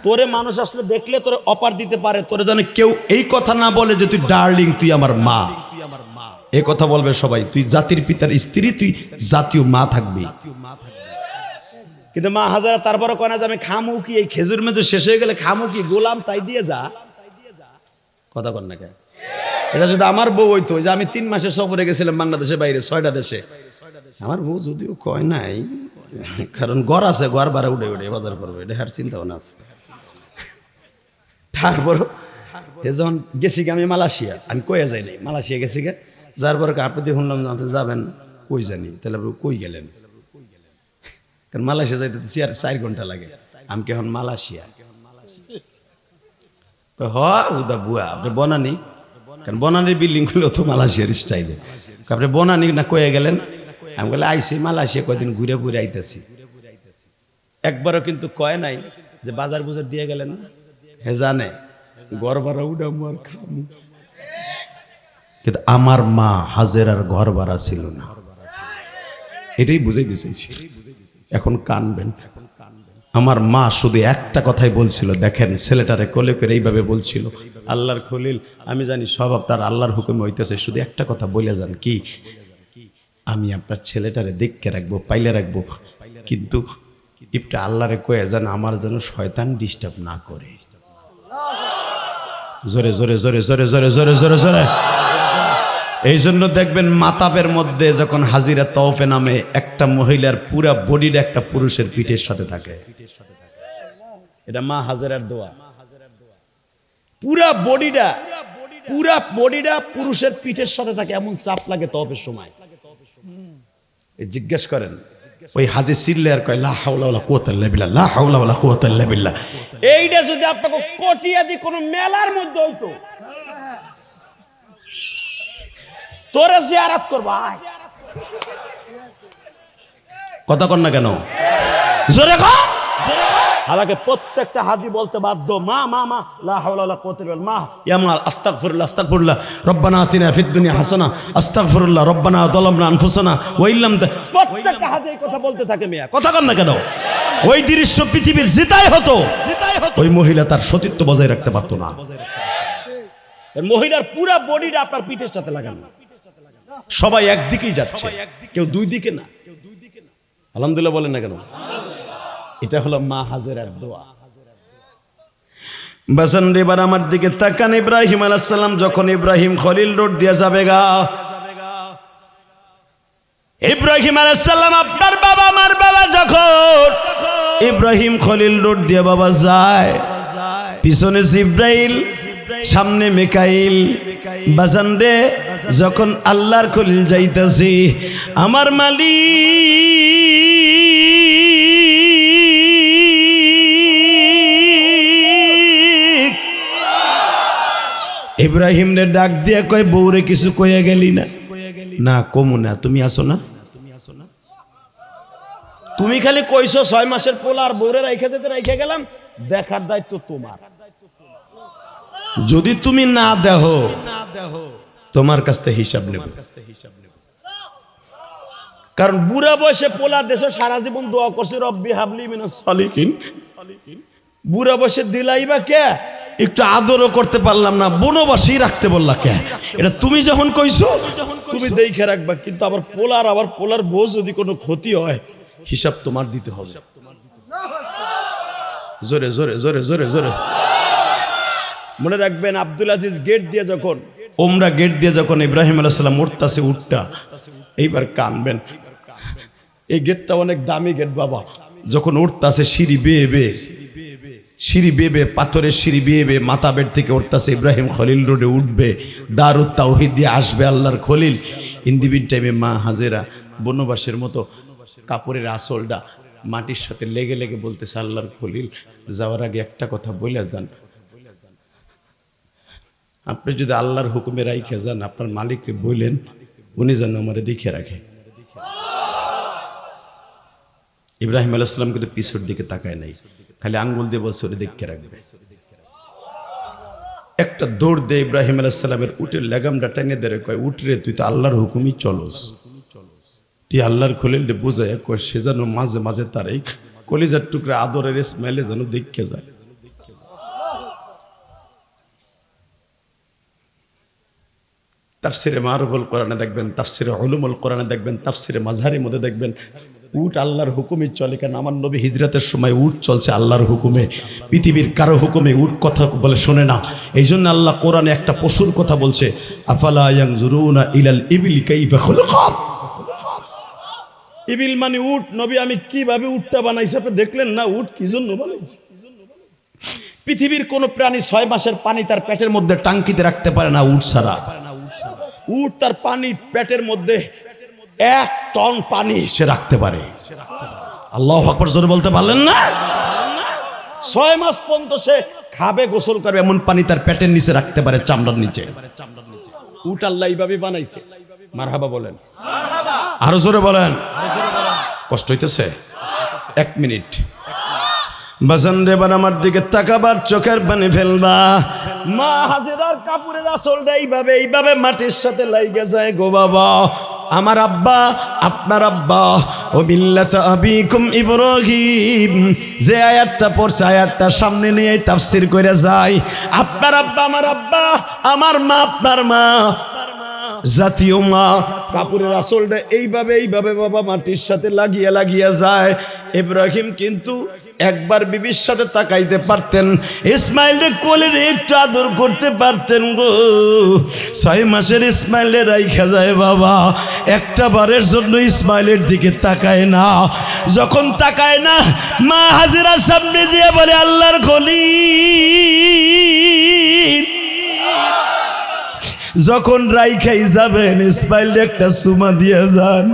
তোরে মানুষ আসলে দেখলে তোরে অপার দিতে পারে, তোরে জানে কেউ এই কথা না বলে যে তুই ডার্লিং, তুই আমার মা। এই কথা বলবে সবাই, তুই জাতির পিতার স্ত্রী, তুই জাতীয় মা থাকবি। কিন্তু মা হাজারা তারপরে কয় না যে আমি খামু কি, এই খেজুর মেজুর শেষ হয়ে গেলে খামু কি, গোলাম তাই দিয়ে যা। কথা কর না কেন? এটা যদি আমার বউ হইতো, যে আমি 3 মাসের সফরে গেছিলাম বাংলাদেশের বাইরে 6টা দেশে, আমার বউ যদিও কয় নাই, কারণ ঘর আছে, ঘর ভাড়া উঠে উঠে বাজার করবো, এটা আর চিন্তা ভাবনা আছে। তারপর যখন গেছি আমি মালয়েশিয়া, আমি কয়ে যাই নাই, মালয়েশিয়া গেছি গে, যার পরে আপনি শুনলাম আপনি যাবেন, কই জানি, তাহলে কই গেলেন? কারণ মালয়েশিয়া যাইতে 4 ঘন্টা লাগে। আমি কি এখন মালয়েশিয়া? হুদা বুয়া, আপনি বনানি, কারণ বনানির বিল্ডিং গুলো তো মালয়েশিয়ার স্টাইলে। আপনি বনানি না কয়ে গেলেন? আমি বলে আইসি মালয়েশিয়া, কয়দিন ঘুরে ঘুরে আইতেছি। একবারও কিন্তু কয় নাই যে বাজার বুজার দিয়ে গেলেন না, হে জানে ঘর ভাড়া উঠামু আর খামু। কিন্তু আমার মা হাজেরার ঘর ভাড়া ছিল না, এটাই বুঝাই দিয়েছি। এখন কানবেন। আমার মা শুধু একটা কথাই বলছিল, দেখেন ছেলেটারে কোলে করে এইভাবে বলছিল, আল্লাহর খলিল আমি জানি সব আপনার আল্লাহর হুকুমে হইতেছে, শুধু একটা কথা বলে যান, কি আমি আপনার ছেলেটারে দেখকে রাখবো, পাইলে রাখবো, কিন্তু একটু আল্লাহরে কয়ে যান আমার যেন শয়তান ডিস্টার্ব না করে। জোরে জোরে জোরে জোরে জোরে জোরে জোরে জোরে। এই জন্য দেখবেন মাতাবের মধ্যে যখন হাজিরা তওফে নামে, একটা মহিলার পুরা বডিটা একটা পুরুষের পিঠের সাথে থাকে। এটা মা হাজেরার দোয়া। পুরা বডিটা পুরুষের পিঠের সাথে থাকে, এমন চাপ লাগে তওফের সময়। জিজ্ঞেস করেন ওই হাজি সিল্লে আর কয় লা হাওলা ওয়ালা কুওয়াতা ইল্লা বিল্লাহ, লা হাওলা ওয়ালা কুওয়াতা ইল্লা বিল্লাহ। এইটা যদি আপনাকে কটিয়াদি কোন মেলার মধ্যে হইতো, তোরা জিয়ারত করবা, কথা কন না কেন, জোরে কর। হালাকে প্রত্যেকটা হাজি বলতে বাধ্য, মা মা মা লা হাওলা ওয়ালা কুওয়াতা ইল্লা বিল্লাহ, ইয়া মা আস্তাগফিরুল্লাহ আস্তাগফিরুল্লাহ, রব্বানা আতিনা ফিদ দুনিয়া হাসানাহ, আস্তাগফিরুল্লাহ, রব্বানা যালামনা আনফুসানা ওয়া ইল্লাম। প্রত্যেকটা হাজি এই কথা বলতে থাকে মিয়া, কথা কন না কেন। ওই দৃশ্য পৃথিবীর জিতাই হতো, ওই মহিলা তার সতীত্ব বজায় রাখতে পারতো না। মহিলার পুরা বডিটা আপনার পিঠের সাথে লাগানো, সবাই একদিকেই যাচ্ছে, কেউ দুই দিকে না। আলহামদুলিল্লাহ বলেন না কেন। এটা হলো মা হাজেরার দোয়া। বাসান এবার আমার দিকে তাকান। ইব্রাহিম আলাইহিস সালাম যখন ইব্রাহিম খলিল রোড দিয়ে যাবে গা, ইব্রাহিম আলাইহিস সালাম আপনার বাবা আমার বাবা যখন ইব্রাহিম খলিল রোড দিয়ে বাবা যায়, পিছনে জিব্রাইল, সামনে মিকাইল। বাজান রে যখন আল্লাহর খলিল যাইতাছি, আমার মালিক ইব্রাহিম রে ডাক দিয়া কয়, বউরে কিছু কইয়া গেলি না? না কমু না, তুমি আসো না, তুমি খালি কইছো 6 মাসের পোলা আর বউরে রাইখা দিতে রাইখা গেলাম, দেখার দায়িত্ব তোমার। যদি তুমি না দেহ তোমার কাছ থেকে হিসাব নেব। কারণ বুড়া বয়সে পোলা দেশে সারা জীবন দোয়া করছে, রব্বি হাবলি মিনাস সালিহিন। বুড়া বয়সে দিলাইবা কে? একটু আদরও করতে পারলাম না, বনবাসী রাখতে বললা কে? এটা তুমি যখন কইছো তুমি দেখে রাখবা, কিন্তু আবার পোলার বউ যদি কোনো ক্ষতি হয় হিসাব তোমার দিতে হবে। জোরে জোরে জোরে জোরে জোরে মনে রাখবেন। আব্দুল আজিজ গেট দিয়ে যখন, ওমরা গেট দিয়ে যখন ইব্রাহিম আলাইহিস সালাম উঠতাছে উঠটা, এইবার কানবেন। এই গেটটা অনেক দামি গেট বাবা। যখন উঠতাছে সিঁড়ি বেয়ে বেয়ে পাথরের সিঁড়ি বেয়ে বেয়ে মাথা বেড থেকে উঠতাছে, ইব্রাহিম খলিল রোডে উঠবে, দারুত তাওহীদ দিয়ে আসবে আল্লাহর খলিল। ইন্দিবিন টাইমে মা হাজেরা বনবাসের মতো কাপড়ের আঁচলটা মাটির সাথে লেগে লেগে বলতেছে, আল্লাহর খলিল যাওয়ার আগে একটা কথা বলে যান, আপনি যদি আল্লাহর হুকুমে রাইখে যান, আপনার মালিককে বললেন উনি যেন আমারে দেখে রাখে। ইব্রাহিম আলাইহিস সালাম কিন্তু পিছর দিকে তাকায় নাই, খালি আঙ্গুল দিয়ে বলছে ওরে দেখে রাখবে। একটা দৌড় দিয়ে ইব্রাহিম আলাইহিস সালামের উটের লাগামটা টেনে ধরে কয়, উঠরে তুই তো আল্লাহর হুকুমই চলস, তুই আল্লাহর খলিল বুঝায় কয় সে যেন মাঝে মাঝে তার এই কলিজার টুকরা আদরের স্মেলে যেন দেখে যায়। তাফসিরে মারুফুল কোরআনে দেখবেন, তাফসিরে উলুমুল কোরআনে দেখবেন, তাফসিরে মাযহারির মধ্যে দেখবেন উট আল্লাহর হুকুমে চলে। কারণ আমার নবী হিজরতের সময় উট চলছে আল্লাহর হুকুমে, পৃথিবীর কারো হুকুমে উট কথা বলে শোনে না। এই জন্য আল্লাহ কোরআনে একটা পশুর কথা বলছে, আফালা ইয়ানজুরুনা ইলাল ইবিলি কাইফা খুলিকাত। ইবিল মানে উট। নবী আমি কিভাবে উটটা বানাইছে আপনি দেখলেন না? উট কি জন্য বানাইছে? পৃথিবীর কোন প্রাণী 6 মাসের পানি তার পেটের মধ্যে টাঙ্কিতে রাখতে পারে না উট ছাড়া। উট তার পানি পেটের মধ্যে 1 টন পানি সে রাখতে পারে। আল্লাহু আকবার জোরে বলতে পারলেন না? 6 মাস পর্যন্ত সে খাবে, গোসল করবে, এমন পানি তার পেটের নিচে রাখতে পারে, চামড়ার নিচে। উট আল্লাহ এইভাবে বানাইছে। মারহাবা বলেন, আরো জোরে বলেন। কষ্ট হইতেছে? 1 মিনিট। বাজান রে এবার আমার দিকে তাকাবার, চোখের পানি ফেলবা। মা হাজেরার কাপড়ের আঁচলটা এইভাবে মাটির সাথে লাইগা যায় গো বাবা। আমার আব্বা, আপনার আব্বা, ও মিল্লাত আবিকুম ইব্রাহিম, যে আয়াতটা পড়ছে আয়াতটা সামনে নিয়ে তাফসীর করে যায়। আপনার আব্বা, আমার মা, আপনার মা, জাতীয় মা। কাপড়ের আঁচলটা এইভাবে বাবা মাটির সাথে লাগিয়া যায়। ইব্রাহিম কিন্তু একবার বিবির সাথে তাকাইতে পারতেন, ইসমাইলের কোলে একটু আদর করতে পারতেন গো। 6 মাসের ইসমাইলের রাইখা যায় বাবা, একটা বারের জন্য ইসমাইলের দিকে তাকায় না। যখন তাকায় না, মা হাজেরার সামনে যেয়ে বলে, আল্লাহর খলিল, যখন রাইখাই যাবেন ইসমাইল একটা সুমা দিয়ে যান।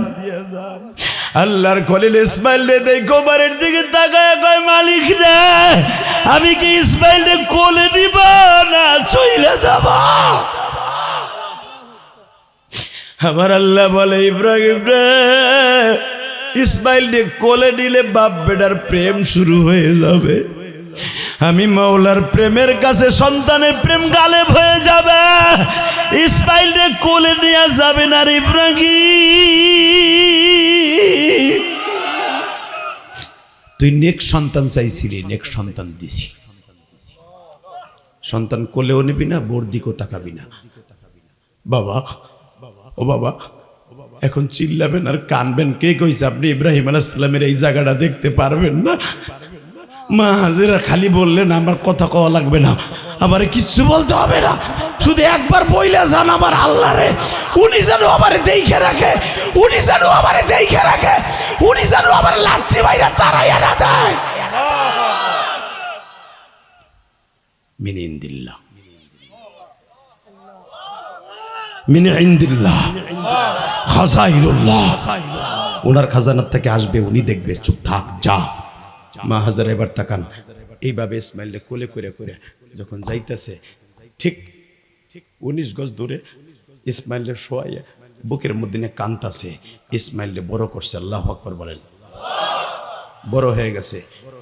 আল্লাহর খলিল ইসমাইল রে দেখো বাড়ির দিকে তাকায় কয়, মালিক রে, আমি কি ইসমাইল রে কোলে নিব না চইলে যাব? আমার আল্লাহ বলে, ইব্রাহিম রে, ইসমাইল রে কোলে নিলে বাপ বেটার প্রেম শুরু হয়ে যাবে। আমি মাওলার প্রেমের কাছে সন্তানের প্রেম গালেব হয়ে যাবে। ইসমাইল রে কোলে নিয়ে যাবে না রে ইব্রাহিম। তুই নেক সন্তান চাইছিলি, নেক সন্তান দিছি। সন্তান কোলেও নিবি না, বোর দিকেও তাকাবি না। বাবা, ও বাবা, এখন চিল্লাবেন আর কানবেন। কে কইছে আপনি ইব্রাহিম আলাইহিস সালামের এই জায়গাটা দেখতে পারবেন না? মা হাজেরা খালি বললেন আমার কথা কওয়া লাগবে না, আমারে কিচ্ছু বলতে হবে না, শুধু একবার বইলা যান আমার আল্লাহরে, উনি যেন আমারে দেখে রাখে, উনি যেন আমারে দেখে রাখে, উনি যেন আমার লাত্তি বাইরা তারাইয়া না দেয়। মিন ইনদিল্লাহ, মিন ইনদিল্লাহ খাজাইনুল্লাহ। ওনার খাজানার থেকে আসবে, উনি দেখবে। চুপ থাক, যা। মা হাজারা এবার তাকান, এইভাবে ইসমাইল কোলে করে করে যখন যাইতেছে, ঠিক 19 গজ দূরে ইসমাইল শোয়াইয়া বুকের মধ্যে নিয়ে কান্তাছে। ইসমাইল বড় করছে, আল্লাহু আকবার বলেন। বড় হয়ে গেছে,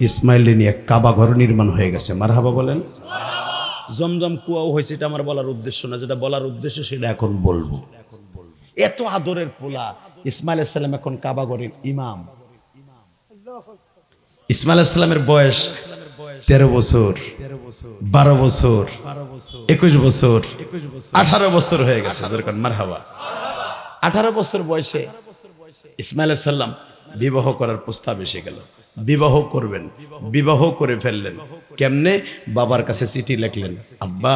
ইসমাইল নিয়ে কাবা ঘর নির্মাণ হয়ে গেছে। মারহাবা বলেন। জমজম কুয়াও হয়েছে, এটা আমার বলার উদ্দেশ্য না, যেটা বলার উদ্দেশ্য সেটা এখন বলবো। এত আদরের পোলা ইসমাইল আলাইহিস সালাম এখন কাবা ঘরের ইমাম। ইসমাইল আলাইহিস সালামের বয়স 13 বছর, 12 বছর, 21 বছর, 18 বছর হয়ে গেছে। মারহাবা। 18 বছর বয়সে ইসমাইল আলাইহিস সালাম বিবাহ করার প্রস্তাব এসে গেল। বিবাহ করবেন, বিবাহ করে ফেললেন। কেমনে? বাবার কাছে চিঠি লিখলেন, আব্বা,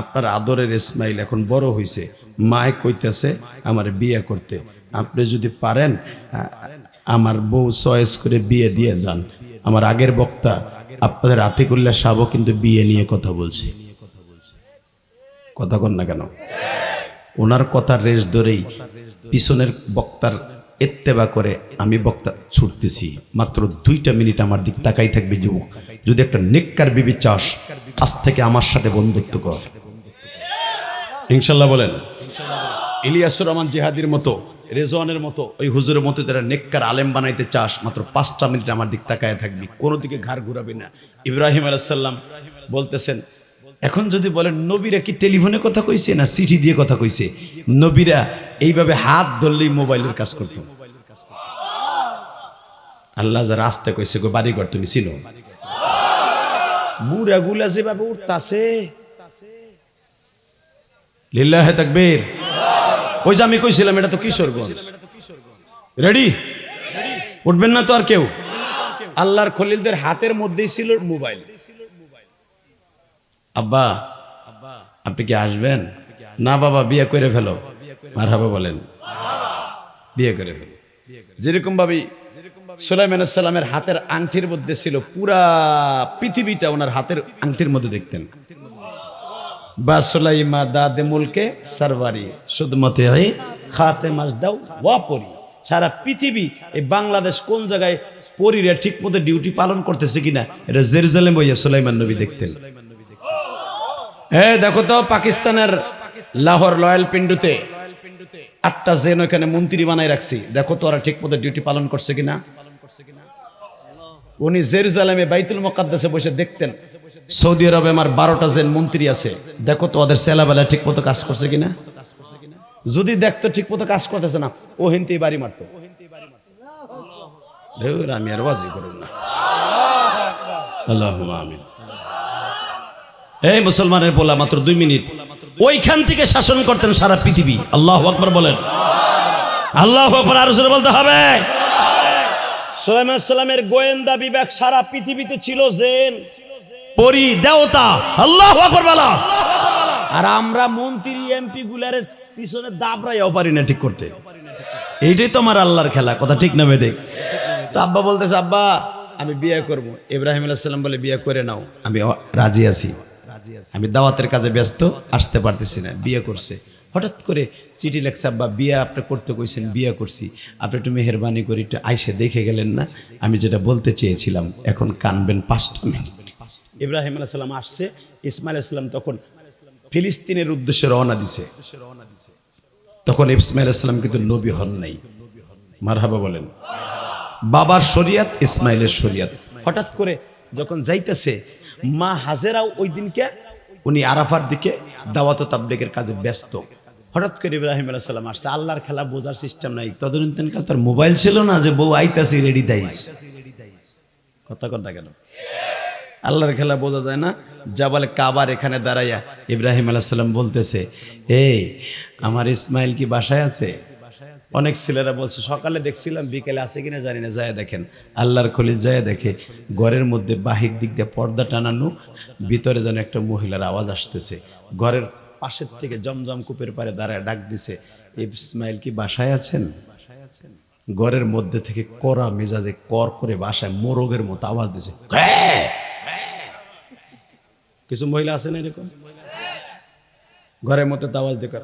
আপনার আদরের ইসমাইল এখন বড় হয়েছে, মায় কইতেছে আমার বিয়ে করতে, আপনি যদি পারেন আমার বউ চয়েস করে বিয়ে দিয়ে যান। আমার আগের বক্তা আপনাদের আতিকুল্লাহ সাহেব কিন্তু বিয়ে নিয়ে কথা বলছে। কথা কন না কেন? ওনার কথার রেশ ধরেই পিছনের বক্তার ইত্তেবা করে আমি বক্তা ছুটতেছি। মাত্র 2টা মিনিট আমার দিক তাকাই থাকবে যুবক, যদি একটা নেককার বিবি চাস, আজ থেকে আমার সাথে বন্ধুত্ব কর, ইনশাল্লাহ বলেন। ইলিয়াসুর রহমান জিহাদির মতো, রেজওয়ানের মতো, ওই হুজুরের মতো যারা নেককার আলেম বানাইতে চাস, মাত্র 5টা মিনিট আমার দিক তাকায় থাকবি, কোনো দিকে ঘাড় ঘুরাবি না। ইব্রাহিম আলাইহিস সালাম বলতেছেন, এখন যদি বলেন নবীরা কি টেলিফোনে কথা কইছে না চিঠি দিয়ে কথা কইছে? নবীরা এইভাবে হাত ধরলেই মোবাইলের কাজ করত। আল্লাহ যারা আসতে কইছে গো বাড়িঘর তুমি চিনো, বুড়া গুলা যেভাবে উঠতাছে, লিল্লাহে তাকবীর। ওই যে আমি কইছিলাম এটা তো কিশোরগঞ্জ। রেডি? উঠবেন না তো আর কেউ? আল্লাহর খলিলদের হাতের মধ্যেই ছিল মোবাইল। আব্বা, আপনি কি আসবেন? না বাবা, বিয়ে করে ফেলো। মারহাবা বলেন। বিয়ে করে ফেলো। যেরকম ভাবে সুলাইমান আলাইহিস সালামের হাতের আংটির মধ্যে ছিল, পুরা পৃথিবীটা ওনার হাতের আংটির মধ্যে দেখতেন। বা সুলাইমা দাদে মুলকে সারওয়ারি সুদমতে হয় খাতে মাস দাও ওয়া পরি। সারা পৃথিবী, এই বাংলাদেশ কোন জায়গায় পরীরা ঠিক মতো ডিউটি পালন করতেছে কিনা এটা জেরুজালেম হইয়া সুলাইমান নবী দেখতেন। দেখো তো পাকিস্তানের লাহোর লয়াল পিন্ডুতে 8টা জেন ওখানে মন্ত্রী বানাই রাখছি, দেখো তো ওরা ঠিক মতো ডিউটি পালন করছে কিনা। উনি জেরুজালেমে বাইতুল মুকাদ্দাসে বসে দেখতেন সৌদি আরবে আমার 12টা জন মন্ত্রী আছে, দেখো তো ওদের সেলাবেলা ঠিক মতো কাজ করছে কিনা। যদি দেখতো ঠিক মতো কাজ করতেছে না, ও হিন্দি বাড়ি মারতো। ধুর, আমি আর ওয়াজি করব না। আল্লাহুম্মা আমিন। এই মুসলমানের বলা মাত্র 2 মিনিট, ওইখান থেকে শাসন করতেন সারা পৃথিবী। আল্লাহু আকবার বলেন, আল্লাহু আকবার। আর জোরে বলতে হবে। সুলাইমান আলাইহিস সালামের গোয়েন্দা বিভাগ সারা পৃথিবীতে ছিল জিন, পরী, দেবতা। আল্লাহু আকবার বলা। আর আমরা মন্ত্রী এমপি গুলার পিছনে দাবড়াইও পারি না ঠিক করতে। এইটাই তো আমার আল্লাহর খেলা, কথা ঠিক না বেঠিক? তো আব্বা বলতেছে, আব্বা আমি বিয়ে করব। ইব্রাহিম আলাইহিস সালাম বলে, বিয়ে করে নাও, আমি রাজি আছি, আমি দাওয়াতের কাজে ব্যস্ত, আসতে পারতেছি না। বিয়ে করছে। হঠাৎ করে চিঠি লেখছে, আব্বা বিয়ে আপনি করতে কইছেন, বিয়ে করছি, আপনি একটু মেহেরবানি করে একটু আইসে দেখে গেলেন না, আমি যেটা বলতে চেয়েছিলাম, এখন কানবেন 5টা মিনিট। ইব্রাহিম আলাইহিস সালাম আসছে, ইসমাইল আলাইহিস সালাম তখন ফিলিস্তিনের উদ্দেশ্যে রওনা দিছে। তখন ইসমাইল আলাইহিস সালাম কিন্তু নবী হন নাই। মারহাবা বলেন। বাবার শরিয়াত, ইসমাইলের শরিয়াত। হঠাৎ করে যখন যাইতেছে, মা হাজেরাও ওই দিনকে উনি আরাফার দিকে দাওয়াত ও তাবলীগের কাজে ব্যস্ত। হঠাৎ করে ইব্রাহিম আলাইহিস সালাম আসছে। আল্লাহর খেলা বোঝার সিস্টেম নাই, তদন্তকাল তার মোবাইল ছিল না যে বউ আইতাছি রেডি দেয়। কথা কথা কেন? আল্লাহর খেলা বোঝা যায় না। জাবাল কাবার এখানে দাঁড়াইয়া ইব্রাহিম আলাইহিস সালাম বলতেছে, এই আমার ইসমাইল কি বাসায় আছে? অনেক ছেলেরা বলছে সকালে দেখছিলাম, বিকেলে আছে কিনা জানি না, যায় দেখেন। আল্লাহর খলিল যায় দেখে ঘরের মধ্যে বাহির দিক দিয়ে পর্দা টানানো, ভিতরে যেন একটা মহিলার আওয়াজ আসতেছে। ঘরের পাশের থেকে জমজম কূপের পারে দাঁড়ায় ডাক দিছে, ইসমাইল কি বাসায় আছেন? ঘরের মধ্যে থেকে কড়া মেজাজে কর করে বাসায় মোরগের মতো আওয়াজ দিছে। কিছু মহিলা আছে না এরকম, ঘরের মধ্যে আওয়াজ দেখে।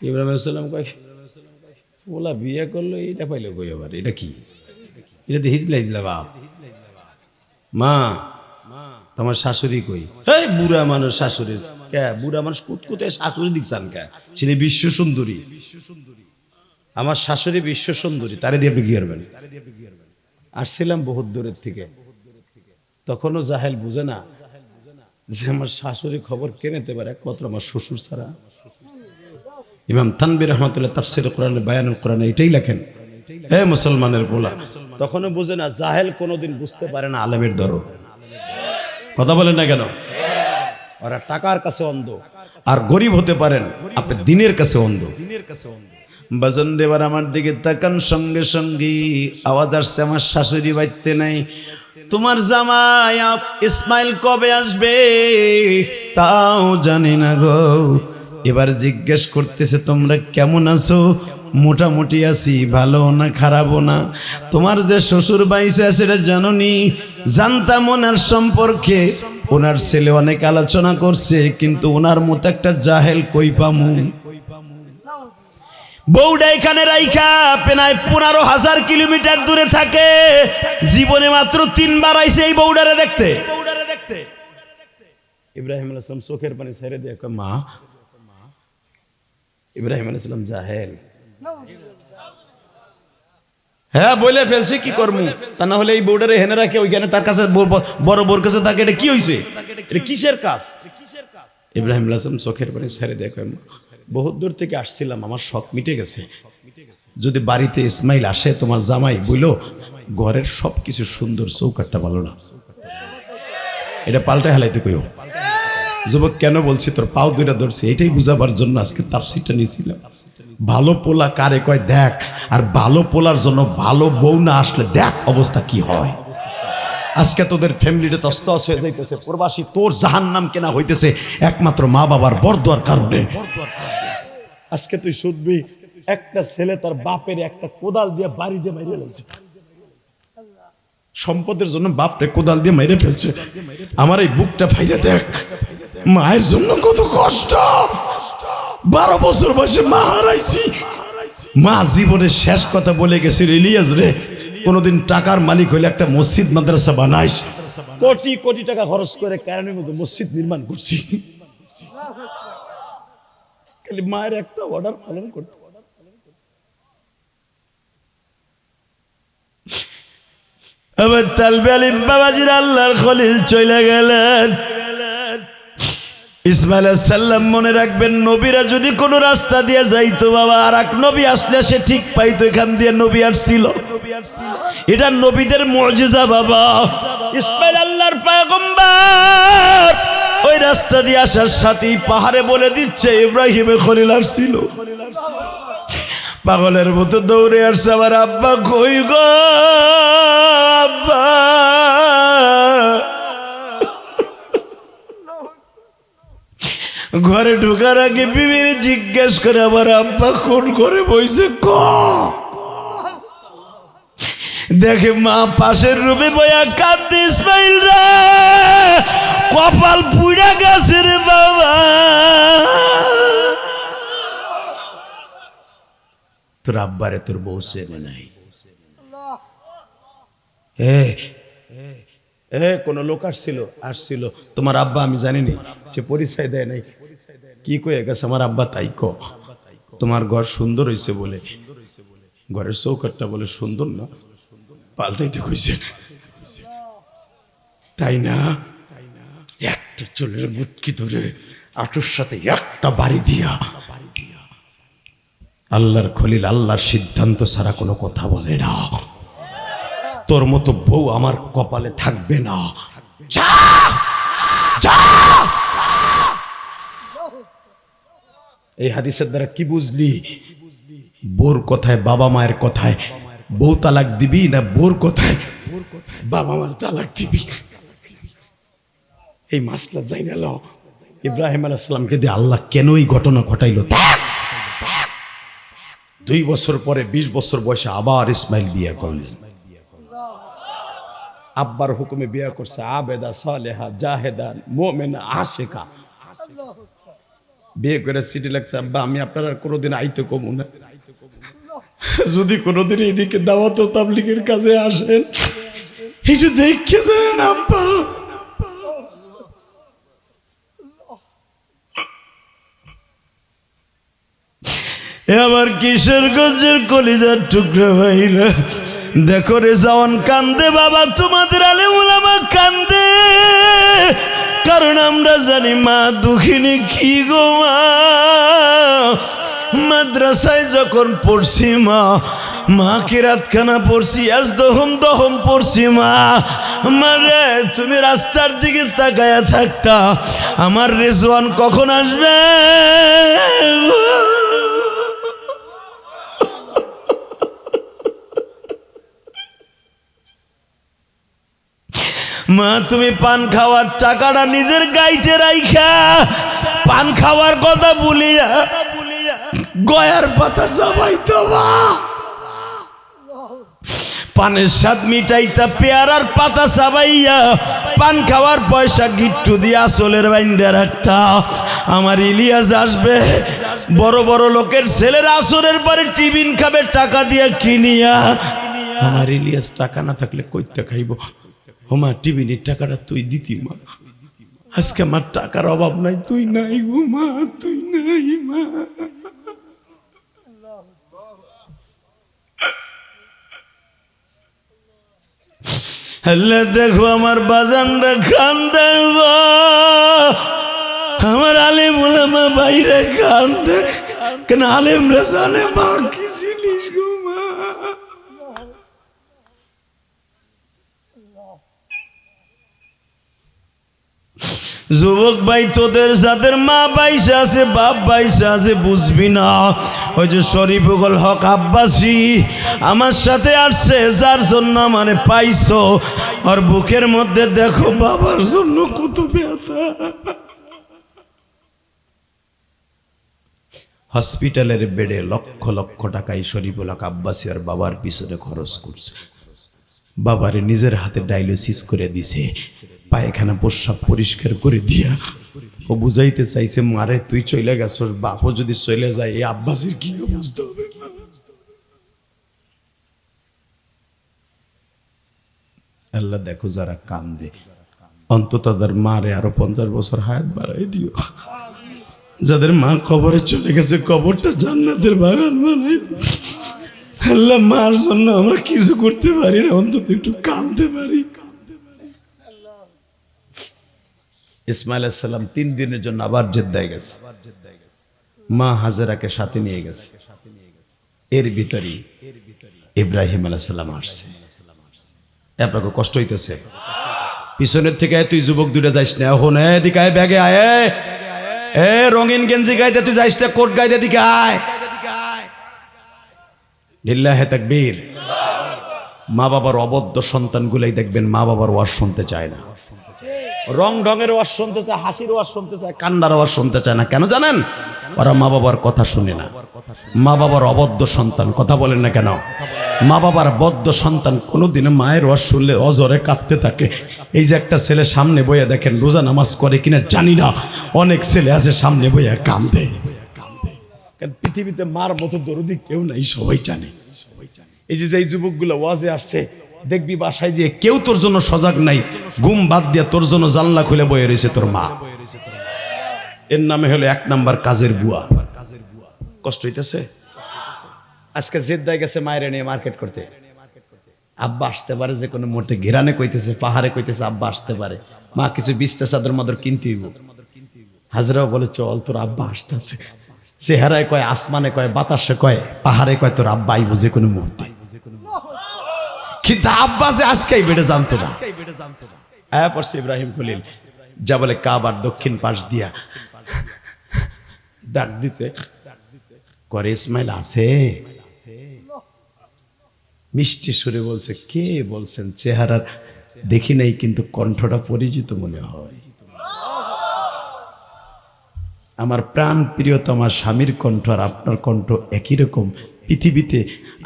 ইব্রাহিম আলাইহিস সালাম কয়, ওলা বিয়ে করলো, এটা পাইলো কই আবার? এটা কি? এটা তো হিজলা হিজলা বাপ। মা, তোমার শাশুড়ি কই? এই বুড়া মানুষ শাশুড়ি কে? বুড়া মানুষ কুতকুতে শাশুড়ি দিকছান কে? তিনি বিশ্ব সুন্দরী, আমার শাশুড়ি বিশ্ব সুন্দরী, তারে দিয়ে আপনি কি করবেন? আসছিলাম বহুত দূরের থেকে, তখনও জাহেল বুঝে না যে আমার শাশুড়ি খবর কে নিতে পারে, একমাত্র আমার শ্বশুর ছাড়া। ইমাম তানবীর রহমাতুল্লাহ তাফসীর কোরআনে বায়ানুল কোরআনে এটাই লেখেন। হে মুসলমানের পোলা, তখনও বুঝে না, জাহেল কোনোদিন বুঝতে পারে না আলেমের দরদ। কথা বলেন না কেন? ওরা টাকার কাছে অন্ধ, আর গরিব হতে পারেন, আপনি দিনের কাছে অন্ধ। বাজান দেবার আমার দিকে তাকান, সঙ্গে সঙ্গে আওয়াজ আসছে, আমার শাশুড়ি বাইতে নাই, তোমার জামাই ইসমাইল কবে আসবে তাও জানি না গো। এবার জিজ্ঞেস করতেছে, তোমরা কেমন আছো? মোটামুটি আছি, ভালো না খারাপও না। তোমার যে শ্বশুর বাইসে আছে এটা জানো নি? জানতাম ওনার সম্পর্কে, ওনার ছেলে অনেক আলোচনা করছে, কিন্তু ওনার মতো একটা জাহেল কই পামু? বউডা এখানে রাইখা প্রায় 15,000 কিলোমিটার দূরে থাকে, জীবনে মাত্র 3 বার আইছে এই বউডারে দেখতে। ইব্রাহিম আলাইহিস সালাম চোখের পানি ছেড়ে দিয়ে কয়, মা। ইব্রাহিম আলাইহিস সালাম জাহেল, হ্যাঁ বলে ফেলছে, কি করবো? তা না হলে এই বউডারে হেনে রাখে ওইখানে তার কাছে বড় বোর কাছে থাকে, এটা কি হয়েছে? এটা কিসের কাজ? ইব্রাহিম আলাইহিস সালাম চোখের পানি ছেড়ে দিয়ে কয়, বহুত দূর থেকে আসছিলাম, আমার শখ মিটে গেছে। যদি বাড়িতে ইসমাইল আসে, তোমার জামাই বইলো ঘরের সবকিছু সুন্দর, চৌকাটটা ভালো না, এটা পাল্টে হেলাইতে কইও। যুবক, কেন বলছি? তোর পাও দুইটা ধরছি, এটাই বুঝাবার জন্য আজকে তাফসীরটা নিয়েছিলাম। ভালো পোলা কারে কয় দেখ, আর ভালো পোলার জন্য ভালো বউ না আসলে দেখ অবস্থা কি হয়। আজকে তোদের ফ্যামিলিতে তস্তস হয়ে যাইতেছে, প্রবাসী, তোর জাহান্নাম কেনা হইতেছে একমাত্র মা বাবার বরদোয়ার কারণে। আজকে তুই শুনবি, একটা ছেলে তার বাপের একটা কোদাল দিয়ে বাড়ি দিয়ে মেরে ফেলছে, সম্পদের জন্য বাপরে কোদাল দিয়ে মেরে ফেলছে। আমার এই বুকটা ফাইরে দেখ, মায়ের জন্য কত কষ্ট। 12 বছর বয়সে মা হারাইছি। মা জীবনের শেষ কথা বলে গেছিল, ইলিয়াস রে, কোনদিন টাকার মালিক হইলে একটা মসজিদ মাদ্রাসা বানাইস। কোটি কোটি টাকা খরচ করে কারণের মতো মসজিদ নির্মাণ করছি, খালি মায়ের একটা অর্ডার পালন করতে। আবার তালবে আলিম বাবাজির আল্লাহর খলিল চলে গেলেন। ইসমাইল আলাইহিস সালাম মনে রাখবেন, নবীরা যদি কোনো রাস্তা দিয়ে যাইতো বাবা, আর এক নবী আসলে সে ঠিক পাইতো এখান দিয়ে নবী আসছিল। এটা নবীদের মুজিজা বাবা। ইসমাইল আল্লাহর পয়গম্বর ওই রাস্তা দিয়ে আসার সাথেই পাহাড়ে বলে দিচ্ছে ইব্রাহিমে খলিল আসছিল। পাগলের মতো দৌড়ে আসছে, আমার আব্বা কই গো আব্বা। ঘরে ঢোকার আগে বিবির জিজ্ঞেস করে আমার আব্বা কোন ঘরে বইছে ক। দেখে মা পাশের রুমে বয়া কাঁদতে, ইসমাইল রে কপাল পুড়া গেছে রে বাবা। তোর আব্বারে তোর বউ চেনে নাই। কোন লোক আসছিল তোমার আব্বা, আমি জানিনি, সে পরিচয় দেয় নাই। কি কয়ে গেছে আমার আব্বা তাই ক। তোমার ঘর সুন্দর হয়েছে বলে, ঘরের চৌকাটটা বলে সুন্দর না, পাল্টাইতে কইছে তাই না? একটা চুলের মুটকি ধরে আটুর সাথে একটা বাড়ি দিয়া, আল্লাহর খলিল আল্লাহর সিদ্ধান্ত ছাড়া কোনো কথা বলে না। তোর মতো বউ আমার কপালে থাকবে না। এই হাদিসের দ্বারা কি বুঝলি? বোর কথায় বাবা মায়ের কথায় বউ তালাক দিবি না বোর কথায় বাবা মার তালাক দিবি? এই মাসলা যাই না। ইব্রাহিম আলাইহিস সালামকে দিয়ে আল্লাহ কেন এই ঘটনা ঘটাইলো? 2 বছর পরে 20 বছর বয়সে আবার ইসমাইল বিয়ে করলেন। আব্বার হুকুমে বিয়ে করছে, আবেদা সালেহা জাহেদা মুমিনা আশিকা। বিয়ে করে চিঠি লাগছে, আব্বা আমি আপনার আর কোনোদিন আইতে কমু না, যদি কোনোদিন এইদিকে দাওয়াত ও তাবলীগের কাজে আসেন একটু দেখে যান আব্বা। আবার কিশোরগঞ্জের কলিজার টুকরা ভাইরা দেখো রে জওয়ান কান্দে বাবা, তোমাদের আলেম উলামা কান্দে, কারণ আমরা জানি মা দুঃখিনী কি গো মা। মাদ্রাসায় যখন পড়ছি মা কিরাতখানা পড়ছি, আজ দহম পড়ছি মা। মারে তুমি রাস্তার দিকে তাকায়া থাকতা, আমার রেজওয়ান কখন আসবে? মা তুমি পান খাওয়ার টাকাটা নিজের গাইতে রাইখা পান খাওয়ার কথা বলিয়া গয়ার পাতা চাবাইতো মা। পানের স্বাদ মিটাইতা পেয়ারার পাতা চাবাইয়া পান খাওয়ার পয়সা গিট্টু দিয়ে আসলের বাইন্দা রাখতা। আমার ইলিয়াস আসবে, বড় বড় লোকের ছেলেরা আসরের পরে টিফিন খাবে টাকা দিয়ে কিনিয়া। আমার ইলিয়াস টাকা না থাকলে কইতে খাইব? ও মা টিফিনের টাকাটা তুই দিতি মা, আজকে আমার টাকার অভাব নাই, তুই নাই গো মা, তুই নাই মা। আল্লাহ দেখো আমার বাজানরা কান্দে গো, আমার আলেম উলামা বাইরে কান্দে, কেন আলেমরা জানে মা কি জিনিস গো মা। যুবক ভাই তোদের যাদের মা বাইসা আছে বাপ বাইসা আছে বুঝবি না। ওই যে শরীফুল হক আব্বাসী আমার সাথে আসছে, যার জন্য মানে পাইছো, আর বুকের মধ্যে দেখো বাবার জন্য কত ব্যথা। হসপিটালের বেডে লক্ষ লক্ষ টাকা এই শরীফুল হক আব্বাসী আর বাবার পিছনে খরচ করছে। বাবারে নিজের হাতে ডায়ালিসিস করে দিছে, পায়খানা প্রস্রাব পরিষ্কার করে দিয়া ও বুঝাইতে চাইছে মারে তুই চলে গেছস, বাপও যদি চলে যায় এই আব্বাসীর কি অবস্থা হবে। আল্লাহ দেখো যারা কান্দে অন্তত তাদের মারে আরো 50 বছর হায়াত বাড়াই দিও। যাদের মা কবরে চলে গেছে কবরটা জান্নাতের বাগান বানাই দিও। আল্লাহ মার জন্য আমরা কিছু করতে পারি না, অন্তত একটু কাঁদতে পারি। ইসমাইল আলাইহিস সালাম 3 দিনের জন্য আবার জেদ্দায় গেছে, মা হাজেরাকে সাথে নিয়ে গেছে। এর ভিতরে ইব্রাহিম আলাইহিস সালাম আসছে। আপনাকে কষ্ট হইতেছে? পিছনের থেকে তুই যুবক দুইটা যাইস না, এখন এদিকে আয়, ব্যাগে আয়, এ রঙিন গেঞ্জি গাইতে তুই যাইস না, কোট গাইতে দিকে আয়। লিল্লাহে তাকবীর। মা বাবার অবদ্ধ সন্তানগুলাই দেখবেন মা বাবার ওয়াজ শুনতে চায় না, রং ঢঙের ওয়াজ শুনতে চায়, হাসির ওয়াজ শুনতে চায়, কান্নার ওয়াজ শুনতে চায় না। কেন জানেন? ওরা মা বাবার কথা শুনে না। মা বাবার অবদ্ধ সন্তান, কথা বলেন না কেন? মা বাবার বদ্ধ সন্তান কোনোদিনও মায়ের ওয়াজ শুনলে অজরে কাঁদতে থাকে। এই যে একটা ছেলে সামনে বইয়া দেখেন, রোজা নামাজ করে কিনা জানি না, অনেক ছেলে আছে সামনে বইয়া কাঁদে। পৃথিবীতে মার মতো দরদি কেউ নাই, সবাই জানে। এই যে যুবকগুলো ওয়াজে আসছে, দেখবি বাসায় যে কেউ তোর জন্য সজাগ নাই, ঘুম বাদ দিয়া তোর জন্য জানলা খুলে বয়ে রয়েছে তোর মা। এর নামে হলো 1 নাম্বার কাজের বুয়া। কষ্ট হইতেছে? আজকে জেদ্দায় গেছে মায়ের নিয়ে মার্কেট করতে, আব্বা আসতে পারে যে কোনো মুহূর্তে, ঘেরানে কইতেছে, পাহাড়ে কইতেছে আব্বা আসতে পারে, মা কিছু বিস্তে চাদর মাদর কিনতে হইব। হাজরাও বলে চল তোর আব্বা আসতেছে, চেহারায় কয়, আসমানে কয়, বাতাসে কয়, পাহাড়ে কয় তোর আব্বা আইব যে কোনো মুহূর্তে। কিন্তু আব্বা যে আজকেই বেড়ে জানতো না। পড়ছে ইব্রাহিম খলিল যা বলে কাবার দক্ষিণ পাশ দিয়া ডাক দিছে, করে ইসমাইল আছে? মিষ্টি সুরে বলছে, কে বলছেন? চেহারার দেখি নাই কিন্তু কণ্ঠটা পরিচিত মনে হয়। আমার প্রাণ প্রিয়তম আমার স্বামীর কণ্ঠ আর আপনার কণ্ঠ একই রকম। পৃথিবীতে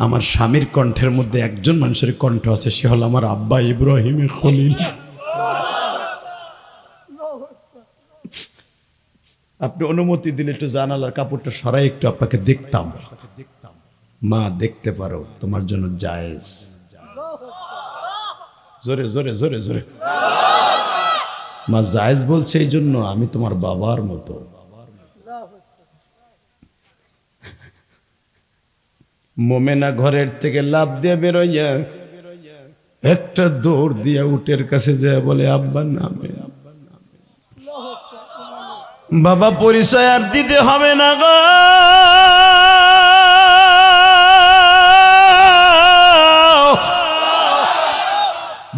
আমার স্বামীর কণ্ঠের মধ্যে একজন মানুষের কণ্ঠ আছে, সে হল আমার আব্বা ইব্রাহিম খলিল। আপনি অনুমতি দিলে একটু জানালার কাপড়টা সরাই একটু আপনাকে দেখতাম। মা দেখতে পারো, তোমার জন্য জায়েজ। জোরে জোরে জোরে জোরে। মা জায়েজ বলছে এই জন্য, আমি তোমার বাবার মতো। মোমেনা ঘরের থেকে লাফ দিয়ে বেরোইয়া একটা দৌড় দিয়া উটের কাছে যায়, বলে আব্বা নামে। বাবা পরিচয় আর দিতে হবে না গো,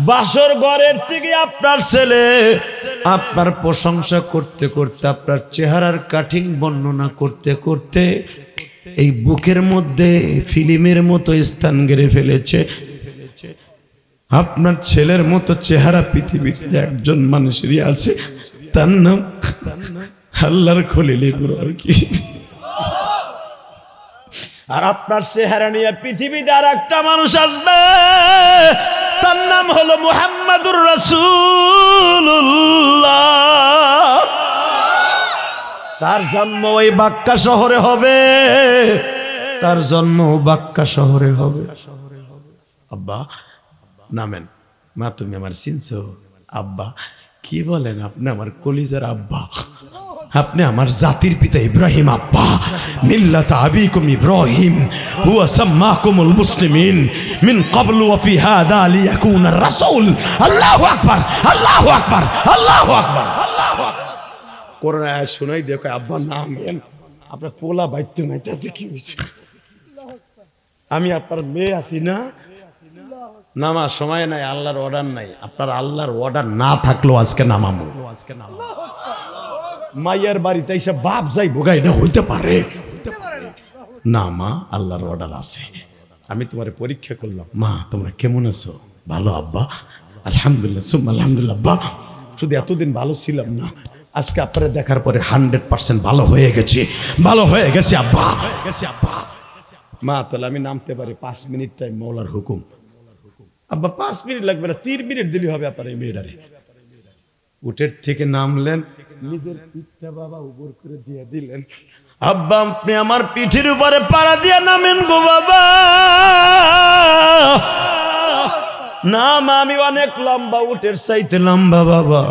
বাসর ঘরের থেকে আপনার ছেলে আপনার প্রশংসা করতে করতে, আপনার চেহারার কাঠিন বর্ণনা করতে করতে এই বুকের মধ্যে ফিল্মের মতো স্থান গেড়ে ফেলেছে। আপনার ছেলের মতো চেহারা পৃথিবীতে একজন মানুষেরই আছে, তার নাম আল্লাহর খলিল ইব্রাহিম। আর আপনার চেহারা নিয়ে পৃথিবীতে আর একটা মানুষ আসবে, তার নাম হলো মুহাম্মাদুর রাসূলুল্লাহ। তার জন্ম ওই বাক্কা শহরে হবে, তার জন্ম বাক্কা শহরে হবে। আব্বা নামেন। মা তুমি আমার চিনছো? আব্বা কি বলেন, আপনি আমার কলিজার আব্বা, আপনি আমার জাতির পিতা ইব্রাহিম আব্বা। মিল্লাত আবিকুম ইব্রাহিম হুয়া সাম্মাকুমুল মুসলিমিন মিন ক্বাবলু ওয়া ফি হাদা লিয়াকুনা রাসূল। আল্লাহু আকবার, আল্লাহু আকবার, আল্লাহু আকবার, আল্লাহু আকবার। কোরআন আয়াত শুনাই দেখো আব্বা নাম বলেন, আপনার পোলা বাইতে নাই, তাতে কি হইছে? আমি আপনার মেয়ে আছি না, নামার সময় নাই, আল্লাহর অর্ডার নাই। আপনার আল্লাহর অর্ডার না থাকলেও আজকে নামাবো। মাইয়ার বাড়িতে এসে বাপ যাই ভোগা, এটা হইতে পারে না? মা আল্লাহর অর্ডার আছে। আমি তোমার পরীক্ষা করলাম, মা তোমরা কেমন আছো? ভালো আব্বা, আলহামদুলিল্লাহ সুম্মা আলহামদুলিল্লাহ। আব্বা শুধু এতদিন ভালো ছিলাম না, আজকে আপনারা দেখার পরে 100% ভালো হয়ে গেছে, ভালো হয়ে গেছে আব্বা। মা তাহলে আমি নামতে পারি? 5 মিনিট টাইম, মৌলার হুকুম। আব্বা 5 মিনিট লাগবে না, 3 মিনিট দিলেই হবে আপনার এই মেয়েটারে। উটের থেকে নামলেন, নিজের পিঠটা বাবা উপর করে দিয়ে দিলেন। আব্বা আপনি আমার পিঠের উপরে পাড়া দিয়ে নামেন গো বাবা। না মা আমি অনেক লম্বা, উটের চাইতে লম্বা বাবা।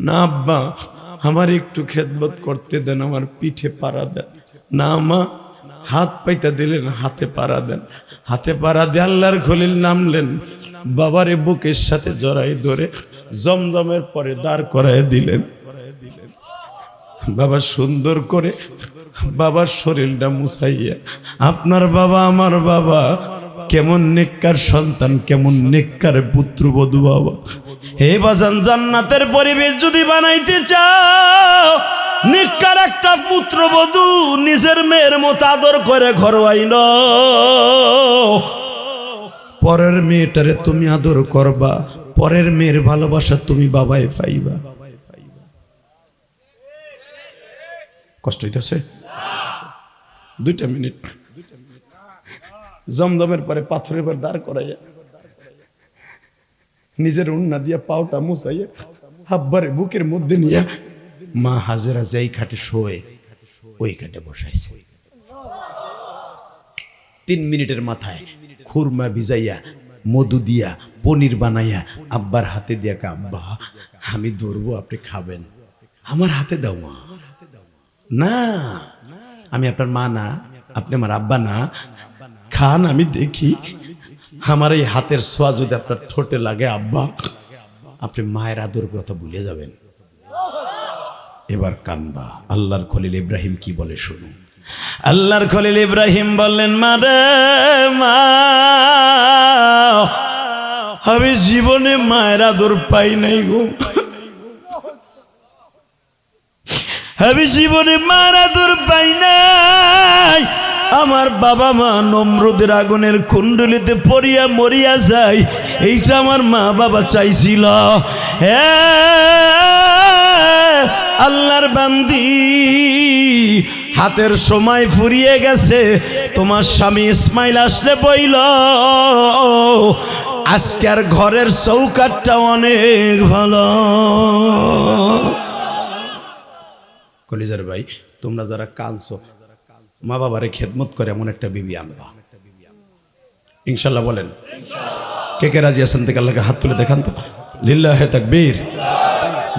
না আব্বা আমার একটু খেদমত করতে দেন, আমার পিঠে পাড়া দেন। না মা হাত পাইতে দিলেন, হাতে পাড়া দেন। হাতে পাড়া দিয়ে আল্লাহর খলিল নামলেন, বাবারে বুকের সাথে জড়াই ধরে জমজমের পরে দাঁড় করায় দিলেন। বাবা সুন্দর করে বাবার শরীরটা মুছাইয়া, আপনার বাবা আমার বাবা কেমন নেককার সন্তান, কেমন নেককার পুত্রবধূ বাবা। হে বাজান, জান্নাতের পরিবেশ যদি বানাইতে চাও, নেককার একটা পুত্রবধূ নিজের মেয়ের মতো আদর করে ঘর আইল। পরের মেয়েটারে তুমি আদর করবা, পরের মেয়ের ভালোবাসা তুমি বাবাই পাইবা। কষ্ট হইতেছে? 2 মিনিট। জমজমের পরে পাথরের পর দাঁড় করাইয়া নিজের উন্না দিয়া পাওটা মুছাইয়া আব্বারে বুকের মধ্যে নিয়ে মা হাজেরা যেই খাটে শোয়ে ওই খাটে বসাইছে। 3 মিনিটের মাথায় খুরমা ভিজাইয়া মধু দিয়া পনির বানাইয়া আব্বার হাতে দিয়া, আব্বা আমি ধরবো, আপনি খাবেন, আমার হাতে দাও মা। না, আমি আপনার মা না, আপনি আমার আব্বা না, খান, আমি দেখি। আমার এই হাতের ছোঁয়া যদি আপনার ঠোঁটে লাগে আব্বা, আপনি মায়ের আদর কথা ভুলে যাবেন। এবার কান্দা। আল্লাহর খলিল ইব্রাহিম কি বলে শুনুন। আল্লাহর খলিল ইব্রাহিম বললেন, মা রে মা, আমি জীবনে মায়ের আদর পাই নাই গো, আমি জীবনে মায়ের আদর পাই নাই। আমার বাবা মা নমরুদের আগুনের কুণ্ডলিতে পড়িয়া মরিয়া যায়, এইটা আমার মা বাবা চাইছিল। আল্লাহর বান্দি, হাতের সময় ফুরিয়ে গেছে, তোমার স্বামী ইসমাইল আসলে বইল, আজকের ঘরের চৌকাটটা অনেক ভালো। কলিজার ভাই, তোমরা যারা কাঁদছো, মা বাবারে খেদমত করে এমন একটা বিবি আনবা ইনশাল্লাহ। বলেন কে কে রাজি আছেন? থেকে আল্লাহকে হাত তুলে দেখান তো। লিল্লাহে তাকবীর,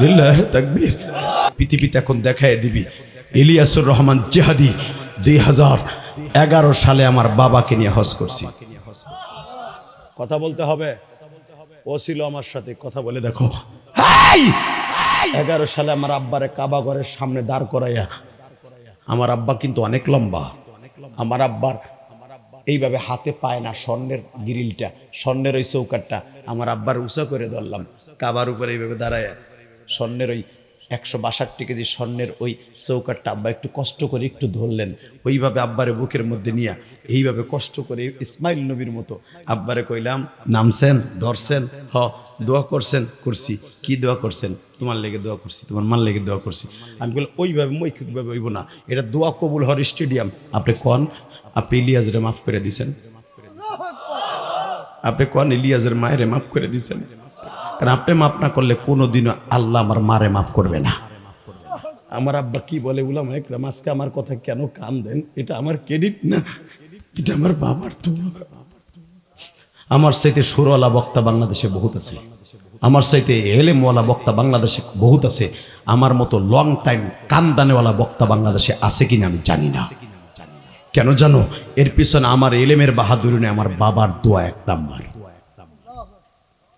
লিল্লাহে তাকবীর। পৃথিবীতে এখন দেখায় দিবি ইলিয়াসুর রহমান জিহাদি 2011 সালে আমার বাবাকে নিয়ে হজ করছি। কথা বলতে হবে, ও ছিল আমার সাথে, কথা বলে দেখো। 11 সালে আমার আব্বারে কাবা ঘরের সামনে দাঁড় করাইয়া, আমার আব্বা কিন্তু অনেক লম্বা, আমার আব্বার এইভাবে হাতে পায় না স্বর্ণের গ্রিলটা, স্বর্ণের ওই চৌকাটটা আমার আব্বার উঁচা করে ধরলাম, কাবার উপরে এইভাবে দাঁড়ায় স্বর্ণের ওই 162 কেজি স্বর্ণের ওই চৌকাটটা আব্বা একটু কষ্ট করে একটু ধরলেন, ওইভাবে আব্বারে বুকের মধ্যে নিয়ে এইভাবে কষ্ট করে ইসমাইল নবীর মতো আব্বারে কইলাম, নামছেন, ধরছেন, হ দোয়া করছেন, করছি। কি দোয়া করছেন? তোমার লেগে দোয়া করছি, তোমার মান লেগে দোয়া করছি। আমি বললাম ওইভাবে মৌখিকভাবে হইব না, এটা দোয়া কবুল হওয়ার স্টেডিয়াম। আপনি কন, আপনি ইলিয়াসরে মাফ করে দিছেন? আপনি কন ইলিয়াসের মায়েরে মাফ করে দিছেন? কারণ আপনি মাফ না করলে কোনোদিনও আল্লাহ আমার মারে মাফ করবে না। আমার আব্বা কি বলে, উলামা একরাম আজকে আমার কথা কেন কান দেন, এটা আমার ক্রেডিট না, এটা আমার বাবার। তো আমার চাইতে সুরওয়ালা বক্তা বাংলাদেশে বহুত আছে, আমার চাইতে এলেমওয়ালা বক্তা বাংলাদেশে বহুত আছে, আমার মতো লং টাইম কান্দানেওয়ালা বক্তা বাংলাদেশে আছে কিনা আমি জানি না। কেন জানো? এর পিছনে আমার এলেমের বাহাদুরি নেই, আমার বাবার দোয়া 1 নাম্বার।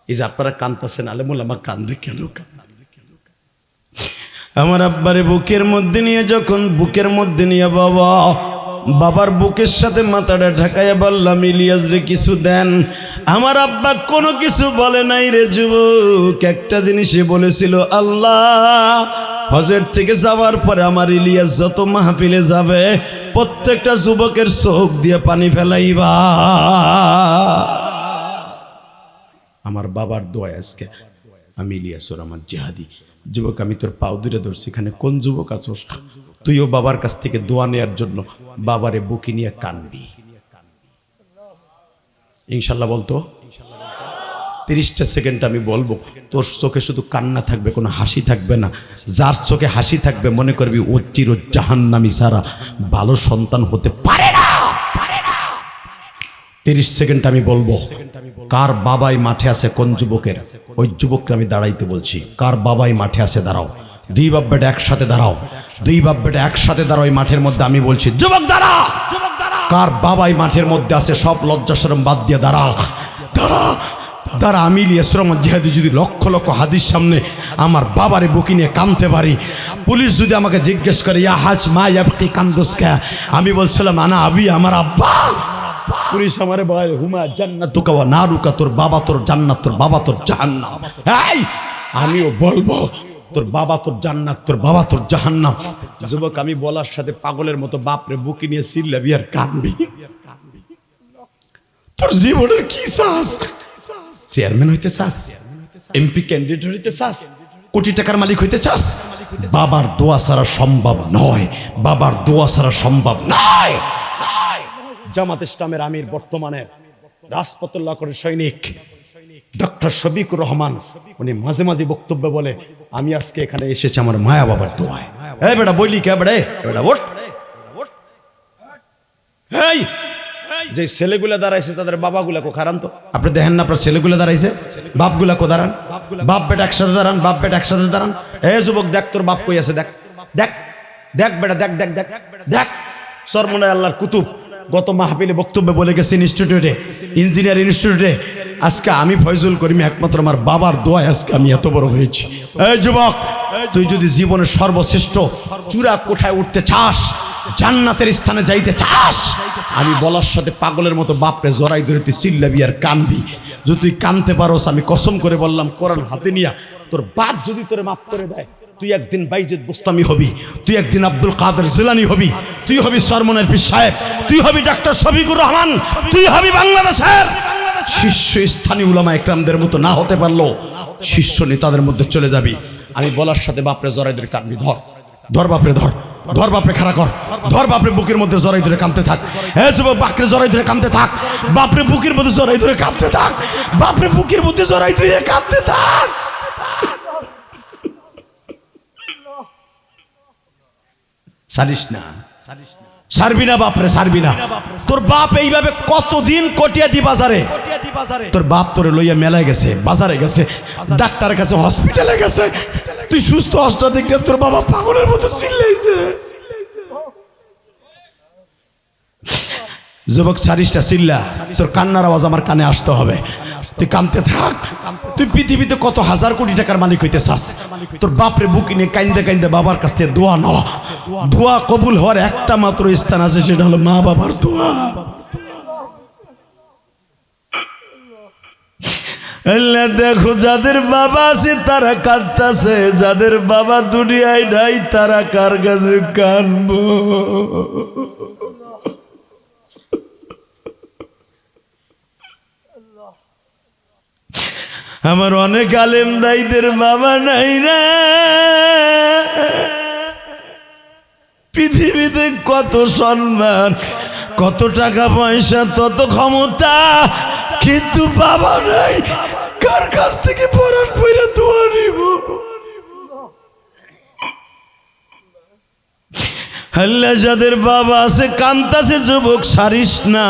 এই যে আপনারা কান্দাছেন, আলেমুল আমার কান্দে কেন? আমার আব্বারে বুকের মধ্যে নিয়ে, যখন বুকের মধ্যে নিয়ে বাবার বুকের সাথে মাথাটা ঢাকাইয়া বললাম, ইলিয়াস রে কিছু দেন। আমার আব্বা কোনো কিছু বলে নাই রে যুবক, একটা জিনিসই বলেছিল, আল্লাহ হজের থেকে যাওয়ার পরে আমার ইলিয়াস যত মাহফিলে যাবে প্রত্যেকটা যুবকের চোখ দিয়ে পানি ফেলাইবা। আমার বাবার দোয়া আজকে আমি ইলিয়াসুর রহমান জিহাদি। যুবক, আমি তোর পাও ধরে ধরছি, এখানে কোন যুবক আছোস তুইও বাবার কাছ থেকে দোয়া নেওয়ার জন্য বাবারে বুকে নিয়ে কানবি ইনশাল্লাহ। বলতো 30টা সেকেন্ড আমি বলবো, তোর চোখে শুধু কান্না থাকবে, কোনো হাসি থাকবে না। যার চোখে হাসি থাকবে মনে করবি ও চির জাহান্নামী ছাড়া ভালো সন্তান হতে পারে না। 30 সেকেন্ড আমি বলবো, কার বাবাই মাঠে আছে, কোন যুবকের, ওই যুবককে আমি দাঁড়াইতে বলছি। কার বাবাই মাঠে আছে দাঁড়াও, 2 বাপ বেটা একসাথে দাঁড়াও, 2 বাপ বেটা একসাথে দাঁড়াও এই মাঠের মধ্যে। আমি বলছি যুবক দাঁড়া, কার বাবাই মাঠের মধ্যে আছে সব লজ্জা শরম বাদ দিয়ে দাঁড়া দাঁড়া দাঁড়া। আমি ইসলাম জিহাদি যদি লক্ষ লক্ষ হাদিস সামনে আমার বাবারে বুকি নিয়ে কাঁদতে পারি, পুলিশ যদি আমাকে জিজ্ঞেস করে ইয়া হাজ মা ইয়াবকি কান্দুস কে, আমি বলছিলাম আনা আবি, আমার আব্বা। পুলিশ আমারে বলে হুমা জান্নাতুকা ওয়া নারুকা, তোর বাবা তোর জান্নাত, তোর বাবা তোর জাহান্নাম। এই আমিও বলবো তোর বাবা তোর জান্নাত, তোর বাবা তোর জাহান্নাম। যুবক আমি বলার সাথে পাগলের মতো বাপরে বুকি নিয়ে চিল্লাবি আর কাঁদবি। তোর জীবনের কি চাস? চেয়ারম্যান হইতে চাস, এমপি ক্যান্ডিডেট হইতে চাস, কোটি টাকার মালিক হইতে চাস? বাবার দোয়া ছাড়া সম্ভব নয়, বাবার দোয়া ছাড়া সম্ভব নয়। জামাত ইসলামের আমির বর্তমানে রাজপথুল্লাহ করে সৈনিক ডক্টর শফিকুর রহমান, উনি মাঝে মাঝে বক্তব্য বলে আমি আজকে এখানে এসেছি আমার মায়া বাবার দোয়ায়। এই বেটা বলি কে বেড়ে বেটা ওঠ। এই যে ছেলেগুলা দাঁড়াইছে তাদের বাবাগুলা কো খারান তো আপনি দেখেন না? আপনার ছেলেগুলা দাঁড়াইছে, বাপগুলা কো দাঁড়ান, বাপ বেটা একসাথে দাঁড়ান, বাপ বেটা একসাথে দাঁড়ান। এই যুবক দেখ তোর বাপ কই আছে, দেখ দেখ দেখ বেটা দেখ দেখ দেখ দেখ। সরমনায় আল্লাহর কুতুব গত মাহফিলে বক্তব্য বলে গেছে ইনস্টিটিউটে, ইঞ্জিনিয়ার ইনস্টিটিউটে। আজকে আমি ফয়জুল করিম একমাত্র আমার বাবার দোয়ায় আজকে আমি এত বড় হয়েছি। এই যুবক, তুই যদি জীবনের সর্বশ্রেষ্ঠ চূড়া কোঠায় উঠতে চাস, জান্নাতের স্থানে যাইতে চাস, আমি বলার সাথে পাগলের মতো বাপরে জড়াই ধরে তুই চিল্লাবি আর কানবি। যদি তুই কানতে পারোস, আমি কসম করে বললাম কোরআন হাতে নিয়া তোর বাপ যদি তোরে মাফ করে দেয়, তুই একদিন বাইজিদ বুস্তামি হবি, তুই একদিন আব্দুল কাদের জিলানী হবি, তুই হবি সরমনের পীর সাহেব, তুই হবি ডক্টর শফিকুর রহমান, তুই হবি বাংলাদেশের শীর্ষস্থানীয় উলামা একরামদের মতো না হতে পারলো শীর্ষ নেতাদের মধ্যে চলে যাবি। আমি বলার সাথে বাপরে জড়াই ধরে কানবি। ধর ধর বাপরে ধর, ধর বাপরে খাড়া কর, ধর বাপরে বুকের মধ্যে জড়াই ধরে কাঁদতে থাক। হ্যাঁ যুবক, বাপরে জড়াই ধরে কাঁদতে থাক, বাপরে বুকের মধ্যে জড়াই ধরে কাঁদতে থাক, বাপরে বুকের মধ্যে জড়াই ধরে কাঁদতে থাক। সারিস না, সারবি না বাপরে, সারবি না। তোর বাপ এইভাবে কতদিন কটিয়াদি বাজারে, তোর বাপ তোরে লইয়া মেলায় গেছে, বাজারে গেছে, ডাক্তারের কাছে, হসপিটালে গেছে, তুই সুস্থ অষ্টা দেখলে তোর বাবা পাগলের মতো চিল্লাইছে। যুবক ছাড়িসটা চিল্লা, তোর কান্নার আওয়াজ আমার কানে আসতে হবে। তুই কাঁদতে থাক। তুই পৃথিবীতে কত হাজার কোটি টাকার মালিক হইতে চাস, তোর বাপরে বুকি নিয়ে কাইন্দে কাইন্দে বাবার কাছ থেকে দোয়া ন। দোয়া কবুল হওয়ার একটা মাত্র স্থান আছে, সেটা হলো মা বাবার দোয়া। আল্লাহ দেখো, যাদের বাবা আছে তারা কাঁদতেছে, যাদের বাবা দুনিয়ায় নাই তারা কার কাছে কাঁদবো? আমার অনেক আলেম দাইদের বাবা নাই না। পৃথিবীতে কত সম্মান, কত টাকা পয়সা, তত ক্ষমতা, কিন্তু বাবা নাই। কার কাছ থেকে পড়ার পয়রা দোয়া নিব? আল্লাহ যাদের বাবা আছে কান্তাছে, যুবক সারিস না।